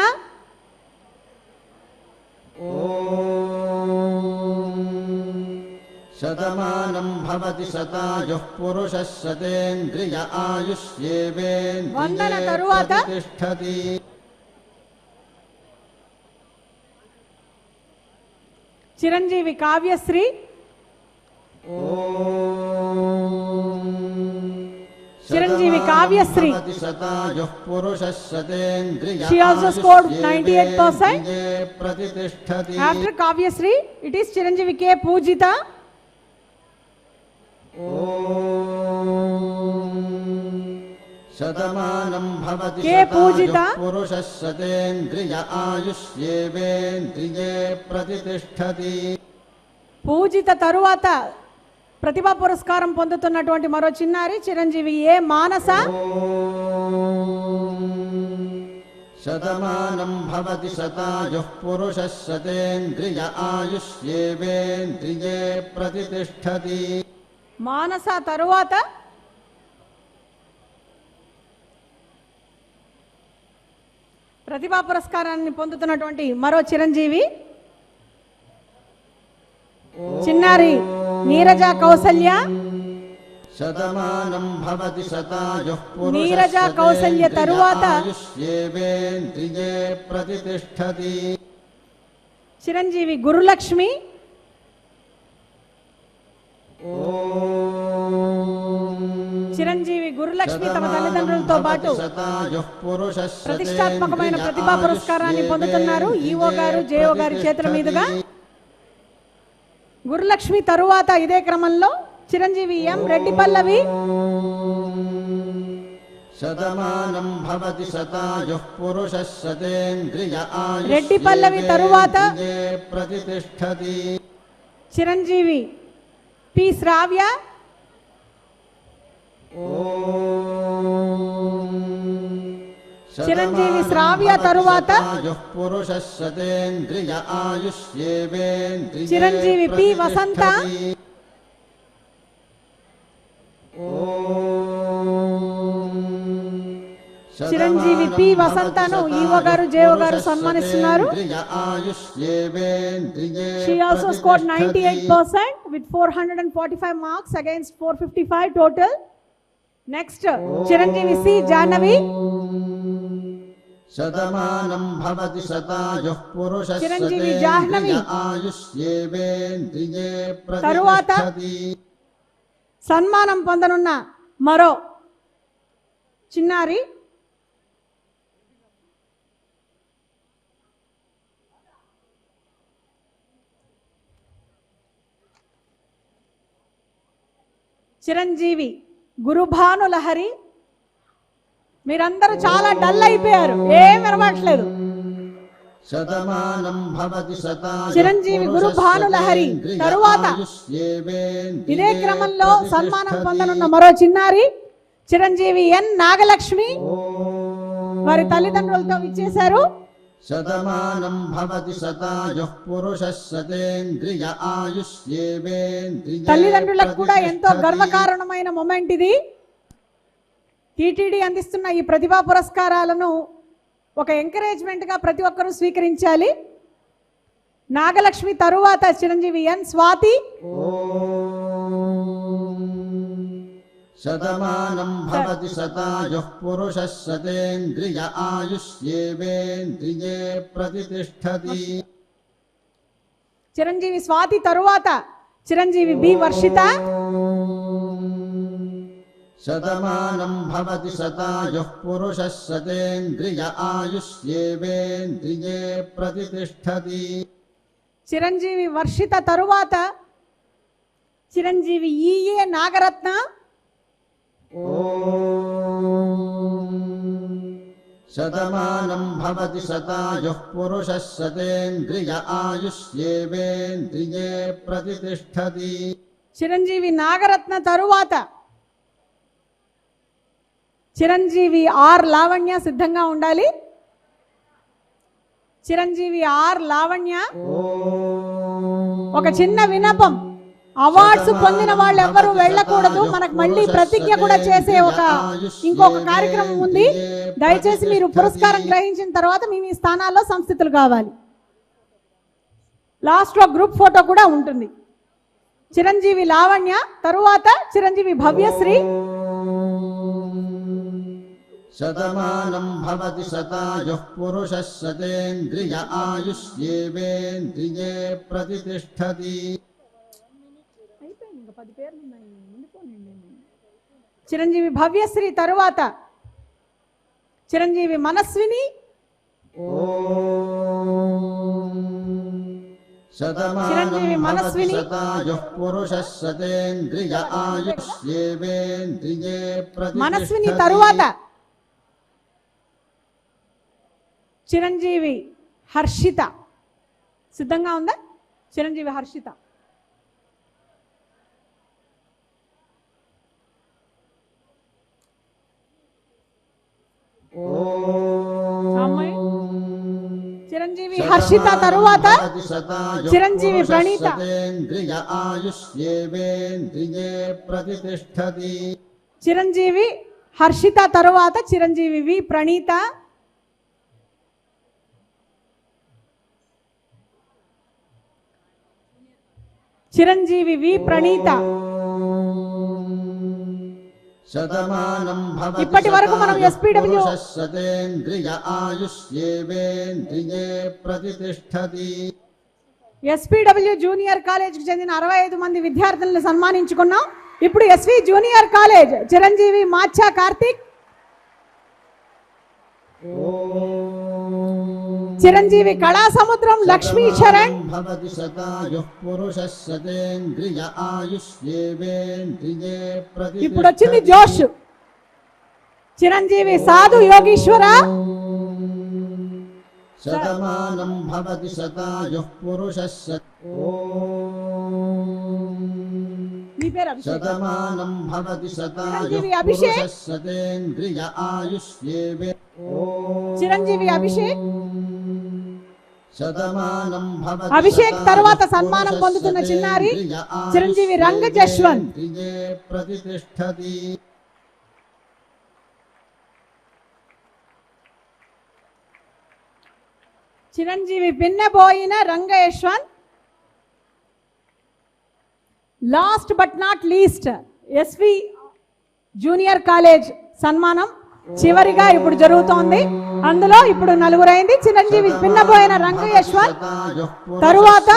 శతమానం భవతి శతాయుః పురుషః శతేంద్రియ వందన ఆయుష్యేవేంద్రియే తరువాత ప్రతిష్టతి. Chiranjeevi Kavyasri. Chiranjeevi Kavyasri. శతాయుః పురుషః శతేంద్రియ She also scored 98%. ప్రతిష్టతి. After Kavyasri, it is Chiranjeevi K. Pujita. Shatamanam Bhavati కే పూజిత. శతాయుః పురుషః శతేంద్రియ ఆయుష్యేవేంద్రియే ప్రతిష్టతి. పూజిత తరువాత ప్రతిభా పురస్కారం పొందుతున్నటువంటి మరో చిన్నారి చిరంజీవి ఏ మానస. శతమానం భవతి శతాయుః పురుషః శతేంద్రియ ఆయుష్యేవేంద్రియే ప్రతిష్టతి. మానస తరువాత ప్రతిభా పురస్కారాన్ని పొందుతున్నటువంటి మరో చిరంజీవి చిన్నారి నీరజ కౌసల్య. శతమానం భవతి శతాయుః పురుషః నీరజ కౌసల్య తరువాత ఆయుష్యేవేంద్రియే ప్రతిష్టతి. చిరంజీవి గురులక్ష్మి. చిరంజీవి గురులక్ష్మి తమ తల్లిదండ్రులతో పాటు ప్రతిష్టాత్మకమైన ప్రతిభా పురస్కారాన్ని పొందుతున్నారు ఈఓ గారు, జేఓ గారి చేతుల మీదుగా. గురులక్ష్మి తరువాత ఇదే క్రమంలో చిరంజీవి ఎం రెడ్డి పల్లవి. శతమానం భవతి శతాయుః పురుషః శతేంద్రియ రెడ్డి పల్లవి తరువాత ప్రతిష్టతి. చిరంజీవి పి శ్రావ్య. చిరంజీవి శ్రావ్య తరువాత పురుషః శతేంద్రియ ఆయుష్యేవేంద్రియే చిరంజీవి పి వసంత. చిరంజీవి పి వసంతను ఈఓ గారు, జేఓ గారు సన్మానిస్తున్నారు. She also scored 98% with 445 marks against 455 total. Next, Chiranjeevi C Jahnavi. శతమానం భవతి శతాయుః పురుషః చిరంజీవి జాహ్నవి ఆయుష్యేవేంద్రియే తరువాత ప్రతిష్టతి. సన్మానం పొందనున్న మరో చిన్నారి చిరంజీవి గురుభానులహరి. మీరందరూ చాలా డల్ అయిపోయారు, ఏం వినబడట్లేదు. శతమానం భవతి శతాయ చిరంజీవి గురుభానులహరి. తరువాత ఇదే క్రమంలో సన్మానం పొందనున్న మరో చిన్నారి చిరంజీవి ఎన్ నాగలక్ష్మి వారి తల్లిదండ్రులతో విచ్చేశారు. శతమానం భవతి శతాయుః పురుషः శతేంద్రియ ఆయుష్యేవేంద్రియే. తల్లిదండ్రులకు కూడా ఎంతో గర్వకారణమైన మొమెంట్ ఇది. టీటీడీ అందిస్తున్న ఈ ప్రతిభా పురస్కారాలను ఒక ఎంకరేజ్మెంట్గా ప్రతి ఒక్కరూ స్వీకరించాలి. నాగలక్ష్మి తరువాత చిరంజీవి ఎన్ స్వాతి. శతమానం భవతి శతాయుః పురుషः శతేంద్రియ ఆయుష్యేవేంద్రియే ప్రతిష్టతి. చిరంజీవి స్వాతి తరువాత చిరంజీవి బి వర్షిత. శతమానం భవతి శతాయుః పురుషः శతేంద్రియ ఆయుష్యేవేంద్రియే ప్రతిష్టతి. చిరంజీవి వర్షిత తరువాత చిరంజీవి ఈఏ నాగరత్న. శతమానం భవతి శతాయుః పురుషः శతేంద్రియ ఆయుష్యేవేంద్రియే ప్రతిష్టతి. చిరంజీవి నాగరత్న తరువాత చిరంజీవి ఆర్ లావణ్య. సిద్ధంగా ఉండాలి. చిరంజీవి ఆర్ లావణ్య. ఒక చిన్న విన్నపం, అవార్డ్స్ పొందిన వాళ్ళు ఎవరు వెళ్ళకూడదు. మనకు మళ్ళీ ప్రతిజ్ఞ కూడా చేసే ఇంకొక కార్యక్రమం ఉంది. దయచేసి మీరు పురస్కారం గ్రహించిన తర్వాత మీ స్థానాల్లో సంస్థితులు కావాలి. లాస్ట్ లో గ్రూప్ ఫోటో కూడా ఉంటుంది. చిరంజీవి లావణ్య తరువాత చిరంజీవి భవ్యశ్రీ. శతమానం భవతి శతాయుః పురుషः శతేంద్రియ ఆయుష్యేవేంద్రియే ప్రతిష్టతి. చిరంజీవి భవ్యశ్రీ తరువాత చిరంజీవి మనస్విని. శతమానం భవతి శతాయుః పురుషः శతేంద్రియ ఆయుష్యేవేంద్రియే ప్రతిష్టతి. మనస్విని తరువాత చిరంజీవి హర్షిత. సిద్ధంగా ఉందా? చిరంజీవి హర్షిత. అమ్మాయి చిరంజీవి హర్షిత తరువాత చిరంజీవి ప్రణీత. శతేంద్రియ ఆయుష్యేవేంద్రియే ప్రతిష్టతి. చిరంజీవి హర్షిత తరువాత చిరంజీవి వి ప్రణీత. చిరంజీవి వి ప్రణీత. శతమానం భవతి ఇప్పటి వరకు మనం ఎస్పీడబ్ల్యూ శతేంద్రియ ఆయుష్యేవేంద్రియే ప్రతిష్టతి. ఎస్పీడబ్ల్యూ జూనియర్ కాలేజ్ కు చెందిన 65 మంది విద్యార్థులను సన్మానించుకున్నాం. ఇప్పుడు SV junior college Chiranjeevi Macha Karthik. Chiranjeevi Kala Samudram Lakshmi Sharan. భవతి శతాయుః పురుషः శతేంద్రియ ఆయుష్యేవేంద్రియే ప్రతిష్టతి. ఇప్పుడు వచ్చింది జోష్. చిరంజీవి సాధు యోగీశ్వర. శతమానం భవతి శతాయుః పురుషः శతమానం భవతి శతాయుః పురుషः శతేంద్రియ ఆయుష్యేవే. చిరంజీవి అభిషేక్. శతమానం భవతి అభిషేక్ తర్వాత సన్మానం పొందుతున్న చిన్నారి చిరంజీవి రంగ Jaswanth. ప్రతిష్టతి. Chiranjeevi Pinnaboyina Ranga Yashwant. Last but not least SV junior college సన్మానం చివరిగా ఇప్పుడు జరుగుతోంది. అందులో ఇప్పుడు నలుగురైంది. చిరంజీవి పిన్నబోయిన రంగ యశ్వంత్ తరువాత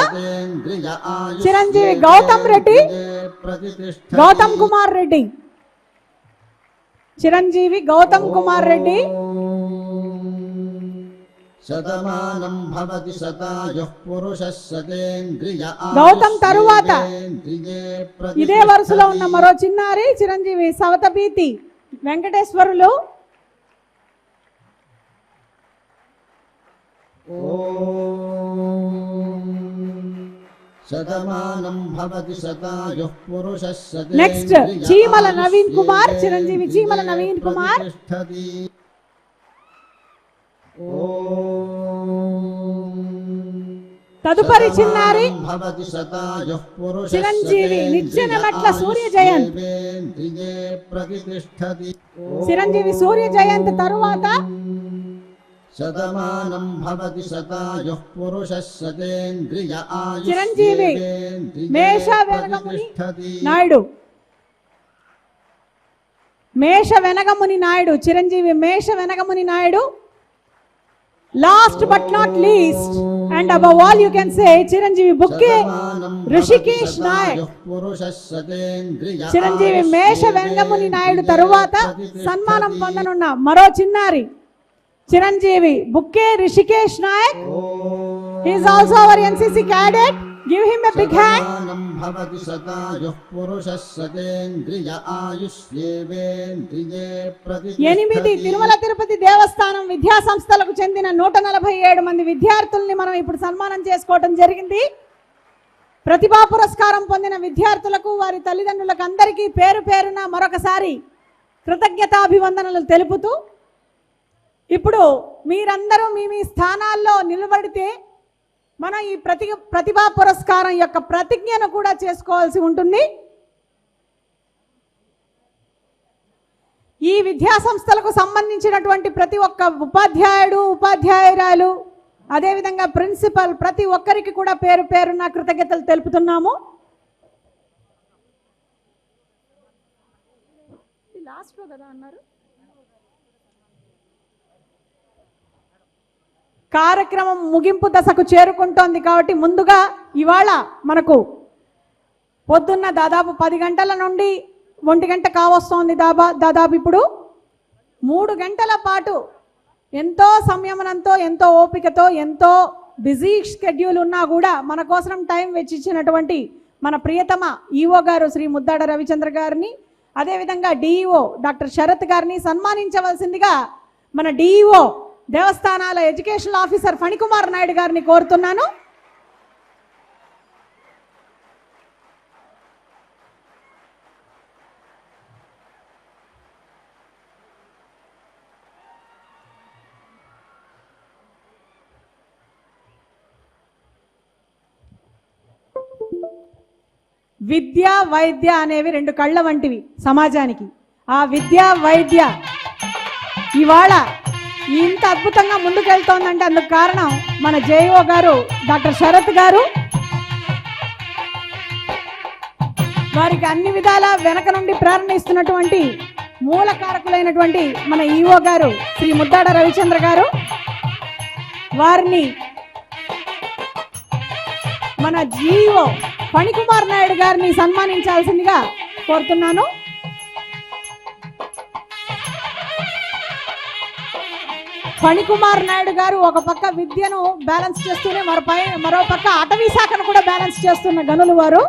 చిరంజీవి గౌతమ్ రెడ్డి, గౌతమ్ కుమార్ రెడ్డి. చిరంజీవి గౌతమ్ కుమార్ రెడ్డి. శతమానం భవతి శతాయుః పురుషః శతేంద్రియ గౌతమ్ తరువాత ఇదే వరుసలో ఉన్న మరో చిన్నారి చిరంజీవి సవతపీతి వెంకటేశ్వరులు. శతమానం భవతి శతాయుః పురుషః నెక్స్ట్ చీమల నవీన్ కుమార్, చిరంజీవి చీమల నవీన్ కుమార్. తదుపరి చిన్నారి చిరంజీవి నిచ్చెన మెట్ల సూర్య జయంత్. చిరంజీవి సూర్య జయంత్ తరువాత శతమానం భవతి శతాయుః పురుషః శతేంద్రియ చిరంజీవి మేష వెనగముని నాయుడు. మేష వెనగముని నాయుడు, చిరంజీవి Mesha Venagamuni Naidu. Last but not least and above all you can say చిరంజీవి బుక్కే ఋషికేష్ నాయక్. చిరంజీవి మేష వెంగముని నాయుడు తరువాత సన్మానం పొందనున్న మరో చిన్నారి చిరంజీవి Bukke Rishikesh Nayak. He is also our NCC cadet. Give him a big hand. ఎనిమిది తిరుమల తిరుపతి దేవస్థానం విద్యా సంస్థలకు చెందిన 147 మంది విద్యార్థుల్ని మనం ఇప్పుడు సన్మానం చేసుకోవడం జరిగింది. ప్రతిభా పురస్కారం పొందిన విద్యార్థులకు వారి తల్లిదండ్రులకు అందరికీ పేరు పేరున మరొకసారి కృతజ్ఞతాభివందనలు తెలుపుతూ ఇప్పుడు మీరందరూ మీ స్థానాల్లో నిలబడితే మనం ఈ ప్రతిభా పురస్కారం యొక్క ప్రతిజ్ఞను కూడా చేసుకోవాల్సి ఉంటుంది. ఈ విద్యా సంస్థలకు సంబంధించినటువంటి ప్రతి ఒక్క ఉపాధ్యాయుడు, ఉపాధ్యాయురాలు, అదేవిధంగా ప్రిన్సిపల్ ప్రతి ఒక్కరికి కూడా పేరు పేరున కృతజ్ఞతలు తెలుపుతున్నాము. లాస్ట్లో కదా అన్నారు. కార్యక్రమం ముగింపు దశకు చేరుకుంటోంది కాబట్టి ముందుగా ఇవాళ మనకు పొద్దున్న దాదాపు 10 గంటల నుండి 1 గంట కావస్తోంది. దాదాపు ఇప్పుడు 3 గంటల పాటు ఎంతో సంయమనంతో, ఎంతో ఓపికతో, ఎంతో బిజీ షెడ్యూల్ ఉన్నా కూడా మన కోసం టైం వెచ్చించినటువంటి మన ప్రియతమ ఈఓ గారు శ్రీ ముద్దాడ రవిచంద్ర గారిని, అదేవిధంగా డిఈఓ డాక్టర్ శరత్ గారిని సన్మానించవలసిందిగా మన డిఈఓ దేవస్థానాల ఎడ్యుకేషనల్ ఆఫీసర్ ఫణికుమార్ నాయుడు గారిని కోరుతున్నాను. విద్య వైద్య అనేవి 2 కళ్ళ వంటివి సమాజానికి. ఆ విద్య వైద్య ఇవాళ ఇంత అద్భుతంగా ముందుకెళ్తోందంటే అందుకు కారణం మన జేఈఓ గారు డాక్టర్ శరత్ గారు. వారికి అన్ని విధాల వెనక నుండి ప్రేరణ ఇస్తున్నటువంటి మూలకారకులైనటువంటి మన ఈఓ గారు శ్రీ ముద్దాడ రవిచంద్ర గారు. వారిని మన జీఓ ఫణికుమార్ నాయుడు గారిని సన్మానించాల్సిందిగా కోరుతున్నాను. ఫణికుమార్ నాయుడు గారు ఒక పక్క విద్యను బ్యాలెన్స్ చేస్తూనే మరో పక్క అటవీ శాఖను కూడా బ్యాలెన్స్ చేస్తున్న గనులు వారు.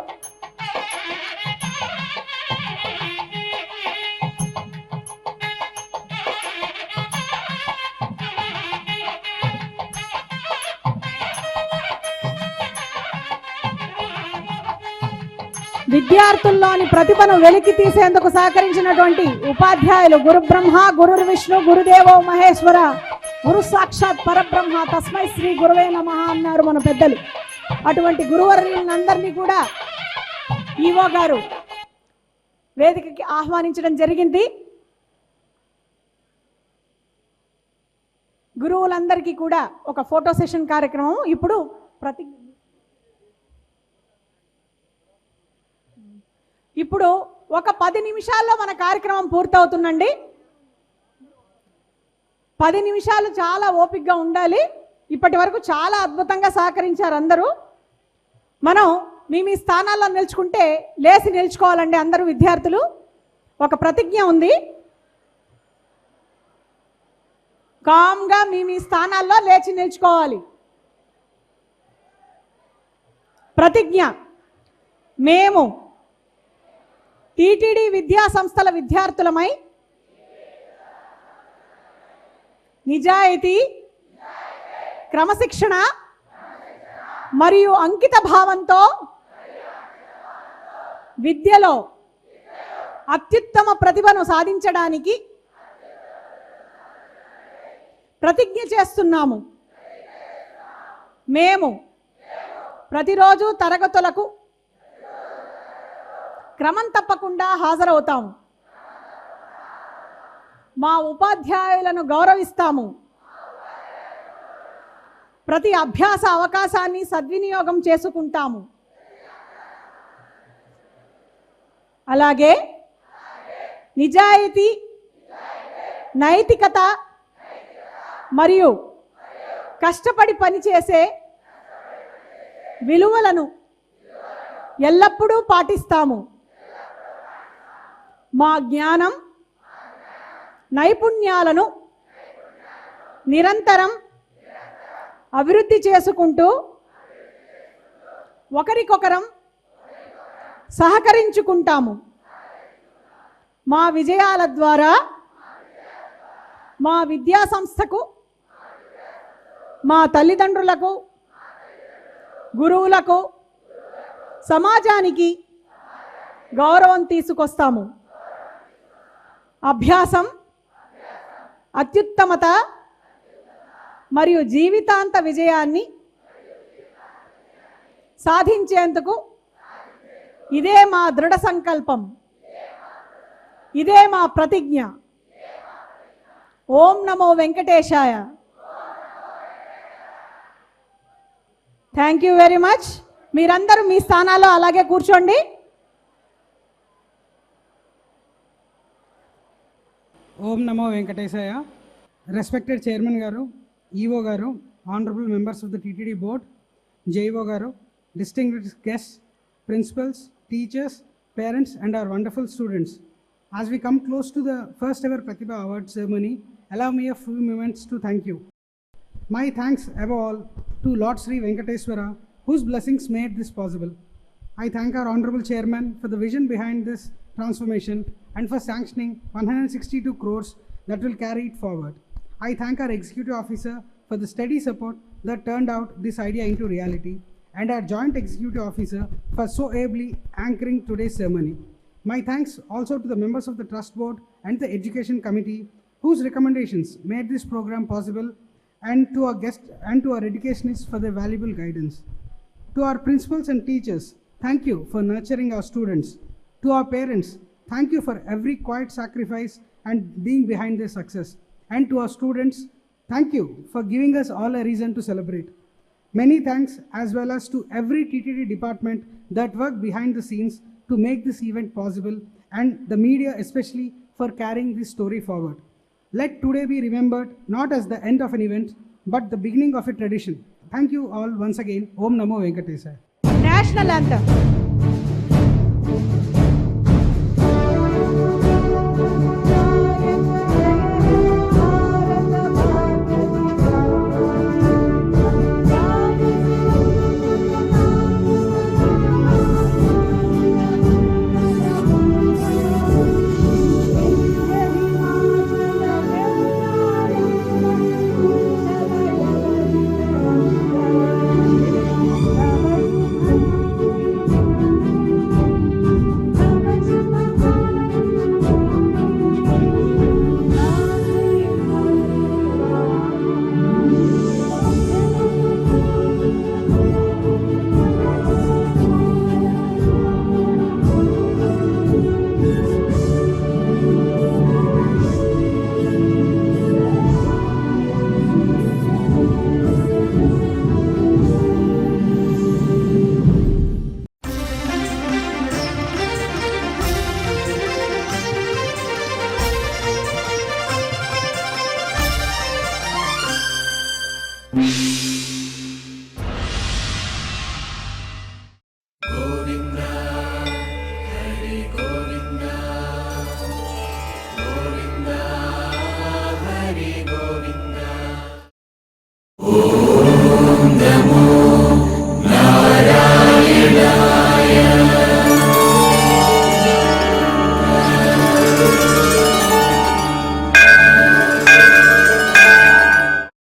విద్యార్థుల్లోని ప్రతిభను వెలికి తీసేందుకు సహకరించినటువంటి ఉపాధ్యాయులు గురు బ్రహ్మ, గురు విష్ణు, గురుదేవో మహేశ్వర, గురు సాక్షాత్ పరబ్రహ్మ, తస్మై శ్రీ గురువే నమః అన్నారు మన పెద్దలు. అటువంటి గురువర్యులందరినీ కూడా ఈవో గారు వేదికకి ఆహ్వానించడం జరిగింది. గురువులందరికీ కూడా ఒక ఫోటో సెషన్ కార్యక్రమం ఇప్పుడు ఇప్పుడు ఒక 10 నిమిషాల్లో మన కార్యక్రమం పూర్తవుతుందండి. 10 నిమిషాలు చాలా ఓపికగా ఉండాలి. ఇప్పటి వరకు చాలా అద్భుతంగా సహకరించారు అందరూ. మనం మీ స్థానాల్లో నిల్చుకుంటే లేచి నిల్చుకోవాలండి అందరూ విద్యార్థులు. ఒక ప్రతిజ్ఞ ఉంది. కామ్గా మీ స్థానాల్లో లేచి నిల్చుకోవాలి. ప్రతిజ్ఞ. మేము టీటీడీ విద్యా సంస్థల విద్యార్థులమై నిజాయితీ, క్రమశిక్షణ మరియు అంకిత భావంతో విద్యలో అత్యుత్తమ ప్రతిభను సాధించడానికి ప్రతిజ్ఞ చేస్తున్నాము. మేము ప్రతిరోజు తరగతులకు క్రమం తప్పకుండా హాజరవుతాము. మా ఉపాధ్యాయులను గౌరవిస్తాము. ప్రతి అభ్యాస అవకాశాన్ని సద్వినియోగం చేసుకుంటాము. అలాగే నిజాయితీ, నైతికత మరియు కష్టపడి పనిచేసే విలువలను ఎల్లప్పుడూ పాటిస్తాము. మా జ్ఞానం, నైపుణ్యాలను నిరంతరం అభివృద్ధి చేసుకుంటూ ఒకరికొకరం సహకరించుకుంటాము. మా విజయాల ద్వారా మా విద్యా సంస్థకు, మా తల్లిదండ్రులకు, గురువులకు, సమాజానికి గౌరవం తీసుకొస్తాము. అభ్యాసం, అత్యుత్తమత మరియు జీవితాంత విజయాన్ని సాధించేందుకు ఇదే మా దృఢ సంకల్పం, ఇదే మా ప్రతిజ్ఞ. ఓం నమో వెంకటేశాయ. Thank you very much. మీరందరూ మీ స్థానాల్లో అలాగే కూర్చోండి. ఓం నమో వెంకటేశాయ. రెస్పెక్టెడ్ చైర్మన్ గారు, ఈఓ గారు, honourable members of the TTD board, JEO గారు, distinguished guests, principals, teachers, parents and our wonderful students. As we come close to the first ever Pratibha Award ceremony, allow me a few moments to thank you. My thanks above all to Lord Sri Venkateswara, whose blessings made this possible. I thank our Honorable Chairman for the vision behind this transformation and for sanctioning 162 crores that will carry it forward. I thank our Executive Officer for the steady support that turned out this idea into reality, and our Joint Executive Officer for so ably anchoring today's ceremony. My thanks also to the members of the Trust Board and the Education Committee, whose recommendations made this program possible, and to our guests and to our educationists for their valuable guidance. To our principals and teachers, thank you for nurturing our students. To our parents, thank you for every quiet sacrifice and being behind their success. And to our students, thank you for giving us all a reason to celebrate. Many thanks as well as to every TTD department that worked behind the scenes to make this event possible, and the media especially for carrying this story forward. Let today be remembered not as the end of an event, but the beginning of a tradition. Thank you all once again. Om Namo Venkatesaya. National Anthem. Govinda Om Namo